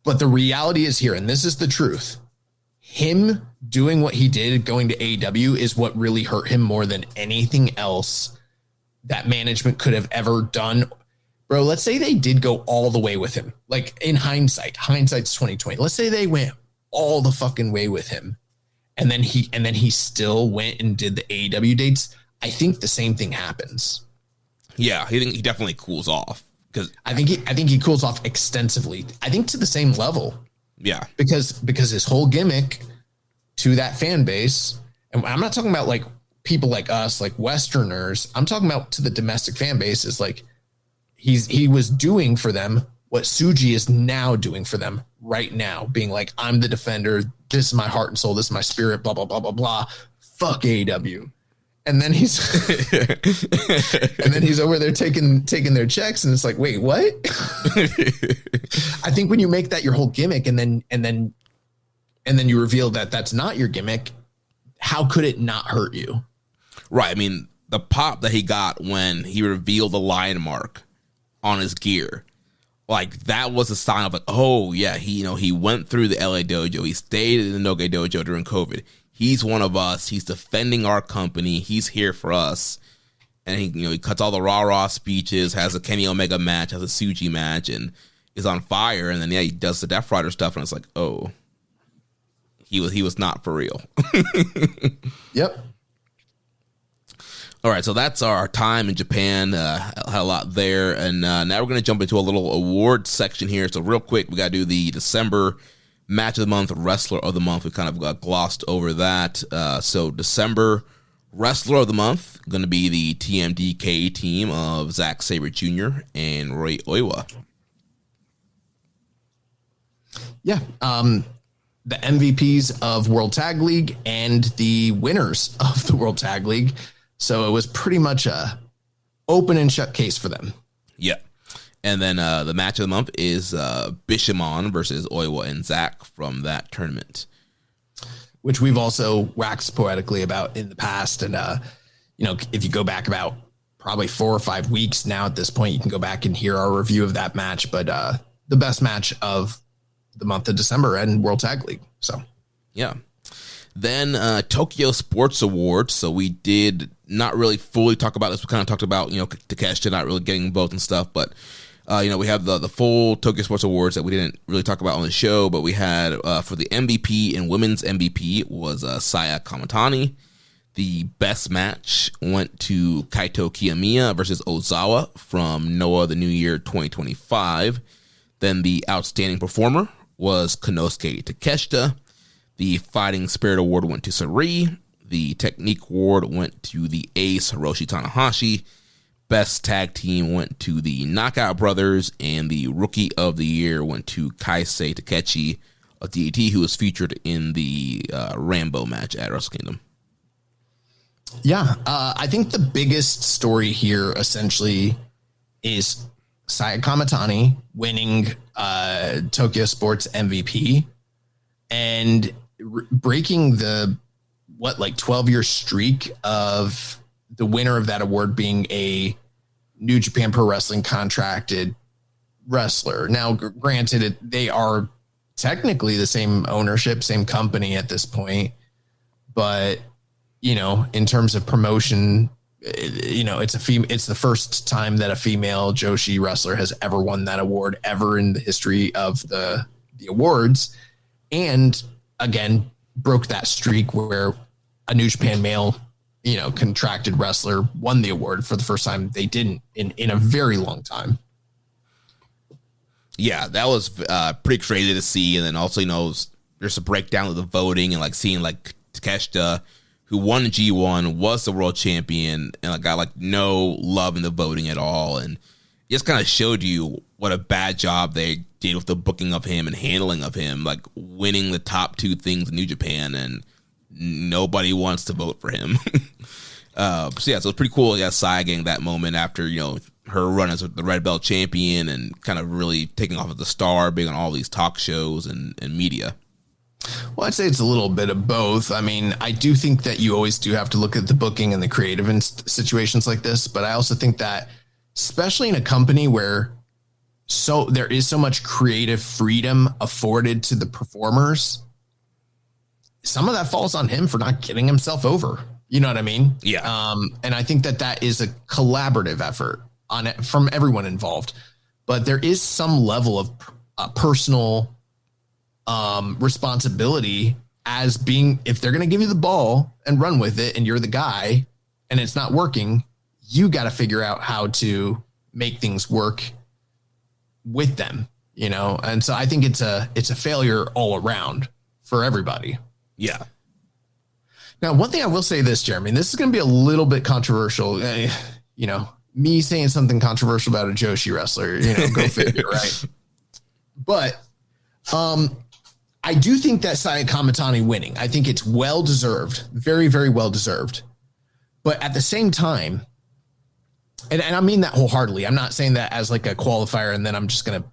But the reality is here, and this is the truth. Him doing what he did, going to AEW, is what really hurt him more than anything else that management could have ever done. Bro, let's say they did go all the way with him. Like, in hindsight's 2020. Let's say they went all the fucking way with him. And then he still went and did the AEW dates. I think the same thing happens. Yeah, he definitely cools off. Because I think he cools off extensively. I think to the same level. Yeah. Because his whole gimmick to that fan base, and I'm not talking about like people like us, like Westerners. I'm talking about to the domestic fan base is like he was doing for them what Tsuji is now doing for them right now, being like, I'm the defender. This is my heart and soul. This is my spirit, blah, blah, blah, blah, blah. Fuck AEW. And then he's over there taking their checks, and it's like, wait, what? I think when you make that your whole gimmick, and then you reveal that that's not your gimmick, how could it not hurt you? Right. I mean, the pop that he got when he revealed the lion mark on his gear, like that was a sign of like, oh yeah, he went through the LA dojo, he stayed in the Noge dojo during COVID. He's one of us. He's defending our company. He's here for us. And he cuts all the rah-rah speeches, has a Kenny Omega match, has a Tsuji match, and is on fire. And then he does the Death Rider stuff, and it's like, oh, he was not for real. Yep. All right, so that's our time in Japan. Had a lot there, and now we're going to jump into a little award section here. So real quick, we got to do the December Match of the Month, Wrestler of the Month. We kind of got glossed over that. So December Wrestler of the Month, going to be the TMDK team of Zack Sabre Jr. and Roy Oiwa. Yeah. the MVPs of World Tag League and the winners of the World Tag League. So it was pretty much a open and shut case for them. Yeah. And then the match of the month is Bishamon versus Oiwa and Zach from that tournament, which we've also waxed poetically about in the past. And, if you go back about probably 4 or 5 weeks now at this point, you can go back and hear our review of that match. But the best match of the month of December and World Tag League. So, yeah. Then Tokyo Sports Awards. So we did not really fully talk about this. We kind of talked about, Takeshita not really getting both and stuff. But, we have the full Tokyo Sports Awards that we didn't really talk about on the show. But we had for the MVP and women's MVP was Saya Kamatani. The best match went to Kaito Kiyomiya versus Ozawa from Noah the New Year 2025. Then the outstanding performer was Konosuke Takeshita. The Fighting Spirit Award went to Sari. The Technique Award went to the Ace Hiroshi Tanahashi. Best Tag Team went to the Knockout Brothers. And the Rookie of the Year went to Kaisei Takechi of DDT, who was featured in the Rambo match at Wrestle Kingdom. Yeah, I think the biggest story here essentially is Saya Kamatani winning Tokyo Sports MVP and breaking the 12-year streak of the winner of that award being a New Japan Pro Wrestling contracted wrestler. Now, granted, they are technically the same ownership, same company at this point, but in terms of promotion, it's the first time that a female Joshi wrestler has ever won that award ever in the history of the awards. And again, broke that streak where a New Japan male, contracted wrestler won the award for the first time. They didn't in a very long time. Yeah, that was pretty crazy to see. And then also, there's a breakdown of the voting and seeing Takeshita, who won G1, was the world champion, and got no love in the voting at all. And it just kind of showed you what a bad job they did with the booking of him and handling of him, winning the top 2 things in New Japan, and nobody wants to vote for him. So it's pretty cool. Yeah, Saya getting that moment after, her run as the Red Belt champion and kind of really taking off as a star, being on all these talk shows and media. Well, I'd say it's a little bit of both. I mean, I do think that you always do have to look at the booking and the creative in situations like this. But I also think that, especially in a company where there is so much creative freedom afforded to the performers, some of that falls on him for not getting himself over. You know what I mean? Yeah. And I think that is a collaborative effort on it from everyone involved. But there is some level of personal responsibility as being, if they're going to give you the ball and run with it and you're the guy and it's not working, you got to figure out how to make things work with them, And so I think it's a failure all around for everybody. Yeah. Now, one thing I will say this, Jeremy, and this is going to be a little bit controversial, me saying something controversial about a Joshi wrestler, go figure, right? But, I do think that Saya Kamatani winning, I think it's well-deserved, very, very well-deserved. But at the same time, and I mean that wholeheartedly, I'm not saying that as a qualifier and then I'm just going to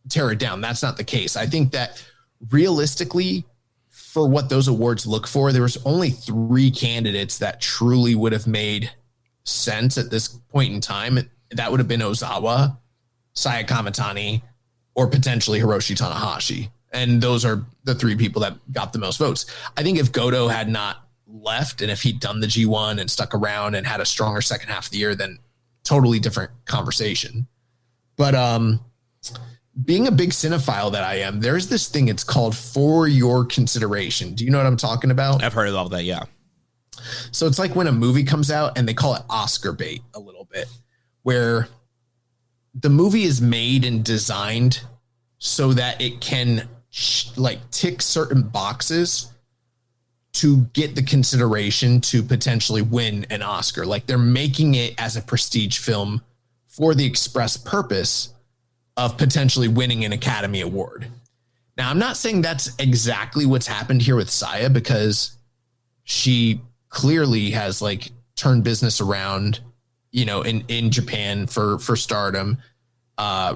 tear it down. That's not the case. I think that realistically, for what those awards look for, there was only 3 candidates that truly would have made sense at this point in time. That would have been Ozawa, Saya Kamatani, or potentially Hiroshi Tanahashi. And those are the 3 people that got the most votes. I think if Goto had not left and if he'd done the G1 and stuck around and had a stronger second half of the year, then totally different conversation. But being a big cinephile that I am, there's this thing, it's called For Your Consideration. Do you know what I'm talking about? I've heard of all that, yeah. So it's like when a movie comes out and they call it Oscar bait a little bit, where the movie is made and designed so that it can tick certain boxes to get the consideration to potentially win an Oscar. They're making it as a prestige film for the express purpose of potentially winning an Academy Award. Now, I'm not saying that's exactly what's happened here with Saya, because she clearly has like turned business around, you know, in Japan for Stardom,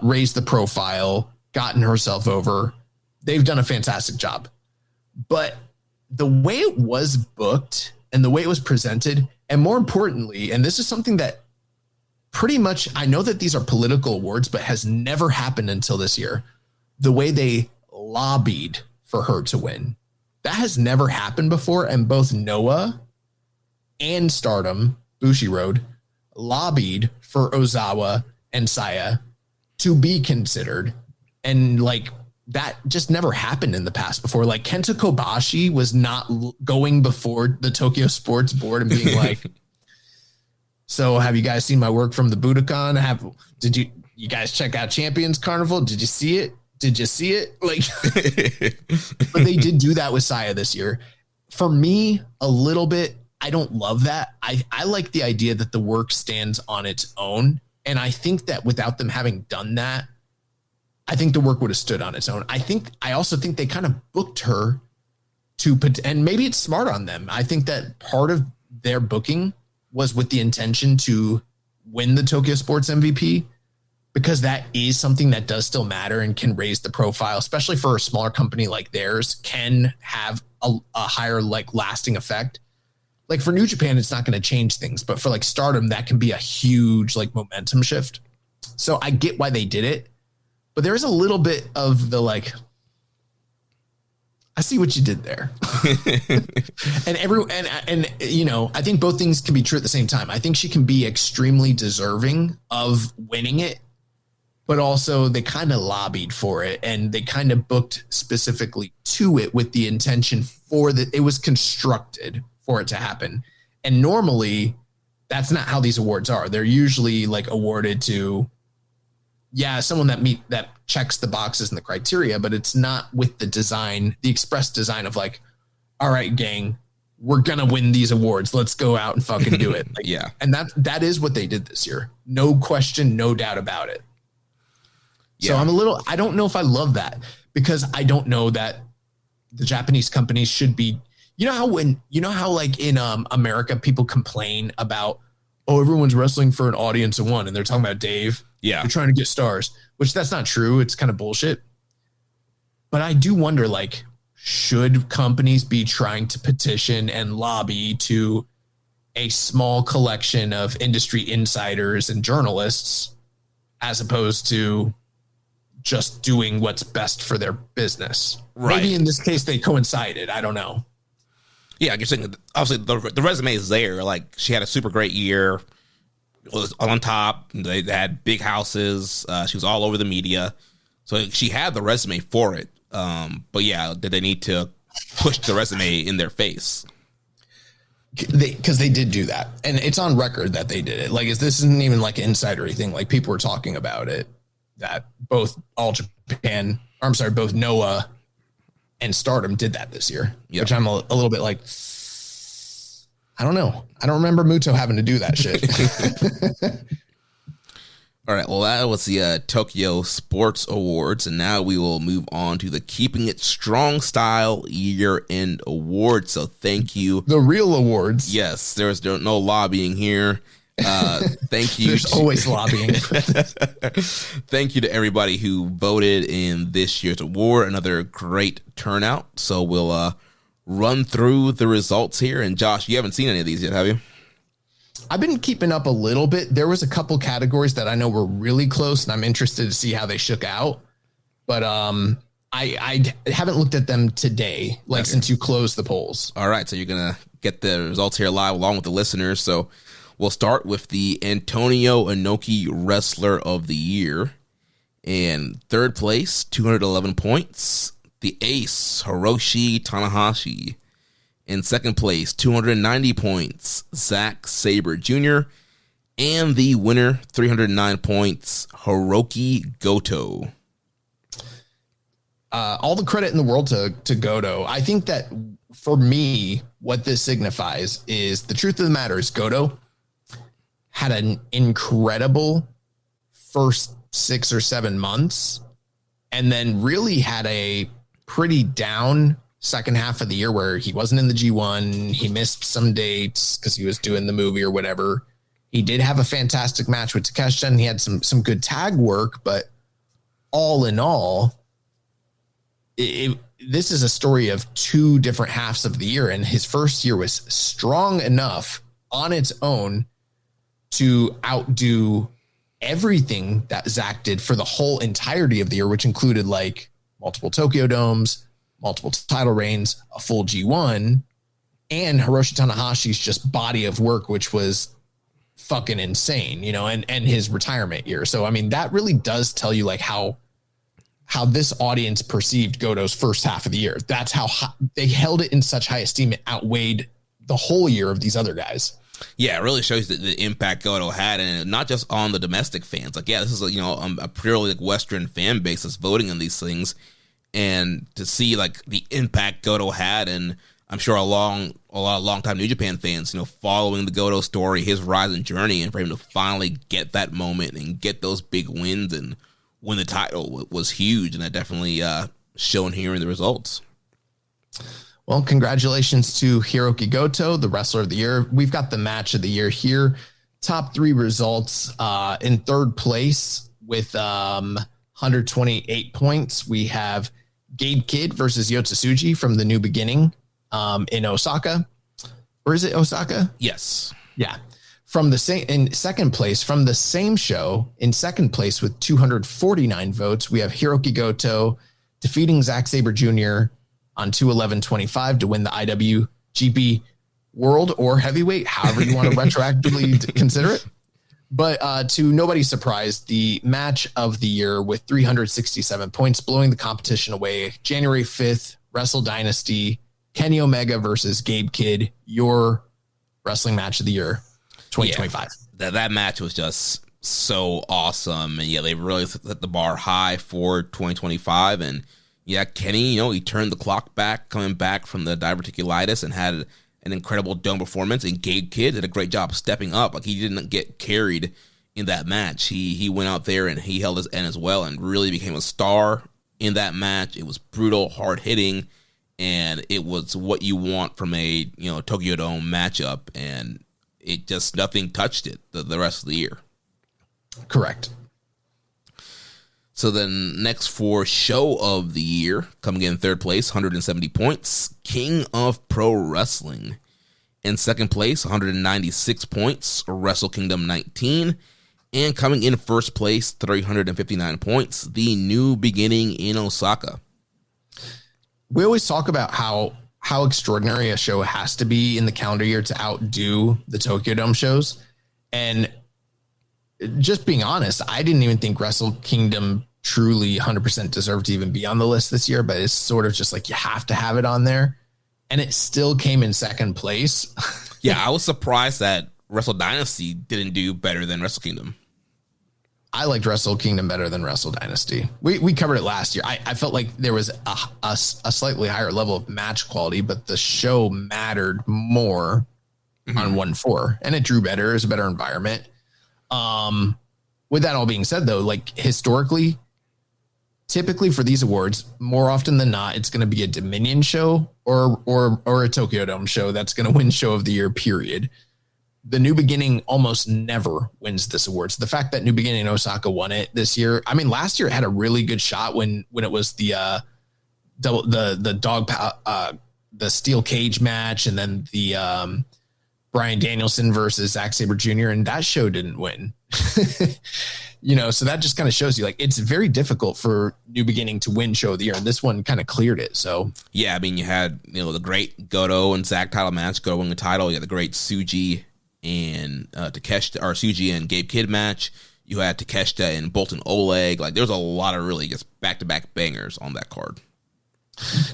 raised the profile, gotten herself over. They've done a fantastic job. But the way it was booked and the way it was presented, and more importantly, and this is something that pretty much, I know that these are political awards, but has never happened until this year, the way they lobbied for her to win. That has never happened before. And both Noah and Stardom, Bushiroad, lobbied for Ozawa and Saya to be considered. And like, that just never happened in the past before. Like, Kenta Kobashi was not going before the Tokyo Sports Board and being like, so have you guys seen my work from the Budokan? Did you guys check out Champions Carnival? Did you see it? Did you see it? Like, but they did do that with Saya this year. For me, a little bit, I don't love that. I like the idea that the work stands on its own. And I think that without them having done that, I think the work would have stood on its own. I also think they kind of booked her and maybe it's smart on them. I think that part of their booking was with the intention to win the Tokyo Sports MVP, because that is something that does still matter and can raise the profile, especially for a smaller company like theirs, can have a higher like lasting effect. Like for New Japan, it's not going to change things, but for like Stardom, that can be a huge like momentum shift. So I get why they did it, but there's a little bit of the like, I see what you did there. and you know, I think both things can be true at the same time. I think she can be extremely deserving of winning it, but also they kind of lobbied for it and they kind of booked specifically to it with the intention for that. It was constructed for it to happen. And normally that's not how these awards are. They're usually like awarded to, someone that checks the boxes and the criteria, but it's not with the design, the express design of like, all right, gang, we're going to win these awards. Let's go out and fucking do it. Like, yeah. And that is what they did this year. No question, no doubt about it. Yeah. So I don't know if I love that, because I don't know that the Japanese companies should be, you know how like in America, people complain about, oh, everyone's wrestling for an audience of one. And they're talking about Dave. Yeah. They're trying to get stars, which that's not true. It's kind of bullshit. But I do wonder, like, should companies be trying to petition and lobby to a small collection of industry insiders and journalists as opposed to just doing what's best for their business? Right. Maybe in this case they coincided. I don't know. Yeah, you're saying obviously the resume is there. Like, she had a super great year. Was on top. They had big houses. She was all over the media, so she had the resume for it. But yeah, did they need to push the resume in their face? Because they did do that, and it's on record that they did it. Like, this isn't even like an insidery thing. Like, people were talking about it, that both both Noah and Stardom did that this year, which I'm a little bit like, I don't know. I don't remember Muto having to do that shit. All right. Well, that was the Tokyo Sports Awards. And now we will move on to the Keeping It Strong Style Year-End Awards. So thank you. The real awards. Yes. There's no lobbying here. Thank you. There's always lobbying. Thank you to everybody who voted in this year's award. Another great turnout. So we'll run through the results here. And Josh, you haven't seen any of these yet, have you? I've been keeping up a little bit. There was a couple categories that I know were really close, and I'm interested to see how they shook out. But I haven't looked at them today, since you closed the polls. All right, so you're gonna get the results here live along with the listeners. So we'll start with the Antonio Inoki Wrestler of the Year. In third place, 211 points, the ace, Hiroshi Tanahashi. In second place, 290 points, Zack Sabre Jr. And the winner, 309 points, Hiroki Goto. All the credit in the world to Goto. I think that for me, what this signifies is the truth of the matter is Goto had an incredible first 6 or 7 months and then really had a pretty down second half of the year where he wasn't in the G1. He missed some dates because he was doing the movie or whatever. He did have a fantastic match with Takeshita, and he had some good tag work, but all in all, this is a story of two different halves of the year, and his first year was strong enough on its own to outdo everything that Zach did for the whole entirety of the year, which included like multiple Tokyo Domes, multiple title reigns, a full G1, and Hiroshi Tanahashi's just body of work, which was fucking insane, you know, and his retirement year. So, I mean, that really does tell you like how this audience perceived Goto's first half of the year. That's how they held it in such high esteem. It outweighed the whole year of these other guys. Yeah, it really shows the impact Goto had, and not just on the domestic fans. Like, yeah, this is a purely like Western fan base that's voting on these things, and to see like the impact Goto had, and I'm sure a lot of longtime New Japan fans, following the Goto story, his rise and journey, and for him to finally get that moment and get those big wins and win the title was huge, and that definitely shown here in the results. Well, congratulations to Hiroki Goto, the wrestler of the year. We've got the match of the year here. Top three results. In third place with 128 points, we have Gabe Kidd versus Yota Tsuji from the New Beginning in Osaka. Or is it Osaka? Yes. Yeah. From the same in second place, from the same show, in second place with 249 votes, we have Hiroki Goto defeating Zack Sabre Jr. on 2/11/25 to win the IWGP World or Heavyweight, however you want to retroactively consider it. But to nobody's surprise, the match of the year with 367 points, blowing the competition away. January 5th, Wrestle Dynasty, Kenny Omega versus Gabe Kidd, your wrestling match of the year, 2025. Yeah, that match was just so awesome. And yeah, they really set the bar high for 2025. And yeah, Kenny, he turned the clock back, coming back from the diverticulitis, and had an incredible dome performance. And Gabe Kidd did a great job stepping up. Like, he didn't get carried in that match. He went out there and he held his end as well and really became a star in that match. It was brutal, hard hitting, and it was what you want from a Tokyo Dome matchup. And it just, nothing touched it the rest of the year. Correct. So then next for show of the year, coming in third place, 170 points, King of Pro Wrestling. In second place, 196 points, Wrestle Kingdom 19. And coming in first place, 359 points, The New Beginning in Osaka. We always talk about how extraordinary a show has to be in the calendar year to outdo the Tokyo Dome shows. And just being honest, I didn't even think Wrestle Kingdom truly 100% deserved to even be on the list this year, but it's sort of just like you have to have it on there. And it still came in second place. Yeah, I was surprised that Wrestle Dynasty didn't do better than Wrestle Kingdom. I liked Wrestle Kingdom better than Wrestle Dynasty. We covered it last year. I felt like there was a slightly higher level of match quality, but the show mattered more on 1-4, and it drew better. It was a better environment. With that all being said, though, like historically, typically for these awards, more often than not, it's going to be a Dominion show or a Tokyo Dome show that's going to win show of the year, period. The New Beginning almost never wins this award. So the fact that New Beginning in Osaka won it this year, I mean, last year it had a really good shot when it was the steel cage match, and then the Bryan Danielson versus Zack Sabre Jr., and that show didn't win. So that just kind of shows you, like, it's very difficult for New Beginning to win show of the year, and this one kind of cleared it. So yeah, I mean, you had the great Goto and Zack title match, Goto winning the title. You had the great Tsuji and Takeshita, or Tsuji and Gabe Kidd match. You had Takeshita and Bolton Oleg. Like, there's a lot of really just back-to-back bangers on that card.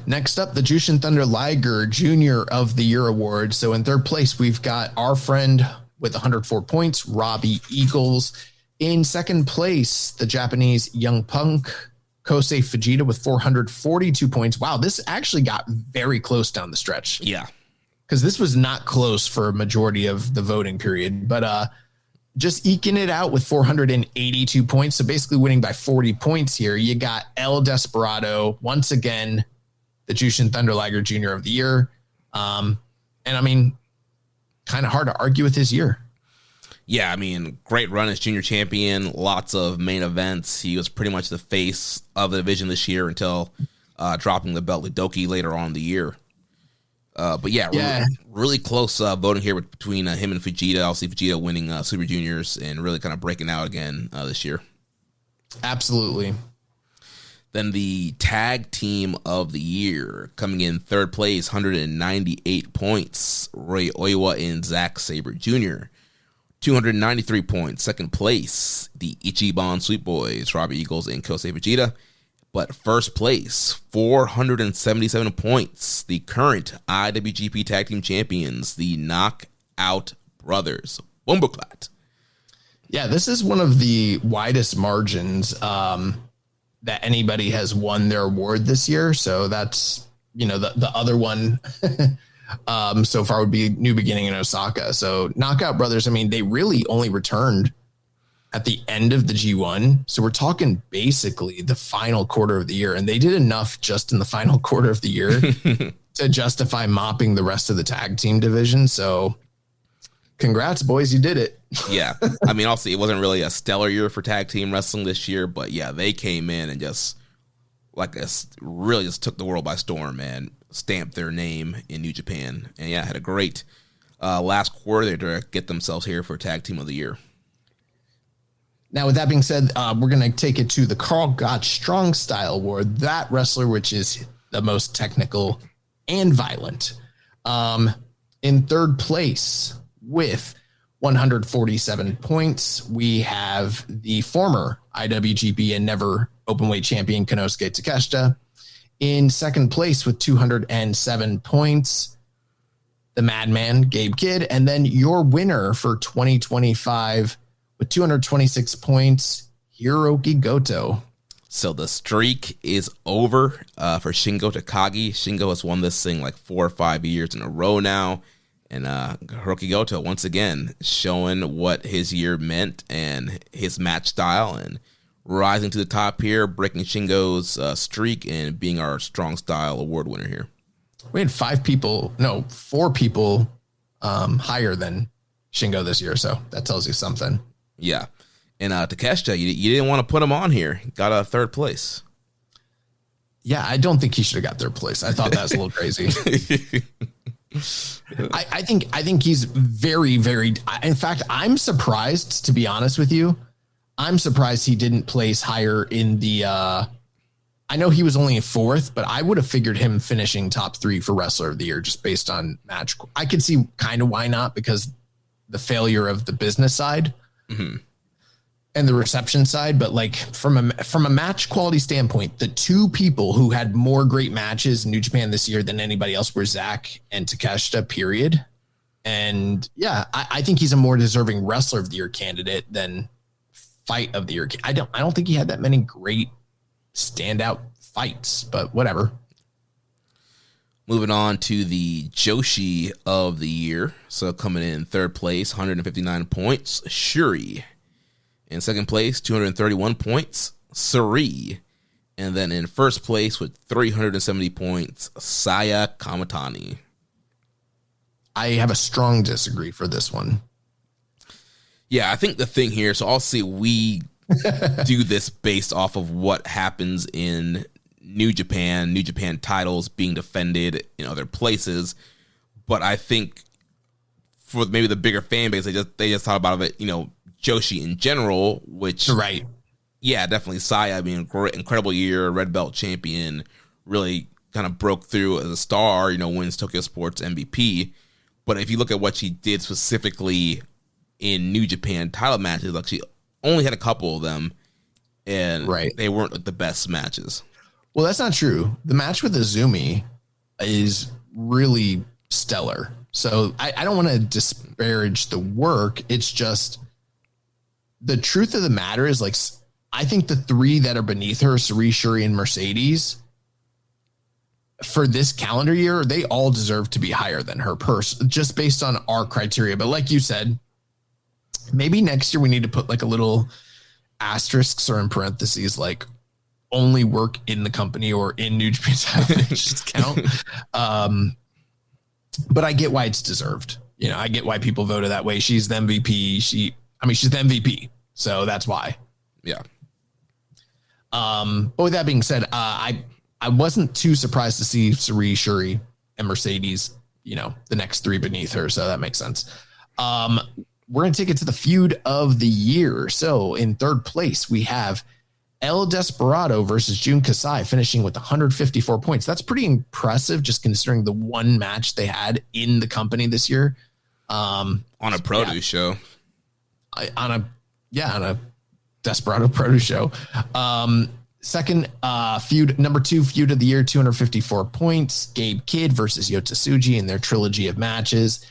Next up, the Jushin Thunder Liger Junior of the Year Award. So in third place, we've got our friend with 104 points, Robbie Eagles. In second place, the Japanese Young Punk, Kosei Fujita, with 442 points. Wow, this actually got very close down the stretch. Yeah. Because this was not close for a majority of the voting period. But just eking it out with 482 points. So basically winning by 40 points here. You got El Desperado once again the Jushin Thunder Liger Junior of the Year. And I mean, kind of hard to argue with his year. Yeah, I mean, great run as junior champion, lots of main events. He was pretty much the face of the division this year until dropping the belt to Doki later on in the year. But yeah, really close voting here between him and Fujita. I'll see Fujita winning Super Juniors and really kind of breaking out again this year. Absolutely. Then the tag team of the year, coming in third place, 198 points, Roy Oiwa and Zack Sabre Jr. 293 points. Second place, the Ichiban Sweet Boys, Robbie Eagles and Kosei Fujita. But first place, 477 points, the current IWGP Tag Team Champions, the Knockout Brothers. Bumbleclat. Yeah, this is one of the widest margins that anybody has won their award this year. So that's, the other one so far would be New Beginning in Osaka. So Knockout Brothers, I mean, they really only returned at the end of the G1. So we're talking basically the final quarter of the year. And they did enough just in the final quarter of the year to justify mopping the rest of the tag team division. So congrats, boys. You did it. Yeah. I mean, also, it wasn't really a stellar year for tag team wrestling this year. But yeah, they came in and just really just took the world by storm and stamped their name in New Japan. And yeah, had a great last quarter to get themselves here for Tag Team of the Year. Now, with that being said, we're going to take it to the Carl Gotch Strong Style Award, that wrestler which is the most technical and violent. In third place with 147 points, we have the former IWGP and never openweight champion Konosuke Takeshita. In second place with 207 points, the Madman Gabe Kidd. And then your winner for 2025 with 226 points, Hiroki Goto. So the streak is over for Shingo Takagi. Shingo has won this thing like 4 or 5 years in a row now. And Hiroki Goto, once again, showing what his year meant and his match style and rising to the top here, breaking Shingo's streak and being our Strong Style Award winner here. We had 4 people higher than Shingo this year. So that tells you something. Yeah. And Takeshita, you didn't want to put him on here. Got a third place. Yeah, I don't think he should have got third place. I thought that was a little crazy. I think he's very, very. In fact, I'm surprised, to be honest with you. I'm surprised he didn't place higher in the. I know he was only in fourth, but I would have figured him finishing top 3 for Wrestler of the Year just based on match. I could see kind of why not, because the failure of the business side. Mm-hmm. And the reception side, but like from a match quality standpoint, the 2 people who had more great matches in New Japan this year than anybody else were Zack and Takeshita, period. And yeah, I think he's a more deserving Wrestler of the Year candidate than Fight of the Year. I don't think he had that many great standout fights, but whatever. Moving on to the Joshi of the Year. So coming in third place, 159 points, Shuri. In second place, 231 points, Suri. And then in first place with 370 points, Saya Kamatani. I have a strong disagree for this one. Yeah, I think the thing here, so obviously we do this based off of what happens in New Japan titles being defended in other places. But I think for maybe the bigger fan base, they just thought about it, Joshi in general, which, right. Yeah, definitely Saya being an incredible year, red belt champion, really kind of broke through as a star, wins Tokyo Sports MVP. But if you look at what she did specifically in New Japan title matches, like she only had a couple of them, and they weren't like the best matches. Well, that's not true. The match with Azumi is really stellar. So I don't want to disparage the work. It's just the truth of the matter is, like, I think the 3 that are beneath her, Suri, Shuri, and Mercedes, for this calendar year, they all deserve to be higher than her just based on our criteria. But like you said, maybe next year we need to put like a little asterisks or in parentheses, like only work in the company or in New Japan title matches count. But I get why it's deserved. You know, I get why people voted that way. She's the MVP. She's the MVP. So that's why. Yeah. But with that being said, I wasn't too surprised to see Sari, Shuri, and Mercedes, you know, the next three beneath her. So that makes sense. We're going to take it to the feud of the year. So in third place, we have El Desperado versus Jun Kasai, finishing with 154 points. That's pretty impressive, just considering the one match they had in the company this year. On a produce show. On a Desperado produce show. Second feud, number 2 feud of the year, 254 points. Gabe Kidd versus Yota Tsuji in their trilogy of matches.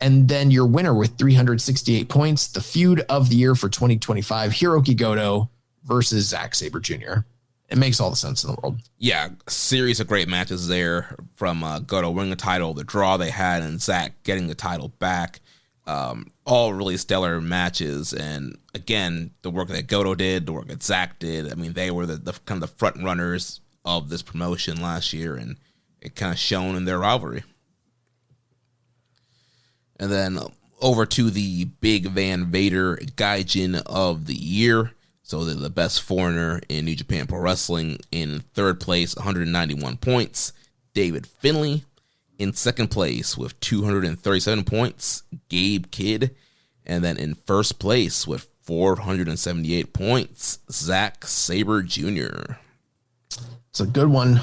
And then your winner with 368 points, the feud of the year for 2025, Hiroki Goto versus Zack Sabre Jr. It makes all the sense in the world. Yeah, a series of great matches there, from Goto winning the title, the draw they had, and Zack getting the title back. All really stellar matches. And again, the work that Goto did, the work that Zack did, I mean, they were the kind of the front runners of this promotion last year, and it kind of shone in their rivalry. And then over to the Big Van Vader Gaijin of the year. So they're the best foreigner in New Japan Pro Wrestling. In third place, 191 points, David Finlay. In second place with 237 points, Gabe Kidd. And then in first place with 478 points, Zack Sabre Jr. It's a good one.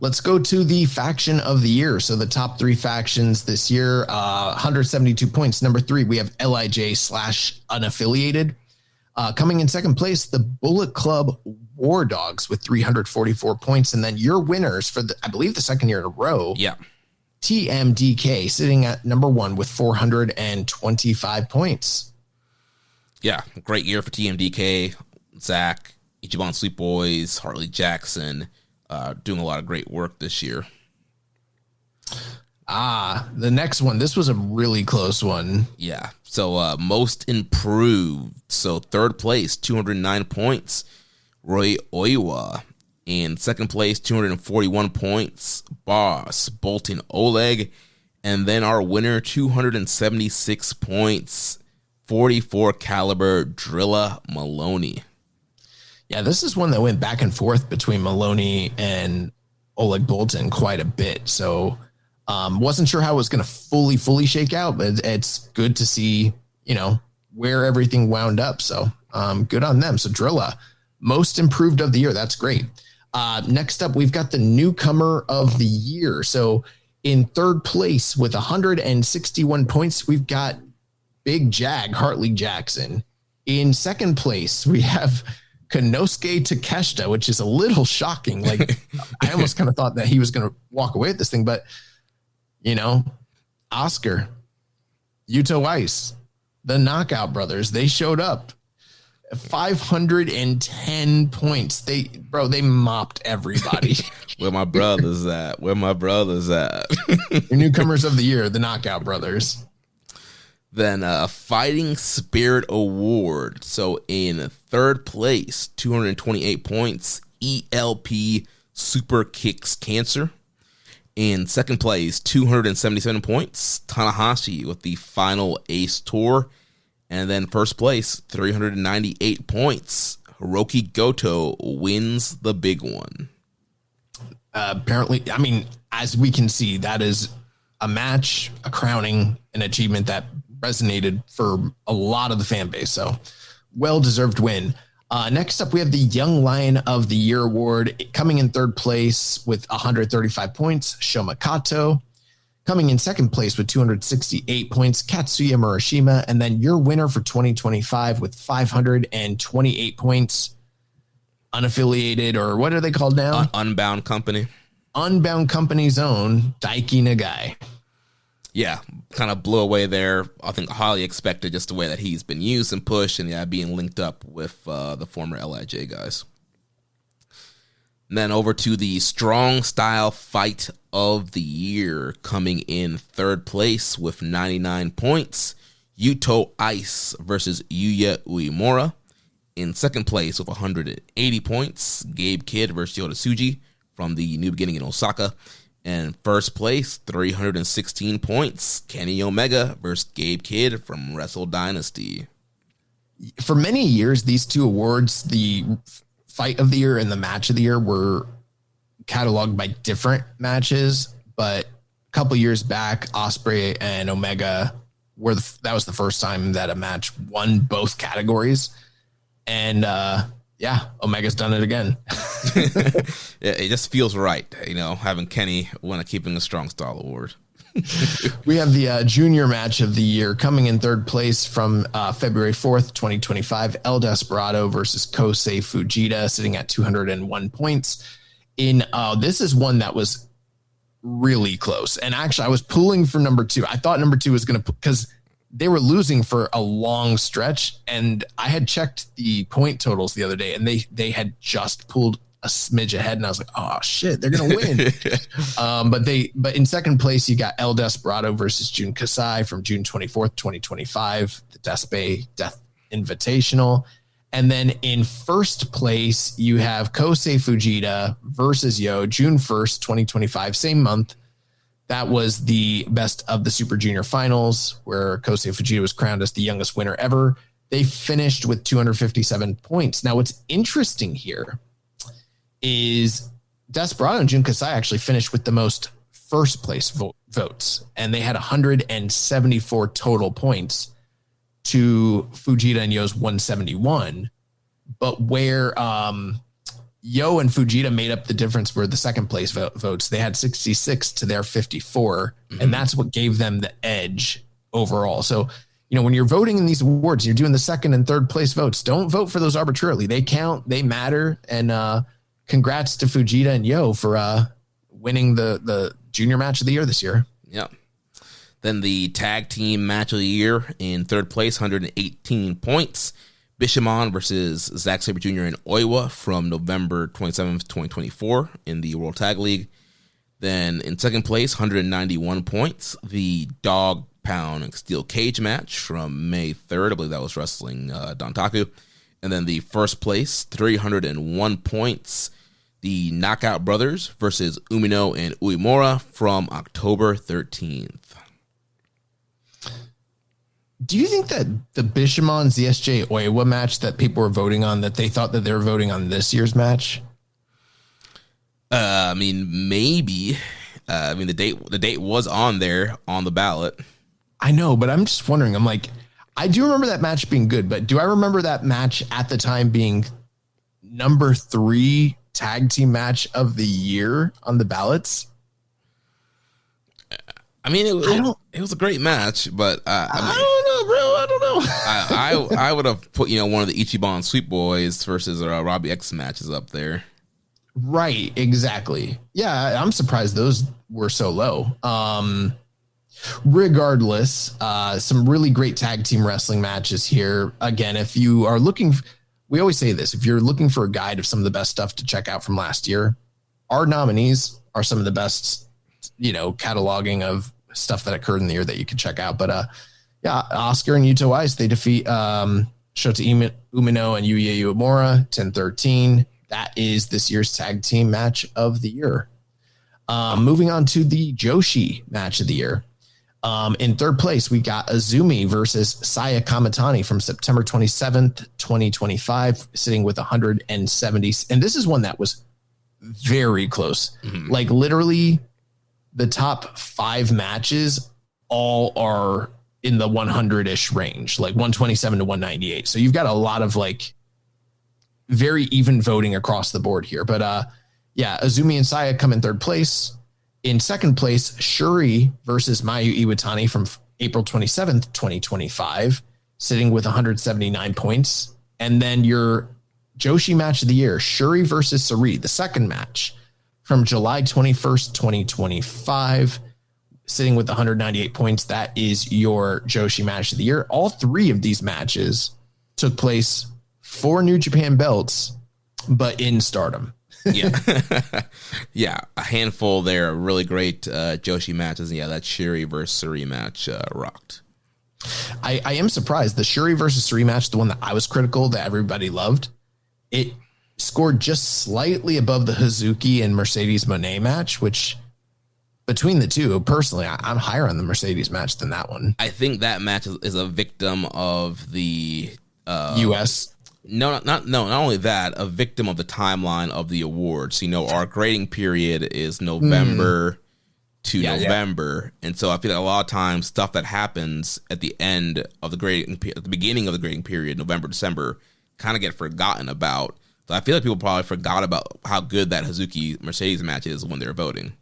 Let's go to the faction of the year. So the top 3 factions this year, 172 points. Number 3, we have LIJ/unaffiliated. Coming in second place, the Bullet Club War Dogs with 344 points. And then your winners for, I believe, the second year in a row. Yeah. TMDK sitting at number 1 with 425 points. Yeah, great year for TMDK. Zach, Ichiban Sweet Boys, Harley Jackson, doing a lot of great work this year. The next one. This was a really close one. Yeah. So most improved. So third place, 209 points, Roy Oiwa. In second place, 241 points, Boss Bolton Oleg. And then our winner, 276 points, 44 caliber Drilla Maloney. Yeah, this is one that went back and forth between Maloney and Oleg Bolton quite a bit. So wasn't sure how it was going to fully shake out, but it's good to see, you know, where everything wound up. So good on them. So Drilla, most improved of the year. That's great. Next up, we've got the newcomer of the year. So in third place with 161 points, we've got Big Jag, Hartley Jackson. In second place, we have Konosuke Takeshita, which is a little shocking. Like, I almost kind of thought that he was going to walk away with this thing, but, you know, Oscar, Yuto Weiss, the Knockout Brothers, they showed up. 510 points. They mopped everybody. Where my brothers at? Your newcomers of the year, the Knockout Brothers. Then Fighting Spirit Award. So in third place, 228 points, ELP Super Kicks Cancer. In second place, 277 points, Tanahashi with the Final Ace Tour. And then first place, 398 points, Hiroki Goto wins the big one. Apparently, I mean, as we can see, that is a match, a crowning, an achievement that resonated for a lot of the fan base. So well-deserved win. Next up, we have the Young Lion of the Year award. Coming in third place with 135 points, Shoma Kato. Coming in second place with 268 points, Katsuya Murashima. And then your winner for 2025 with 528 points, unaffiliated, or what are they called now? Unbound Company. Unbound Company's own Daiki Nagai. Yeah, kind of blew away there. I think highly expected, just the way that he's been used and pushed, and being linked up with the former LIJ guys. And then over to the Strong Style Fight of the Year, coming in third place with 99 points, Yuto Ice versus Yuya Uemura. In second place with 180 points, Gabe Kidd versus Yota Tsuji from the New Beginning in Osaka. And first place, 316 points, Kenny Omega versus Gabe Kidd from Wrestle Dynasty. For many years, these two awards, the Fight of the Year and the Match of the Year, were cataloged by different matches. But a couple years back, Ospreay and Omega that was the first time that a match won both categories. And Omega's done it again. It just feels right, having Kenny win a Keeping a Strong Style award. We have the junior match of the year coming in third place from February 4th, 2025. El Desperado versus Kosei Fujita, sitting at 201 points. This is one that was really close. And actually, I was pulling for number 2. I thought number 2 was going to, because they were losing for a long stretch. And I had checked the point totals the other day, and they had just pulled a smidge ahead. And I was like, oh shit, they're going to win. But in second place, you got El Desperado versus Jun Kasai from June 24th, 2025, the Despe Death Invitational. And then in first place, you have Kosei Fujita versus Yo, June 1st, 2025, same month. That was the best of the Super Junior finals, where Kosei Fujita was crowned as the youngest winner ever. They finished with 257 points. Now, what's interesting here is Desperado and Jun Kasai actually finished with the most first place votes, and they had 174 total points to Fujita and Yo's 171. But where Yo and Fujita made up the difference were the second place votes. They had 66 to their 54, and that's what gave them the edge overall. So, when you're voting in these awards, you're doing the second and third place votes. Don't vote for those arbitrarily. They count, they matter. And congrats to Fujita and Yo for winning the junior match of the year this year. Yeah. Then the tag team match of the year in third place, 118 points. Bishamon versus Zack Sabre Jr. and Oiwa from November 27th, 2024 in the World Tag League. Then in second place, 191 points, the Dog Pound and Steel Cage match from May 3rd. I believe that was wrestling Dontaku. And then the first place, 301 points, the Knockout Brothers versus Umino and Uemura from October 13th. Do you think that the Bishamon ZSJ Oiwa match that people were voting on, that they thought that they were voting on this year's match? Maybe. The date was on there on the ballot. I know, but I'm just wondering. I'm like, I do remember that match being good, but do I remember that match at the time being number 3 tag team match of the year on the ballots? It was a great match, but I don't know, bro. I don't know. I would have put one of the Ichiban Sweet Boys versus Robbie X matches up there. Right, exactly. Yeah, I'm surprised those were so low. Regardless, some really great tag team wrestling matches here. Again, if you are looking, we always say this, if you're looking for a guide of some of the best stuff to check out from last year, our nominees are some of the best, cataloging of stuff that occurred in the year that you can check out. But Oscar and Yuta Weiss, they defeat Shota Umino and Yuya Uemura 10-13. That is this year's tag team match of the year. Moving on to the Joshi match of the year. In third place, we got Azumi versus Saya Kamitani from September 27th, 2025, sitting with 170. And this is one that was very close. Mm-hmm. Like literally the top 5 matches all are in the 100-ish range, like 127 to 198. So you've got a lot of very even voting across the board here. But Azumi and Saya come in third place. In second place, Shuri versus Mayu Iwatani from April 27th, 2025, sitting with 179 points. And then your Joshi match of the year, Shuri versus Sari, the second match from July 21st, 2025, sitting with 198 points. That is your Joshi match of the year. All 3 of these matches took place for New Japan belts, but in Stardom. Yeah, a handful there. Really great Joshi matches. Yeah, that Shuri versus Suri match rocked. I am surprised. The Shuri versus rematch, the one that I was critical that everybody loved, it scored just slightly above the Hazuki and Mercedes Moné match, which between the two, personally, I'm higher on the Mercedes match than that one. I think that match is a victim of the US. Not only that, a victim of the timeline of the awards. Our grading period is November to November, and so I feel like a lot of times stuff that happens at the end of the beginning of the grading period, November, December, kind of get forgotten about. So I feel like people probably forgot about how good that Hazuki Mercedes match is when they're voting.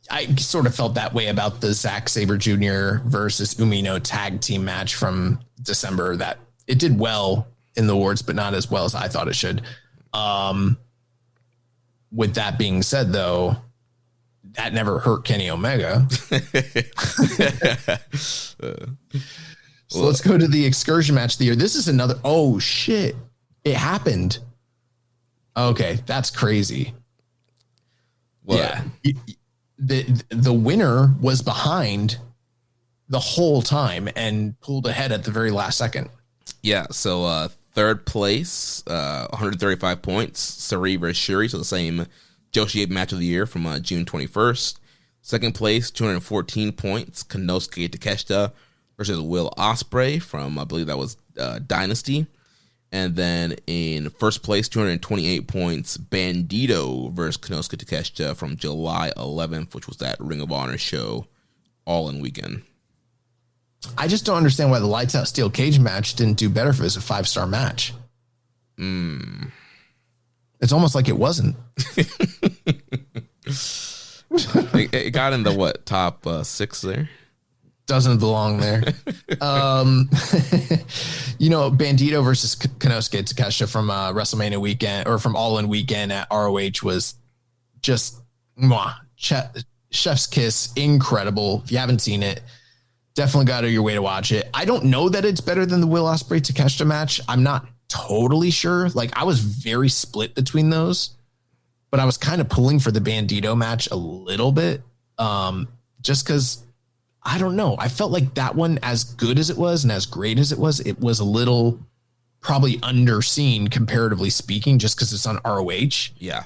I sort of felt that way about the Zack Sabre Jr. versus Umino tag team match from December, that it did well in the awards, but not as well as I thought it should. With that being said, though, that never hurt Kenny Omega. So let's go to the excursion match of the year. This is another. Oh, shit. It happened. Okay, that's crazy. What? Yeah. The winner was behind the whole time and pulled ahead at the very last second. Yeah, so third place, 135 points, Sari versus Shuri, so the same Joshi 8 match of the year from June 21st. Second place, 214 points, Konosuke Takeshita versus Will Ospreay from, I believe that was Dynasty. And then in first place, 228 points, Bandito versus Konosuke Takeshita from July 11th, which was that Ring of Honor show all in weekend. I just don't understand why the Lights Out Steel Cage match didn't do better if it was a 5-star match. It's almost like it wasn't. It got in the top 6 there? Doesn't belong there. Bandito versus Konosuke Takeshita from WrestleMania weekend, or from All In weekend at ROH, was just chef's kiss. Incredible. If you haven't seen it, definitely got your way to watch it. I don't know that it's better than the Will Ospreay Takeshita match. I'm not totally sure. Like, I was very split between those, but I was kind of pulling for the Bandito match a little bit, just because, I don't know. I felt like that one, as good as it was and as great as it was a little probably underseen, comparatively speaking, just because it's on ROH. Yeah.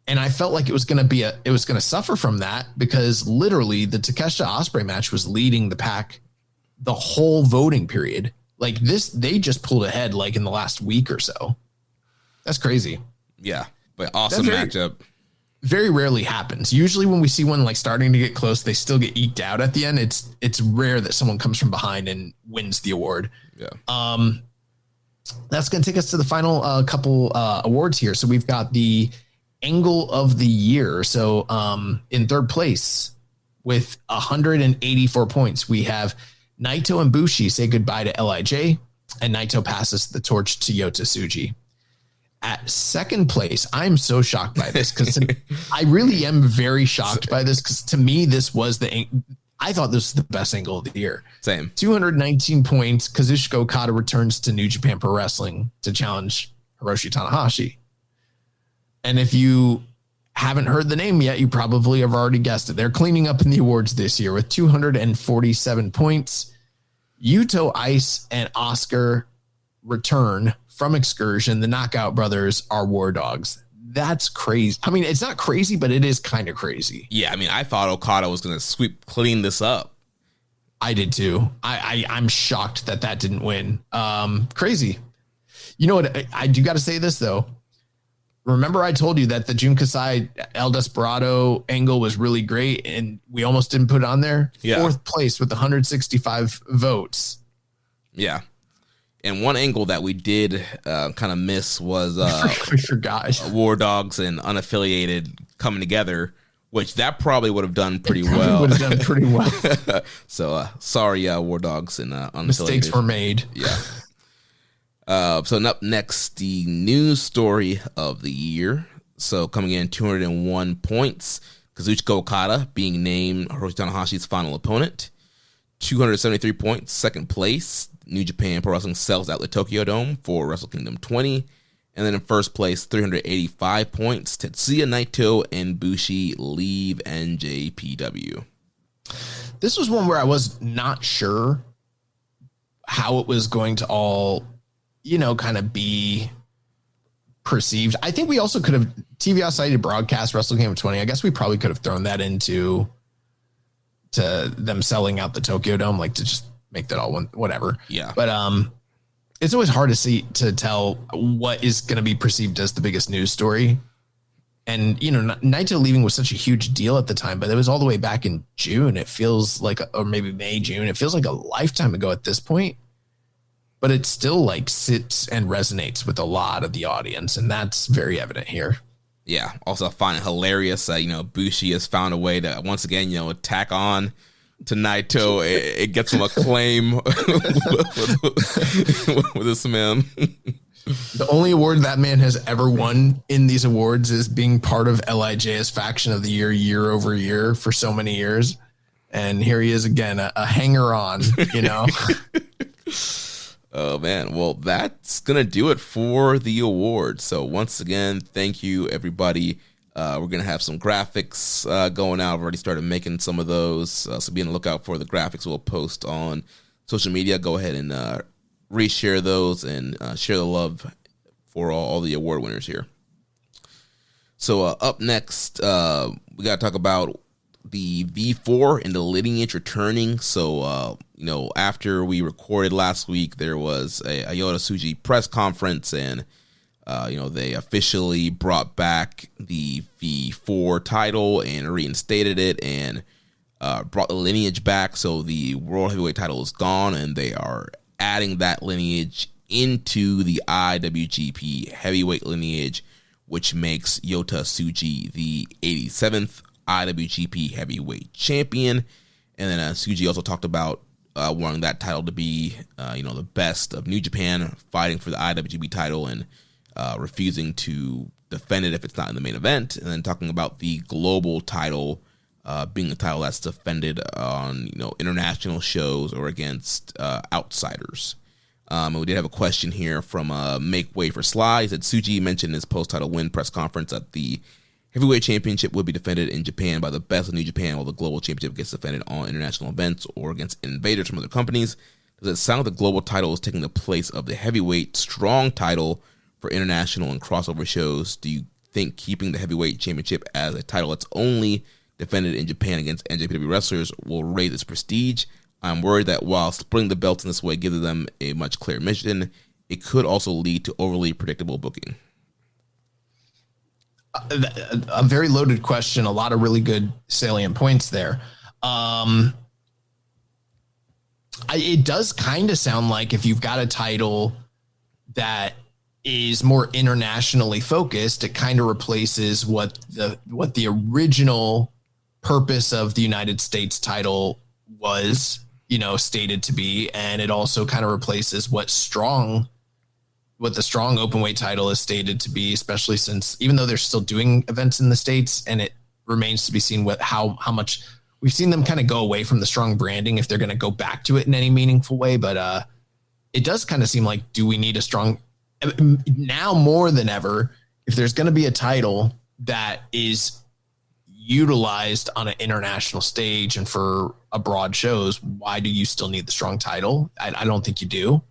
And I felt like it was going to suffer from that, because literally the Takeshita Ospreay match was leading the pack the whole voting period. Like this, they just pulled ahead like in the last week or so. That's crazy. Yeah. But awesome matchup. Very rarely happens. Usually when we see one like starting to get close, they still get eked out at the end. It's rare that someone comes from behind and wins the award. Yeah. That's going to take us to the final couple awards here. So we've got the Angle of the Year. So in third place with 184 points, we have Naito and Bushi say goodbye to LIJ, and Naito passes the torch to Yota Tsuji. At second place, I'm so shocked by this, because I really am very shocked by this, because to me, I thought this was the best angle of the year. Same. 219 points. Kazuchika Okada returns to New Japan Pro Wrestling to challenge Hiroshi Tanahashi. And if you haven't heard the name yet, you probably have already guessed it. They're cleaning up in the awards this year with 247 points. Yuto, Ice, and Oscar return from Excursion. The Knockout Brothers are War Dogs. That's crazy. I mean, it's not crazy, but it is kind of crazy. Yeah, I mean, I thought Okada was going to clean this up. I did too. I'm shocked that didn't win. Crazy. You know what? I do got to say this though. Remember I told you that the Jun Kasai El Desperado angle was really great, and we almost didn't put it on there? Yeah. Fourth place with 165 votes. Yeah. And one angle that we did kind of miss was we forgot War Dogs and Unaffiliated coming together, which that probably would have done pretty well. Would have done pretty well. So sorry, War Dogs and Unaffiliated. Mistakes were made. Yeah. So up next, the news story of the year. So coming in 201 points, Kazuchika Okada being named Hiroshi Tanahashi's final opponent. 273 points, second place. New Japan Pro Wrestling sells out the Tokyo Dome for Wrestle Kingdom 20. And then in first place, 385 points, Tetsuya Naito and Bushi leave NJPW. This was one where I was not sure how it was going to all, kind of be perceived. I think we also could have TV outside broadcast Wrestle Kingdom 20. I guess we probably could have thrown that into them selling out the Tokyo Dome, like to just make that all one, whatever. Yeah. But it's always hard to tell what is going to be perceived as the biggest news story. And, Naito leaving was such a huge deal at the time, but it was all the way back in June. It feels like, or maybe May, June. It feels like a lifetime ago at this point, but it still like sits and resonates with a lot of the audience. And that's very evident here. Yeah. Also, I find it hilarious that, Bushi has found a way to, once again, tack on to Naito. It gets him acclaim with this man. The only award that man has ever won in these awards is being part of LIJ's faction of the year over year for so many years. And here he is again, a hanger on, Oh, man. Well, that's going to do it for the awards. So once again, thank you, everybody. We're going to have some graphics going out. I've already started making some of those. So be on the lookout for the graphics we'll post on social media. Go ahead and reshare those and share the love for all the award winners here. So up next, we got to talk about the V4 and the lineage returning. So, after we recorded last week, there was a Yota Tsuji press conference, and, they officially brought back the V4 title and reinstated it and brought the lineage back. So the World Heavyweight title is gone, and they are adding that lineage into the IWGP Heavyweight lineage, which makes Yota Tsuji the 87th IWGP Heavyweight Champion. And then Tsuji also talked about wanting that title to be, the best of New Japan, fighting for the IWGP title and refusing to defend it if it's not in the main event. And then talking about the global title being a title that's defended on, international shows or against outsiders. And we did have a question here from Make Way for Sly. He said Tsuji mentioned in his post-title win press conference that the Heavyweight Championship would be defended in Japan by the best of New Japan, while the Global Championship gets defended on international events or against invaders from other companies. Does it sound like the Global title is taking the place of the Heavyweight Strong title for international and crossover shows? Do you think keeping the Heavyweight Championship as a title that's only defended in Japan against NJPW wrestlers will raise its prestige? I'm worried that while splitting the belts in this way gives them a much clearer mission, it could also lead to overly predictable booking. A very loaded question. A lot of really good salient points there. It does kind of sound like if you've got a title that is more internationally focused, it kind of replaces what the original purpose of the United States title was, stated to be. And it also kind of replaces what the strong openweight title is stated to be, especially since even though they're still doing events in the States, and it remains to be seen how much we've seen them kind of go away from the strong branding, if they're going to go back to it in any meaningful way. But it does kind of seem like, do we need a strong now more than ever? If there's going to be a title that is utilized on an international stage and for abroad shows, why do you still need the strong title? I don't think you do.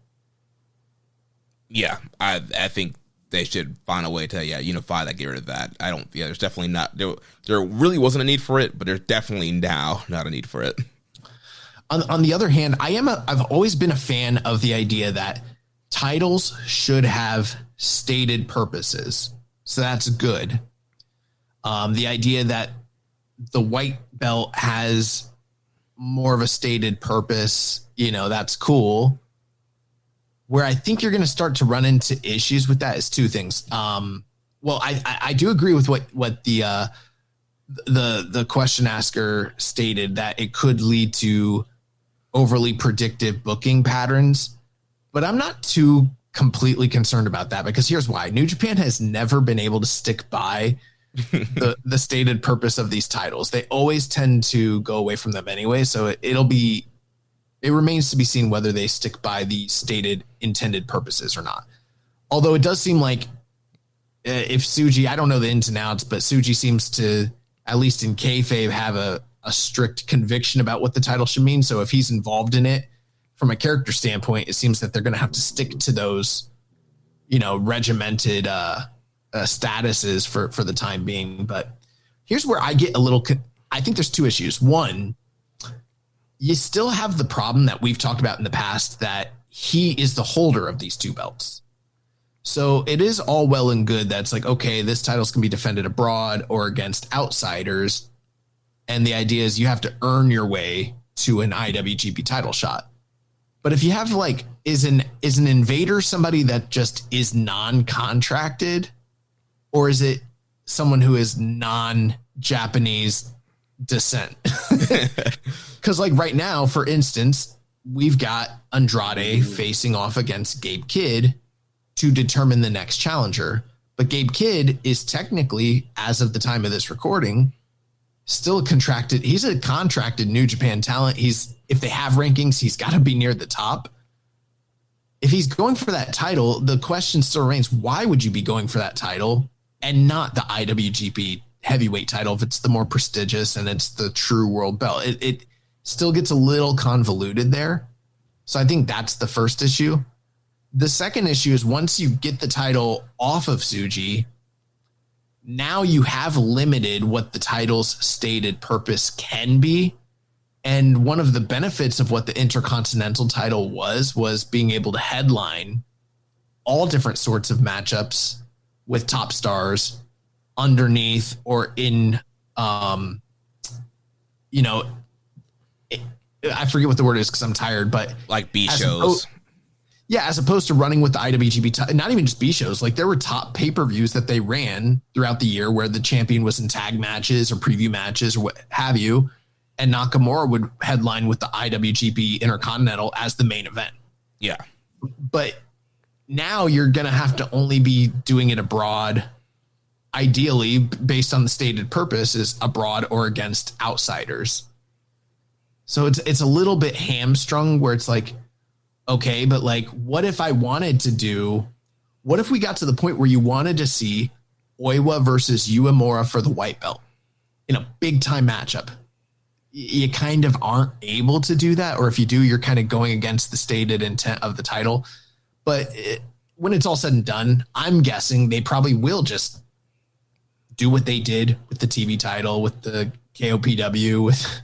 Yeah, I think they should find a way to unify that, get rid of that. There's definitely not there really wasn't a need for it, but there's definitely now not a need for it. On the other hand, I've always been a fan of the idea that titles should have stated purposes. So that's good. The idea that the white belt has more of a stated purpose, that's cool. Where I think you're going to start to run into issues with that is two things. Well, I do agree with what the question asker stated, that it could lead to overly predictive booking patterns, but I'm not too completely concerned about that, because here's why. New Japan has never been able to stick by the stated purpose of these titles. They always tend to go away from them anyway. So it remains to be seen whether they stick by the stated intended purposes or not. Although it does seem like if Tsuji, I don't know the ins and outs, but Tsuji seems to, at least in kayfabe, have a strict conviction about what the title should mean. So if he's involved in it, from a character standpoint, it seems that they're going to have to stick to those, regimented statuses for the time being. But here's where I get a little. I think there's two issues. One, you still have the problem that we've talked about in the past that he is the holder of these two belts. So it is all well and good that's like, okay, this title's can be defended abroad or against outsiders. And the idea is you have to earn your way to an IWGP title shot. But if you have is an invader somebody that just is non-contracted, or is it someone who is non-Japanese descent? Because right now, for instance, we've got Andrade facing off against Gabe Kidd to determine the next challenger. But Gabe Kidd is technically, as of the time of this recording, still contracted. He's a contracted New Japan talent. If they have rankings, he's got to be near the top. If he's going for that title, the question still remains, why would you be going for that title and not the IWGP heavyweight title if it's the more prestigious and it's the true world belt? It still gets a little convoluted there. So I think that's the first issue. The second issue is once you get the title off of Tsuji, now you have limited what the title's stated purpose can be. And one of the benefits of what the Intercontinental title was being able to headline all different sorts of matchups with top stars underneath or in, I forget what the word is because I'm tired, but like B shows. As opposed to running with the IWGP, not even just B shows, there were top pay-per-views that they ran throughout the year where the champion was in tag matches or preview matches or what have you. And Nakamura would headline with the IWGP Intercontinental as the main event. Yeah. But now you're going to have to only be doing it abroad, ideally based on the stated purpose is abroad or against outsiders. So it's a little bit hamstrung where it's okay, but what if what if we got to the point where you wanted to see Oiwa versus Uemura for the white belt in a big time matchup? You kind of aren't able to do that. Or if you do, you're kind of going against the stated intent of the title. But when it's all said and done, I'm guessing they probably will just do what they did with the TV title, with the KOPW, with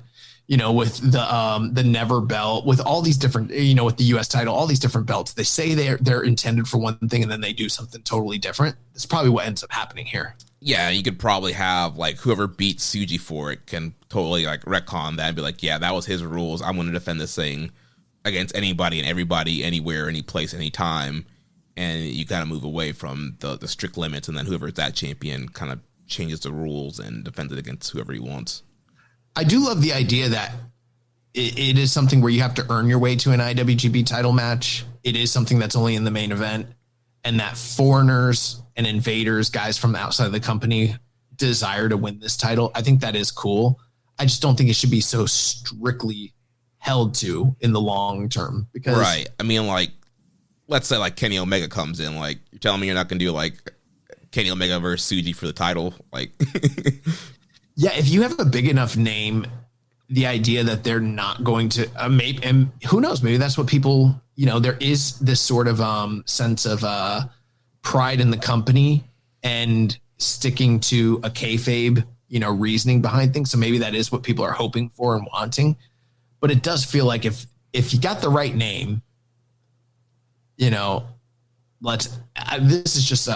the Never belt, with all these different, with the US title, all these different belts. They say they're intended for one thing and then they do something totally different. That's probably what ends up happening here. Yeah, you could probably have whoever beats Tsuji for it can totally retcon that and be yeah, that was his rules. I'm going to defend this thing against anybody and everybody, anywhere, any place, anytime. And you kind of move away from the strict limits, and then whoever's that champion kind of changes the rules and defends it against whoever he wants. I do love the idea that it is something where you have to earn your way to an IWGP title match. It is something that's only in the main event, and that foreigners and invaders, guys from outside of the company, desire to win this title. I think that is cool. I just don't think it should be so strictly held to in the long term. Because right. I mean, let's say Kenny Omega comes in, you're telling me you're not going to do Kenny Omega versus Tsuji for the title? Yeah, if you have a big enough name, the idea that they're not going to maybe, and who knows, maybe that's what people, there is this sort of sense of pride in the company and sticking to a kayfabe, reasoning behind things. So maybe that is what people are hoping for and wanting. But it does feel like if you got the right name, this is just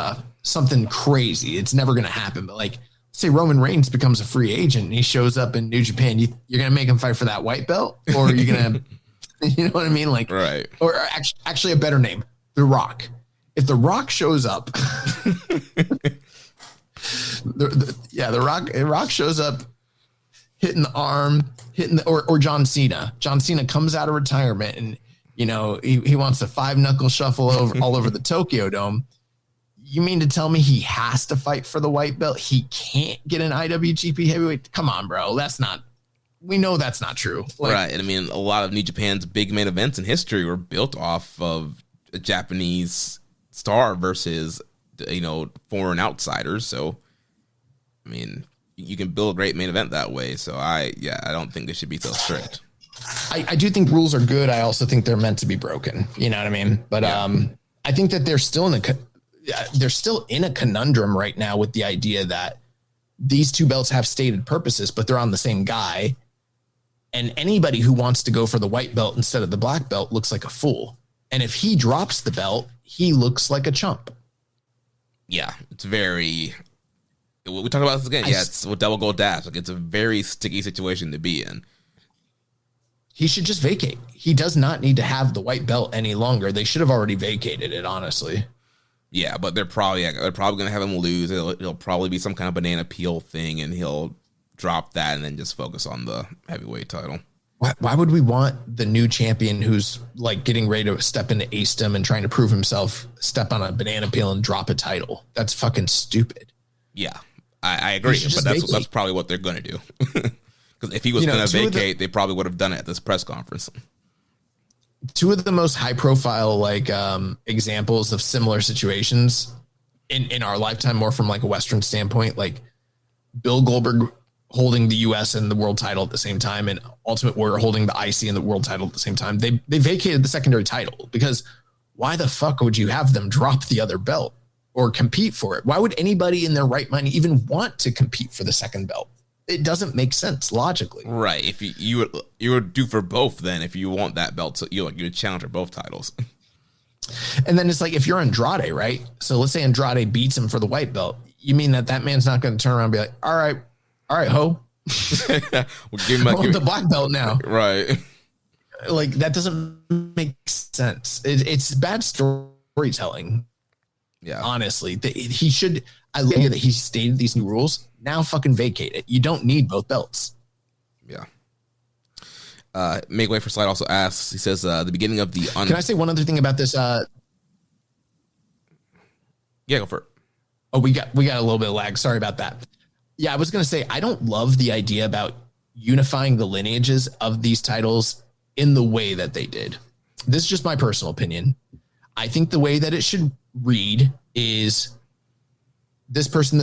something crazy. It's never going to happen. But say Roman Reigns becomes a free agent and he shows up in New Japan, you're going to make him fight for that white belt, or are you going to, you know what I mean? Right. Or actually a better name, The Rock. If The Rock shows up, The Rock shows up, hitting the arm, or John Cena. John Cena comes out of retirement and, he wants a 5-knuckle shuffle all over the Tokyo Dome. You mean to tell me he has to fight for the white belt? He can't get an IWGP heavyweight? Come on, bro. We know that's not true. Right. And I mean, a lot of New Japan's big main events in history were built off of a Japanese star versus, foreign outsiders. So, I mean, you can build a great main event that way. So I don't think it should be so strict. I do think rules are good. I also think they're meant to be broken. You know what I mean? But I think that they're still in a conundrum right now with the idea that these two belts have stated purposes, but they're on the same guy. And anybody who wants to go for the white belt instead of the black belt looks like a fool. And if he drops the belt, he looks like a chump. Yeah, it's very. We talk about this again. It's with double gold dash. Like, it's a very sticky situation to be in. He should just vacate. He does not need to have the white belt any longer. They should have already vacated it, honestly. Yeah, but they're probably going to have him lose. It'll probably be some kind of banana peel thing, and he'll drop that and then just focus on the heavyweight title. Why would we want the new champion who's like getting ready to step into acedom and trying to prove himself, step on a banana peel and drop a title? That's fucking stupid. Yeah, I agree, but that's probably what they're going to do. Because if he was going to vacate, they probably would have done it at this press conference. Two of the most high profile examples of similar situations in our lifetime, more from like a Western standpoint, like Bill Goldberg holding the US and the world title at the same time, and Ultimate Warrior holding the IC and the world title at the same time. They vacated the secondary title because why the fuck would you have them drop the other belt or compete for it? Why would anybody in their right mind even want to compete for the second belt? It doesn't make sense logically. Right. If you would do for both, then if you want that belt, so you would challenge for both titles. And then it's like, if you're Andrade, right? So let's say Andrade beats him for the white belt. You mean that man's not going to turn around and be like, all right, ho. We'll give him the black belt now. Right. Like, that doesn't make sense. It's bad storytelling. Yeah. Honestly, he should. I love that he stated these new rules. Now fucking vacate it. You don't need both belts. Yeah. Make Way for Slide also asks, he says, the beginning of the... Can I say one other thing about this? Yeah, go for it. Oh, we got a little bit of lag. Sorry about that. Yeah, I was going to say, I don't love the idea about unifying the lineages of these titles in the way that they did. This is just my personal opinion. I think the way that it should read is this person,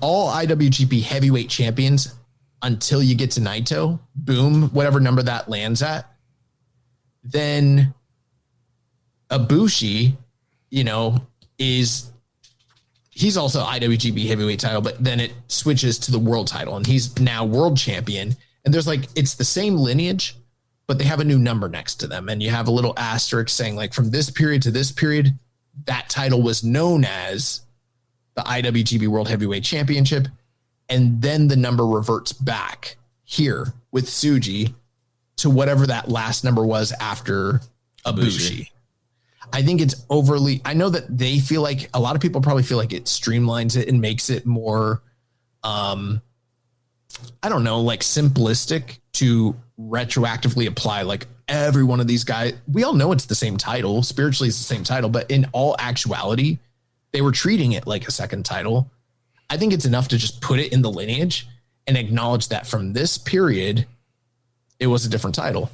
all IWGP heavyweight champions until you get to Naito, boom, whatever number that lands at. Then Ibushi, he's also IWGP heavyweight title, but then it switches to the world title and he's now world champion. And there's it's the same lineage, but they have a new number next to them. And you have a little asterisk saying from this period to this period, that title was known as the IWGP World Heavyweight Championship. And then the number reverts back here with Tsuji to whatever that last number was after Ibushi. I think it's overly, I know that they feel like, a lot of people probably feel like it streamlines it and makes it more, simplistic to retroactively apply every one of these guys. We all know it's the same title. Spiritually, it's the same title, but in all actuality, they were treating it like a second title. I think it's enough to just put it in the lineage and acknowledge that from this period, it was a different title.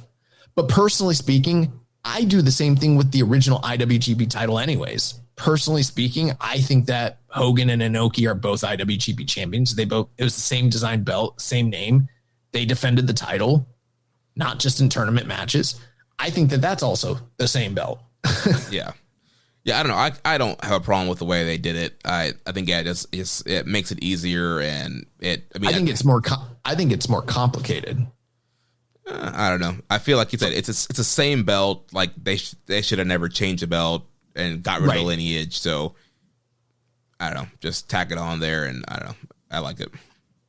But personally speaking, I do the same thing with the original IWGP title anyways. Personally speaking, I think that Hogan and Inoki are both IWGP champions. It was the same design belt, same name. They defended the title, not just in tournament matches. I think that that's also the same belt. Yeah. Yeah, I don't know. I don't have a problem with the way they did it. I think it makes it easier, and I think it's more complicated. I don't know. I feel like you said it's the same belt. Like they should have never changed the belt and got rid of the lineage. So I don't know. Just tack it on there, and I don't know. I like it.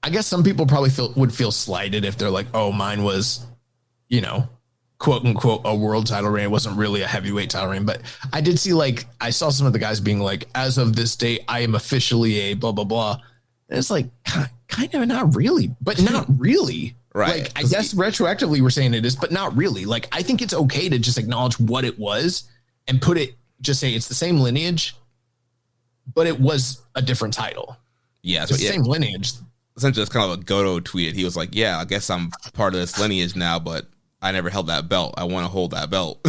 I guess some people probably would feel slighted if they're like, "Oh, mine was, quote unquote, a world title reign. It wasn't really a heavyweight title reign." But I did see I saw some of the guys being like, "As of this date, I am officially a blah blah blah." And it's kind of not really, but not really. Right. I guess retroactively we're saying it is, but not really. I think it's okay to just acknowledge what it was and just say it's the same lineage, but it was a different title. Yeah. It's the same lineage. Essentially, it's kind of what Goto tweeted. He was like, yeah, I guess I'm part of this lineage now, but I never held that belt. I want to hold that belt.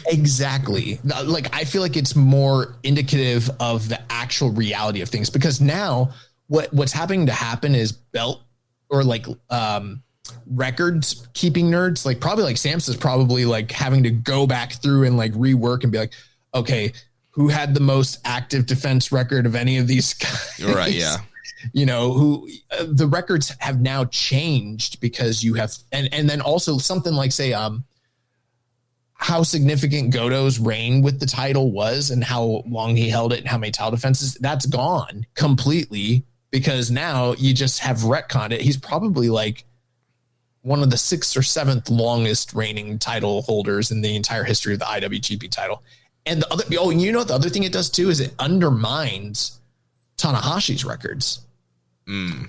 Exactly. I feel like it's more indicative of the actual reality of things, because now what's happening to happen is belt or records keeping nerds, like probably like Sam's is probably like having to go back through and like rework and be like, okay, who had the most active defense record of any of these guys? Right. Yeah. You know, who the records have now changed because you have, and then also something like say, how significant Goto's reign with the title was and how long he held it and how many title defenses, that's gone completely because now you just have retconned it. He's probably like one of the 6th or 7th longest reigning title holders in the entire history of the IWGP title. And the other, you know, the other thing it does too is it undermines Tanahashi's records.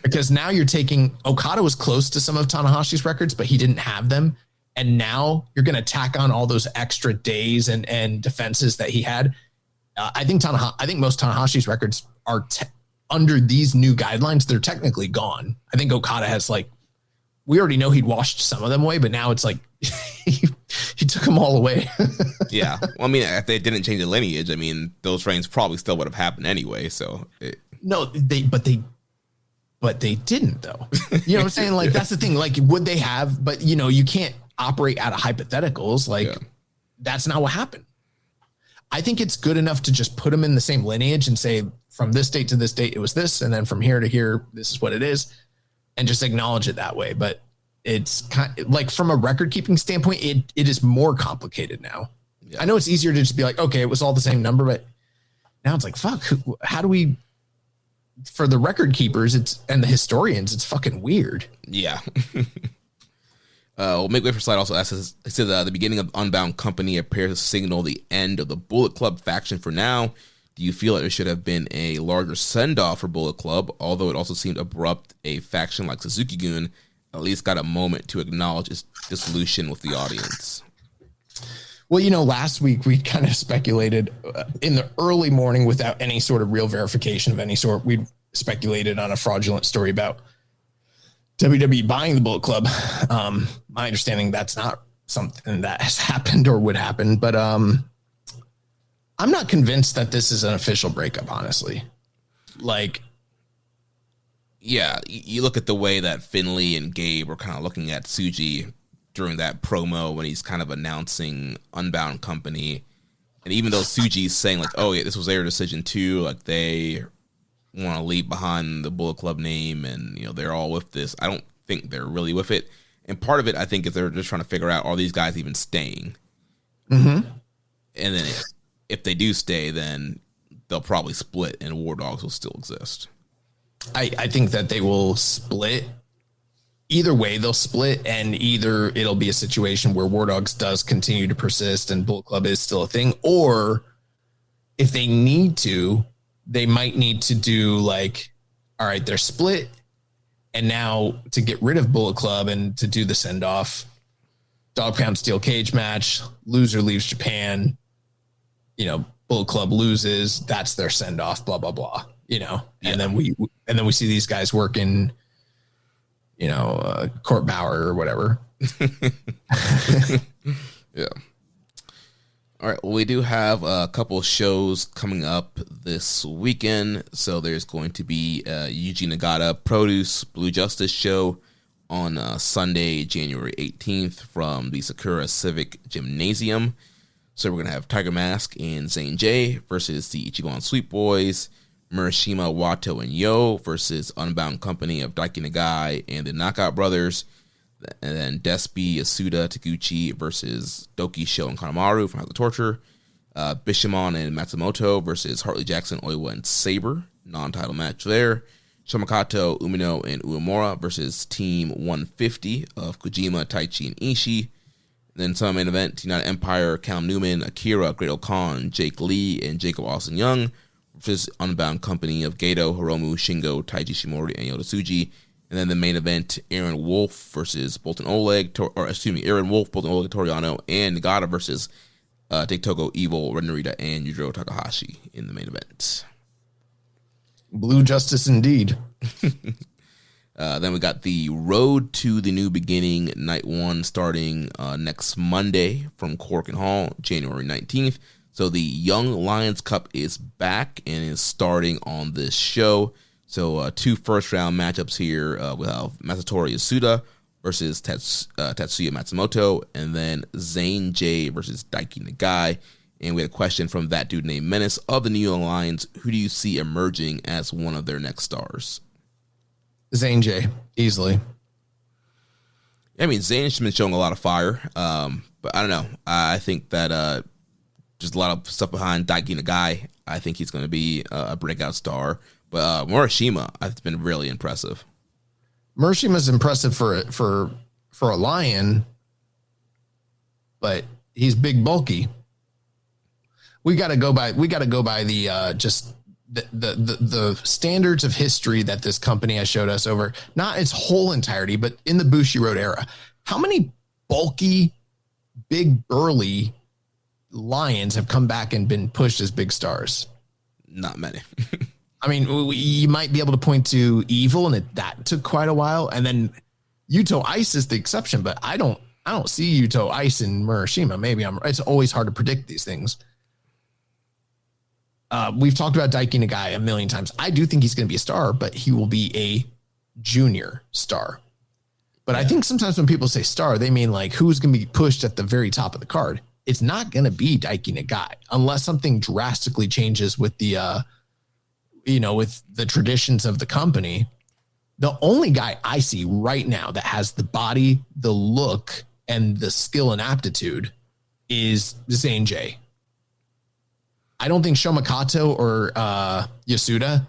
Because now you're taking, Okada was close to some of Tanahashi's records, but he didn't have them. And now you're going to tack on all those extra days and defenses that he had. I think most Tanahashi's records are under these new guidelines. They're technically gone. I think Okada has like, we already know he'd washed some of them away, but now it's like he took them all away. Yeah. Well, I mean, if they didn't change the lineage, I mean, those reigns probably still would have happened anyway. So but they didn't though. You know what I'm saying? Like, that's the thing. Like, would they have, but you know, you can't operate out of hypotheticals. Like that's not what happened. I think it's good enough to just put them in the same lineage and say from this date to this date, it was this. And then from here to here, this is what it is. And just acknowledge it that way. But it's kind of like from a record keeping standpoint, it is more complicated now. Yeah. I know it's easier to just be like, okay, it was all the same number, but now it's like, fuck, how do we, for the record keepers, and the historians, it's fucking weird. Yeah. We'll make way for slide also asks, it says the beginning of Unbound Company appears to signal the end of the Bullet Club faction for now. Do you feel that there should have been a larger send-off for Bullet Club? Although it also seemed abrupt, a faction like Suzuki-gun at least got a moment to acknowledge its dissolution with the audience. Well, you know, last week we kind of speculated in the early morning without any sort of real verification of any sort. We speculated on a fraudulent story about WWE buying the Bullet Club. My understanding that's not something that has happened or would happen, but I'm not convinced that this is an official breakup, honestly. Like, yeah, you look at the way that Finlay and Gabe were kind of looking at Tsuji during that promo when he's kind of announcing Unbound Company. And even though Tsuji's saying like, oh yeah, this was their decision too, like they want to leave behind the Bullet Club name and, you know, they're all with this. I don't think they're really with it. And part of it, I think, is they're just trying to figure out, are these guys even staying? Mm-hmm. And then if they do stay, then they'll probably split and War Dogs will still exist. I think that they will split. Either way, they'll split, and either it'll be a situation where War Dogs does continue to persist and Bullet Club is still a thing, or if they need to, they might need to do like, all right, they're split, and now to get rid of Bullet Club and to do the send-off, Dog Pound Steel Cage match, loser leaves Japan, you know, Bullet Club loses, that's their send-off, blah, blah, blah, you know, and then we see these guys working, you know, Court Bauer or whatever. Yeah. All right. Well, we do have a couple shows coming up this weekend. So there's going to be Yuji Nagata Produce Blue Justice show on Sunday, January 18th from the Sakura Civic Gymnasium. So we're going to have Tiger Mask and Zane J versus the Ichiban Sweet Boys, Murashima, Wato, and Yo versus Unbound Company of Daiki Nagai and the Knockout Brothers. And then Despi, Yasuda, Taguchi versus Doki, Sho, and Kanemaru from House of Torture. Bishamon and Matsumoto versus Hartley Jackson, Oiwa, and Sabre. Non-title match there. Shomakato, Umino, and Uemura versus Team 150 of Kojima, Taichi, and Ishii. Then some main event, United Empire, Callum Newman, Akira, Great Khan, Jake Lee, and Jacob Austin Young versus Unbound Company of Gedo, Hiromu, Shingo, Taiji Shimori, and Yota Tsuji. And then the main event, Aaron Wolf versus Bolton Oleg, Aaron Wolf, Bolton Oleg, Toriano, and Nagata versus Teitogo, Evil, Ren Narita, and Yujiro Takahashi in the main event. Blue Justice indeed. Then we got the Road to the New Beginning, Night 1, starting next Monday from Cork and Hall, January 19th. So the Young Lions Cup is back and is starting on this show. So 2 first-round matchups here. We'll have Masatori Yasuda versus Tatsuya Matsumoto, and then Zane J versus Daiki Nagai. And we had a question from that dude named Menace of the New Young Lions. Who do you see emerging as one of their next stars? Zane J, easily. I mean, Zane's been showing a lot of fire, but I don't know. I think that just a lot of stuff behind Daiki Nagai. I think he's going to be a breakout star. But Morishima, it's been really impressive. Morishima's impressive for a lion, but he's big, bulky. We got to go by the just the standards of history that this company has showed us over not its whole entirety, but in the Bushiroad era. How many bulky, big, burly lions have come back and been pushed as big stars? Not many. I mean, you might be able to point to Evil, and that took quite a while, and then Yuto Ice is the exception. But I don't see Yuto Ice in Murashima. Maybe it's always hard to predict these things. We've talked about Daiki Nagai a million times. I do think he's going to be a star, but he will be a junior star. But I think sometimes when people say star, they mean like who's going to be pushed at the very top of the card. It's not going to be Daiki Nagai unless something drastically changes with the, with the traditions of the company. The only guy I see right now that has the body, the look, and the skill and aptitude is Zane J. I don't think Shomakato or Yasuda,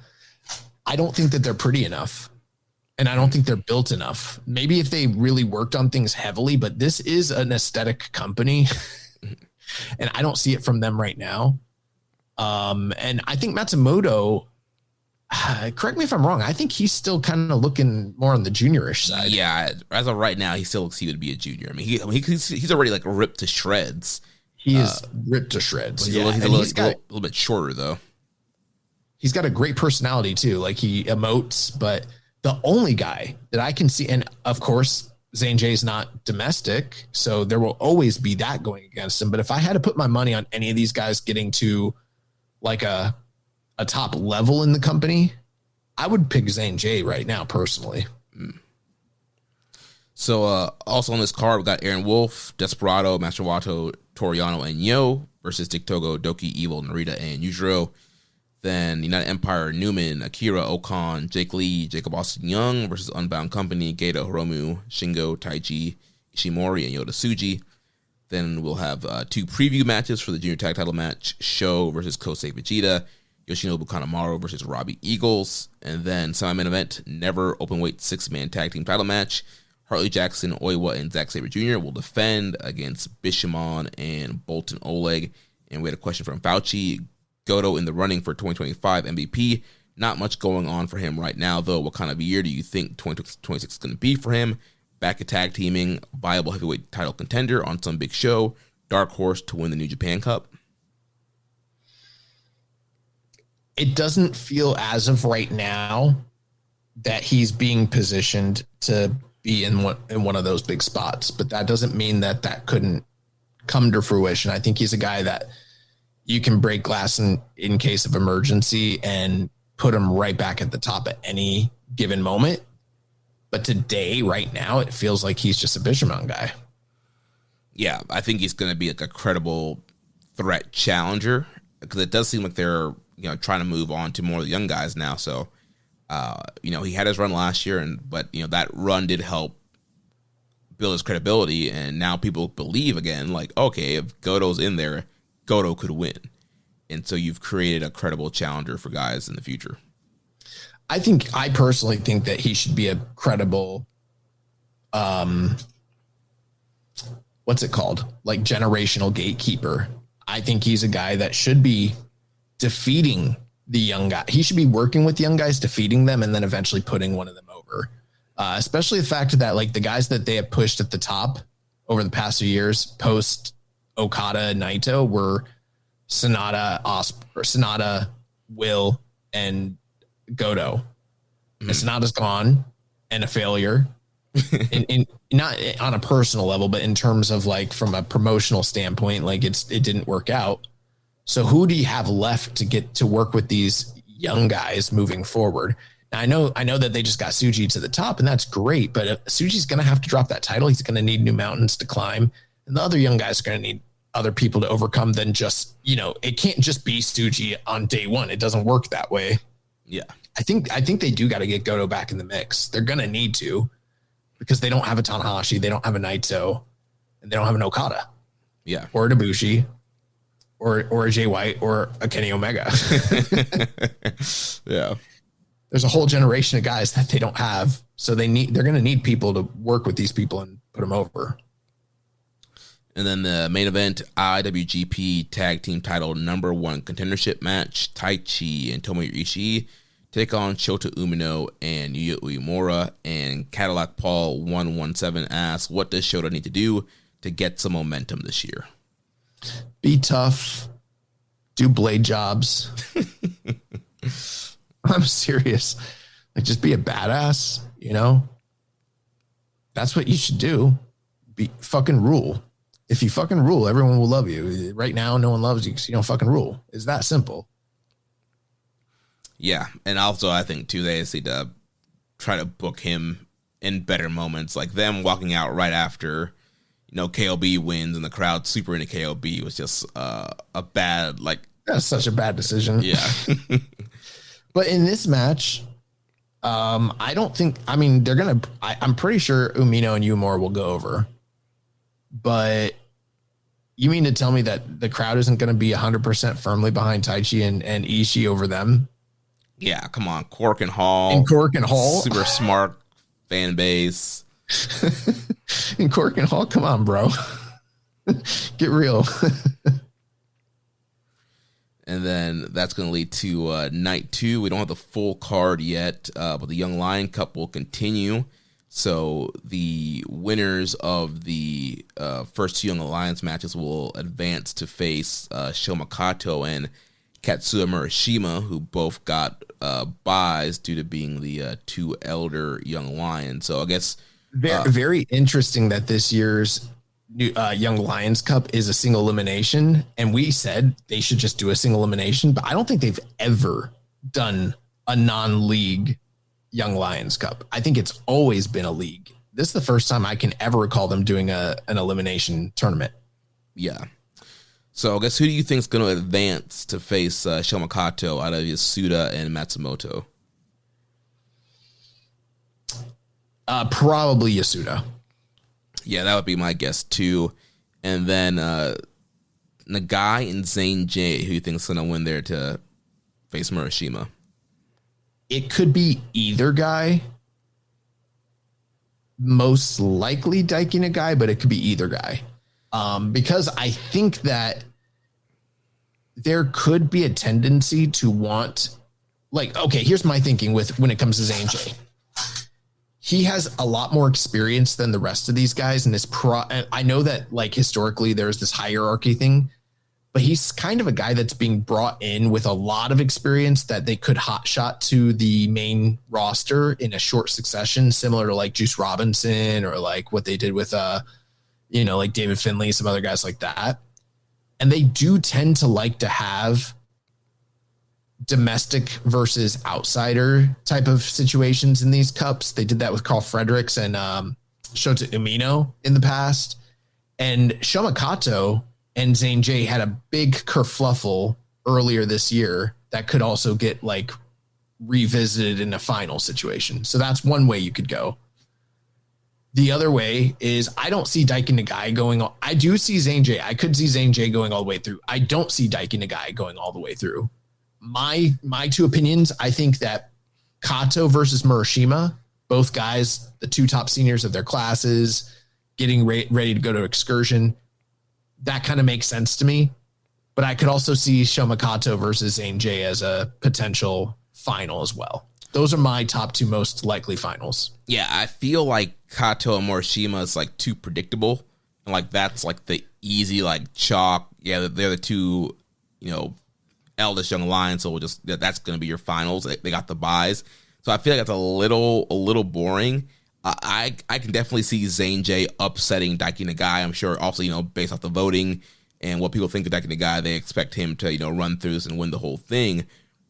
I don't think that they're pretty enough. And I don't think they're built enough. Maybe if they really worked on things heavily, but this is an aesthetic company. And I don't see it from them right now. And I think Matsumoto, correct me if I'm wrong, I think he's still kind of looking more on the juniorish side. Yeah, as of right now, he still looks he would be a junior. I mean, he's already like ripped to shreds. He is ripped to shreds. He's a little bit shorter, though. He's got a great personality, too. Like, he emotes, but the only guy that I can see, and of course, Zane J is not domestic, so there will always be that going against him. But if I had to put my money on any of these guys getting to like a top level in the company, I would pick Zane J right now, personally. So also on this card, we got Aaron Wolf, Desperado, Master Wato, Toriano, and Yo versus Tiktogo, Doki, Evil, Narita, and Yujiro. Then United Empire, Newman, Akira, Okan, Jake Lee, Jacob Austin Young versus Unbound Company, Geto, Hiromu, Shingo, Taiji, Ishimori, and Yoda Tsuji. Then we'll have two preview matches for the junior tag title match, Sho versus Kosei Vegeta, Yoshinobu Kanemaru versus Robbie Eagles. And then semi-main event, Never Openweight 6-man tag team title match, Harley Jackson, Oiwa, and Zack Sabre Jr. will defend against Bishamon and Bolton Oleg. And we had a question from Fauci. Goto in the running for 2025 MVP. Not much going on for him right now, though. What kind of year do you think 2026 is going to be for him? Back at tag teaming, viable heavyweight title contender on some big show, dark horse to win the New Japan Cup? It doesn't feel as of right now that he's being positioned to be in one of those big spots, but that doesn't mean that couldn't come to fruition. I think he's a guy that you can break glass in case of emergency and put him right back at the top at any given moment. But today, right now, it feels like he's just a Bishamon guy. Yeah, I think he's going to be like a credible threat challenger, because it does seem like they're trying to move on to more of the young guys now. So, he had his run last year, but that run did help build his credibility, and now people believe again, like, okay, if Goto's in there, Goto could win. And so you've created a credible challenger for guys in the future. I personally think that he should be a credible, what's it called? Like generational gatekeeper. I think he's a guy that should be defeating the young guy. He should be working with young guys, defeating them, and then eventually putting one of them over. Especially the fact that like the guys that they have pushed at the top over the past few years, post Okada and Naito, were Sonata, Will, and Goto. And Sonata's gone and a failure. in not on a personal level, but in terms of like from a promotional standpoint, like it didn't work out. So who do you have left to get to work with these young guys moving forward? I know that they just got Tsuji to the top, and that's great, but if Tsuji's going to have to drop that title. He's going to need new mountains to climb, and the other young guys are going to need other people to overcome than just, it can't just be Tsuji on day one. It doesn't work that way. Yeah. I think they do got to get Goto back in the mix. They're going to need to, because they don't have a Tanahashi, they don't have a Naito, and they don't have an Okada. Yeah. Or a Ibushi, or a Jay White, or a Kenny Omega. Yeah. There's a whole generation of guys that they don't have. So they're going to need people to work with these people and put them over. And then the main event, IWGP Tag Team Title #1 contendership match. Taichi and Tomohiro Ishii take on Shota Umino and Yuya Uemura. And Cadillac Paul 117 asks, what does Shota need to do to get some momentum this year? Be tough. Do blade jobs. I'm serious. Like, just be a badass, That's what you should do. Be fucking rule. If you fucking rule, everyone will love you. Right now, no one loves you because you don't fucking rule. It's that simple. Yeah, and also I think, too, they just need to try to book him in better moments. Like them walking out right after, KOB wins and the crowd super into KOB was just a bad, That's such a bad decision. Yeah. But in this match, I don't think, I'm pretty sure Umino and Uemura will go over. But you mean to tell me that the crowd isn't going to be 100% firmly behind Taichi and Ishii over them? Yeah, come on. Cork and Hall. Super smart fan base. And Cork and Hall, come on, bro. Get real. And then that's going to lead to night 2. We don't have the full card yet, but the Young Lion Cup will continue. So the winners of the first 2 Young Alliance matches will advance to face Shoma Kato and Katsuya Murashima, who both got buys due to being the 2 elder Young Lions. So I guess... Very interesting that this year's Young Lions Cup is a single elimination, and we said they should just do a single elimination, but I don't think they've ever done a non-league Young Lions Cup. I think it's always been a league. This is the first time I can ever recall them doing an elimination tournament. Yeah. So I guess who do you think is going to advance to face Shoma Kato out of Yasuda and Matsumoto? Probably Yasuda. Yeah, that would be my guess too. And then Nagai and Zane J, who you think is going to win there to face Murashima? It could be either guy. Most likely Daiki Nagai, but it could be either guy. Because I think that there could be a tendency to want, here's my thinking when it comes to Zane J. He has a lot more experience than the rest of these guys. And I know that historically there's this hierarchy thing, but he's kind of a guy that's being brought in with a lot of experience that they could hotshot to the main roster in a short succession, similar to Juice Robinson or what they did with, David Finlay, some other guys like that. And they do tend to like to have domestic versus outsider type of situations in these cups. They did that with Carl Fredericks and Shota Umino in the past. And Shoma Kato and Zane J had a big kerfluffle earlier this year that could also get revisited in a final situation. So that's one way you could go. The other way is I don't see Daiki Nagai going. I do see Zane J. I could see Zane J going all the way through. I don't see Daiki Nagai going all the way through. My 2 opinions, I think that Kato versus Murashima, both guys, the 2 top seniors of their classes, getting ready to go to excursion, that kind of makes sense to me. But I could also see Shoma Kato versus Zane J as a potential final as well. Those are my top 2 most likely finals. Yeah, I feel like Kato and Morishima is too predictable. And that's the easy chalk. Yeah, they're the 2, eldest Young Lions, so that's going to be your finals. They got the buys. So I feel like it's a little boring. I can definitely see Zane J upsetting Daiki Nagai. I'm sure also, based off the voting and what people think of Daiki Nagai, they expect him to, run through this and win the whole thing.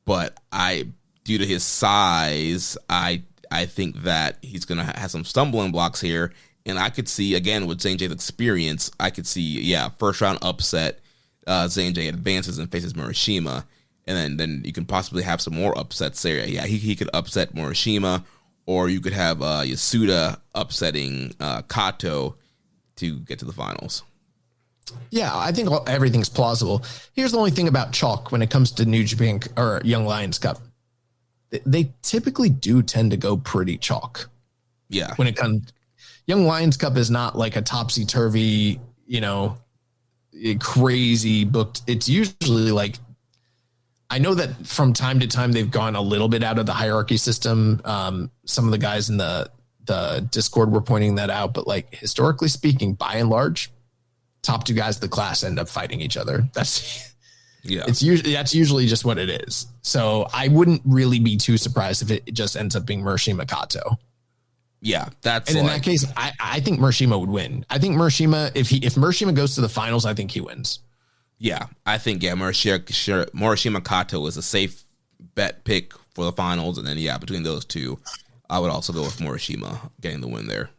But I due to his size, I think that he's going to have some stumbling blocks here. And I could see, again, with Zane Jay's experience, I could see, first round upset. Zane Jay advances and faces Morishima. And then you can possibly have some more upsets there. Yeah, he could upset Morishima, or you could have Yasuda upsetting Kato to get to the finals. Yeah, I think everything's plausible. Here's the only thing about chalk when it comes to New Japan or Young Lions Cup. They typically do tend to go pretty chalk. Yeah. When it comes, Young Lions Cup is not like a topsy-turvy, crazy booked. It's usually like, I know that from time to time they've gone a little bit out of the hierarchy system. Some of the guys in the Discord were pointing that out, but like historically speaking, by and large, top two guys of the class end up fighting each other. That's usually just what it is. So I wouldn't really be too surprised if it just ends up being Murashima Kato. Yeah, and in that case, I think Murashima would win. I think Murashima, if Murashima goes to the finals, I think he wins. Yeah, I think Morishima Kato is a safe bet pick for the finals, and then between those two, I would also go with Morishima getting the win there.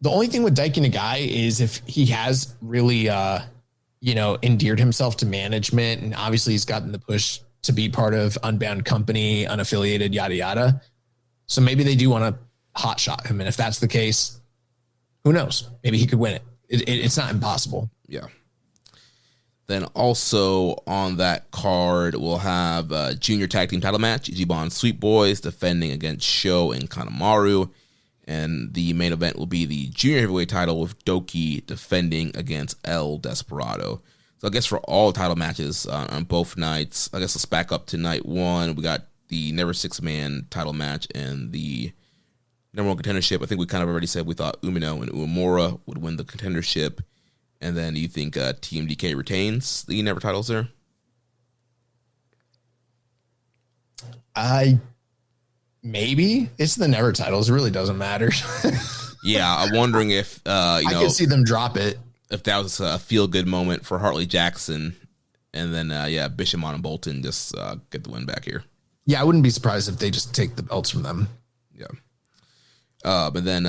The only thing with Daiki Nagai is if he has really, endeared himself to management, and obviously he's gotten the push to be part of Unbound Company, unaffiliated, yada yada. So maybe they do want to hotshot him, and if that's the case, who knows? Maybe he could win it. It's not impossible. Yeah. Then also on that card, we'll have a junior tag team title match. Ichiban Sweet Boys defending against Sho and Kanemaru. And the main event will be the junior heavyweight title with Doki defending against El Desperado. So I guess for all title matches on both nights, I guess let's back up to night one. We got the Never Six-Man title match and the number one contendership. I think we kind of already said we thought Umino and Uemura would win the contendership. And then you think TMDK retains the Never titles there? Maybe. It's the Never titles. It really doesn't matter. Yeah, I'm wondering if, I can see them drop it. If that was a feel-good moment for Hartley Jackson. And then, Bishamon and Bolton just get the win back here. Yeah, I wouldn't be surprised if they just take the belts from them. Yeah. But then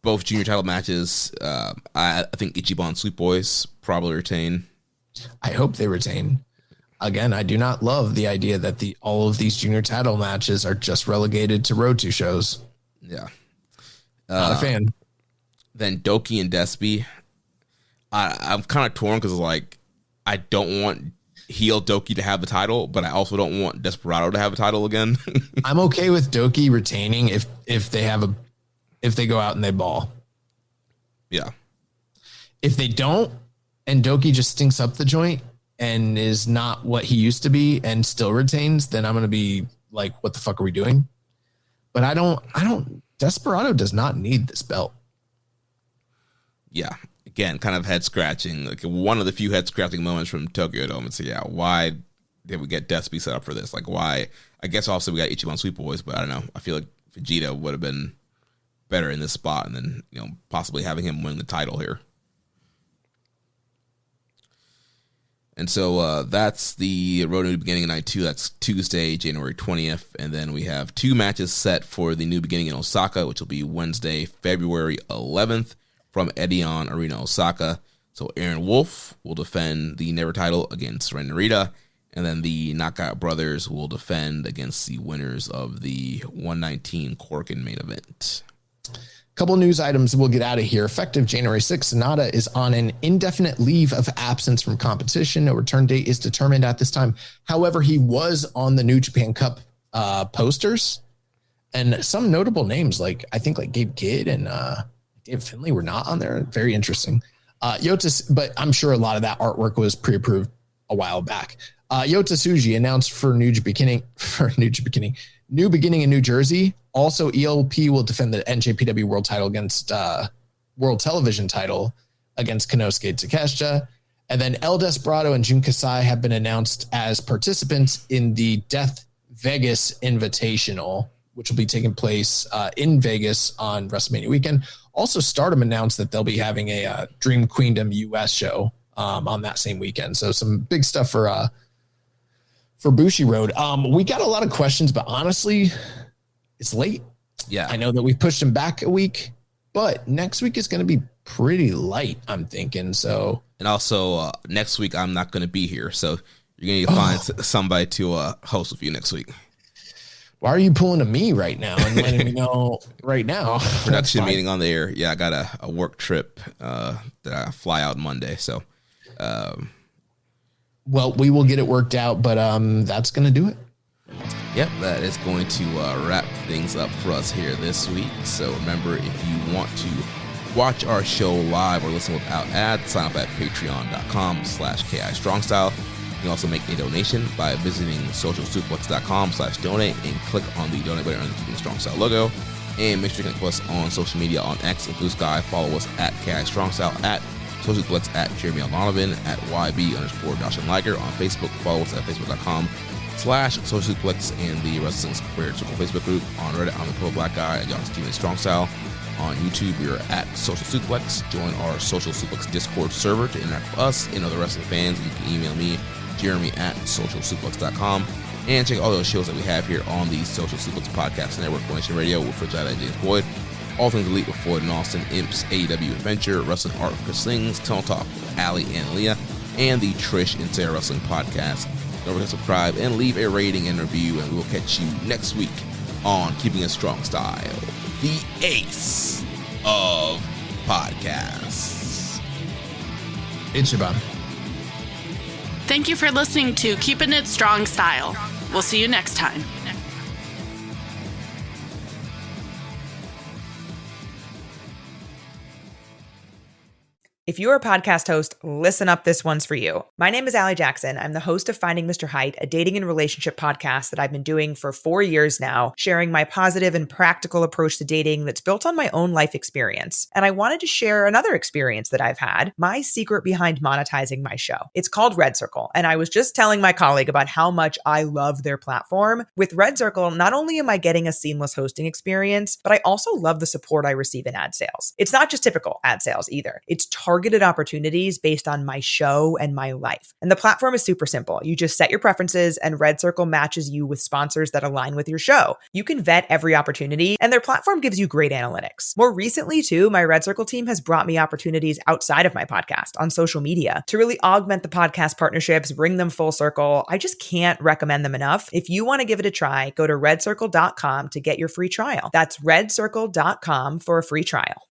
both junior title matches, I think Ichiban Sweet Boys probably retain. I hope they retain. Again, I do not love the idea that all of these junior title matches are just relegated to Road to shows. Yeah. Not a fan. Then Doki and Despy. I'm kind of torn because I don't want heel Doki to have the title, but I also don't want Desperado to have a title again. I'm okay with Doki retaining if they go out and they ball. Yeah. If they don't, and Doki just stinks up the joint and is not what he used to be and still retains, then I'm going to be like, what the fuck are we doing? But I don't, Desperado does not need this belt. Yeah. Again, kind of head scratching, like one of the few head scratching moments from Tokyo Dome. And so, why did we get Despy set up for this? Like, why? I guess also we got Ichiban Sweet Boys, but I don't know. I feel like Vegeta would have been better in this spot and then, possibly having him win the title here. And so that's the Road to New Beginning of Night 2. That's Tuesday, January 20th. And then we have two matches set for the New Beginning in Osaka, which will be Wednesday, February 11th from Edion Arena, Osaka. So Aaron Wolf will defend the Never title against Ren Narita. And then the Knockout Brothers will defend against the winners of the 119 Corkin main event. Couple news items we'll get out of here. Effective January 6th, Sonata is on an indefinite leave of absence from competition. No return date is determined at this time. However, he was on the New Japan Cup posters, and some notable names like Gabe Kidd and Dave Finlay were not on there. Very interesting. Yota, but I'm sure a lot of that artwork was pre-approved a while back. Yota Tsuji announced for New Beginning in New Jersey. Also, ELP will defend the NJPW World title against World Television title against Konosuke Takeshita. And then El Desperado and Jun Kasai have been announced as participants in the Death Vegas Invitational, which will be taking place in Vegas on WrestleMania weekend. Also, Stardom announced that they'll be having a Dream Queendom US show on that same weekend. So some big stuff for for Bushiroad. We got a lot of questions, but honestly, it's late. Yeah. I know that we pushed him back a week, but next week is going to be pretty light, I'm thinking. So, and also next week I'm not going to be here, so you're going to find somebody to host with you next week. Why are you pulling to me right now and letting me know right now? Production meeting on the air. Yeah, I got a work trip that I fly out Monday. So, well, we will get it worked out, but that's going to do it. Yep, that is going to wrap things up for us here this week. So remember, if you want to watch our show live or listen without ads, sign up at patreon.com/KI Strongstyle. You can also make a donation by visiting socialsuplex.com/donate and click on the donate button under the Keepin Strong Style logo. And make sure you connect with us on social media on X and Blue Sky. Follow us at KI Strong Style, at Socialsuplex, at Jeremy L. Donovan, at YB_Josh and Liger. On Facebook, follow us at facebook.com/Socialsuplex and the Wrestling Squared Circle Facebook group. On Reddit, I'm the Pro Black Guy and John's Keepin Strong Style. On YouTube, we are at Social Suplex. Join our Social Suplex Discord server to interact with us and other wrestling fans. You can email me, Jeremy at socialsuplex.com, and check all those shows that we have here on the Social Suplex Podcast Network, One Nation Radio with Fridge and James Boyd, All Things Elite with Floyd and Austin, Imps, AEW Adventure, Wrestling Art with Chris Slings, Tunnel Talk with Allie and Leah, and the Trish and Sarah Wrestling Podcast. Don't forget to subscribe and leave a rating and review, and we will catch you next week on Keeping It Strong Style, the ace of podcasts. It's your bum. Thank you for listening to Keepin' It Strong Style. We'll see you next time. If you're a podcast host, listen up, this one's for you. My name is Allie Jackson. I'm the host of Finding Mr. Height, a dating and relationship podcast that I've been doing for 4 years now, sharing my positive and practical approach to dating that's built on my own life experience. And I wanted to share another experience that I've had, my secret behind monetizing my show. It's called Red Circle, and I was just telling my colleague about how much I love their platform. With Red Circle, not only am I getting a seamless hosting experience, but I also love the support I receive in ad sales. It's not just typical ad sales either. It's targeted opportunities based on my show and my life. And the platform is super simple. You just set your preferences and Red Circle matches you with sponsors that align with your show. You can vet every opportunity and their platform gives you great analytics. More recently too, my Red Circle team has brought me opportunities outside of my podcast on social media to really augment the podcast partnerships, bring them full circle. I just can't recommend them enough. If you want to give it a try, go to redcircle.com to get your free trial. That's redcircle.com for a free trial.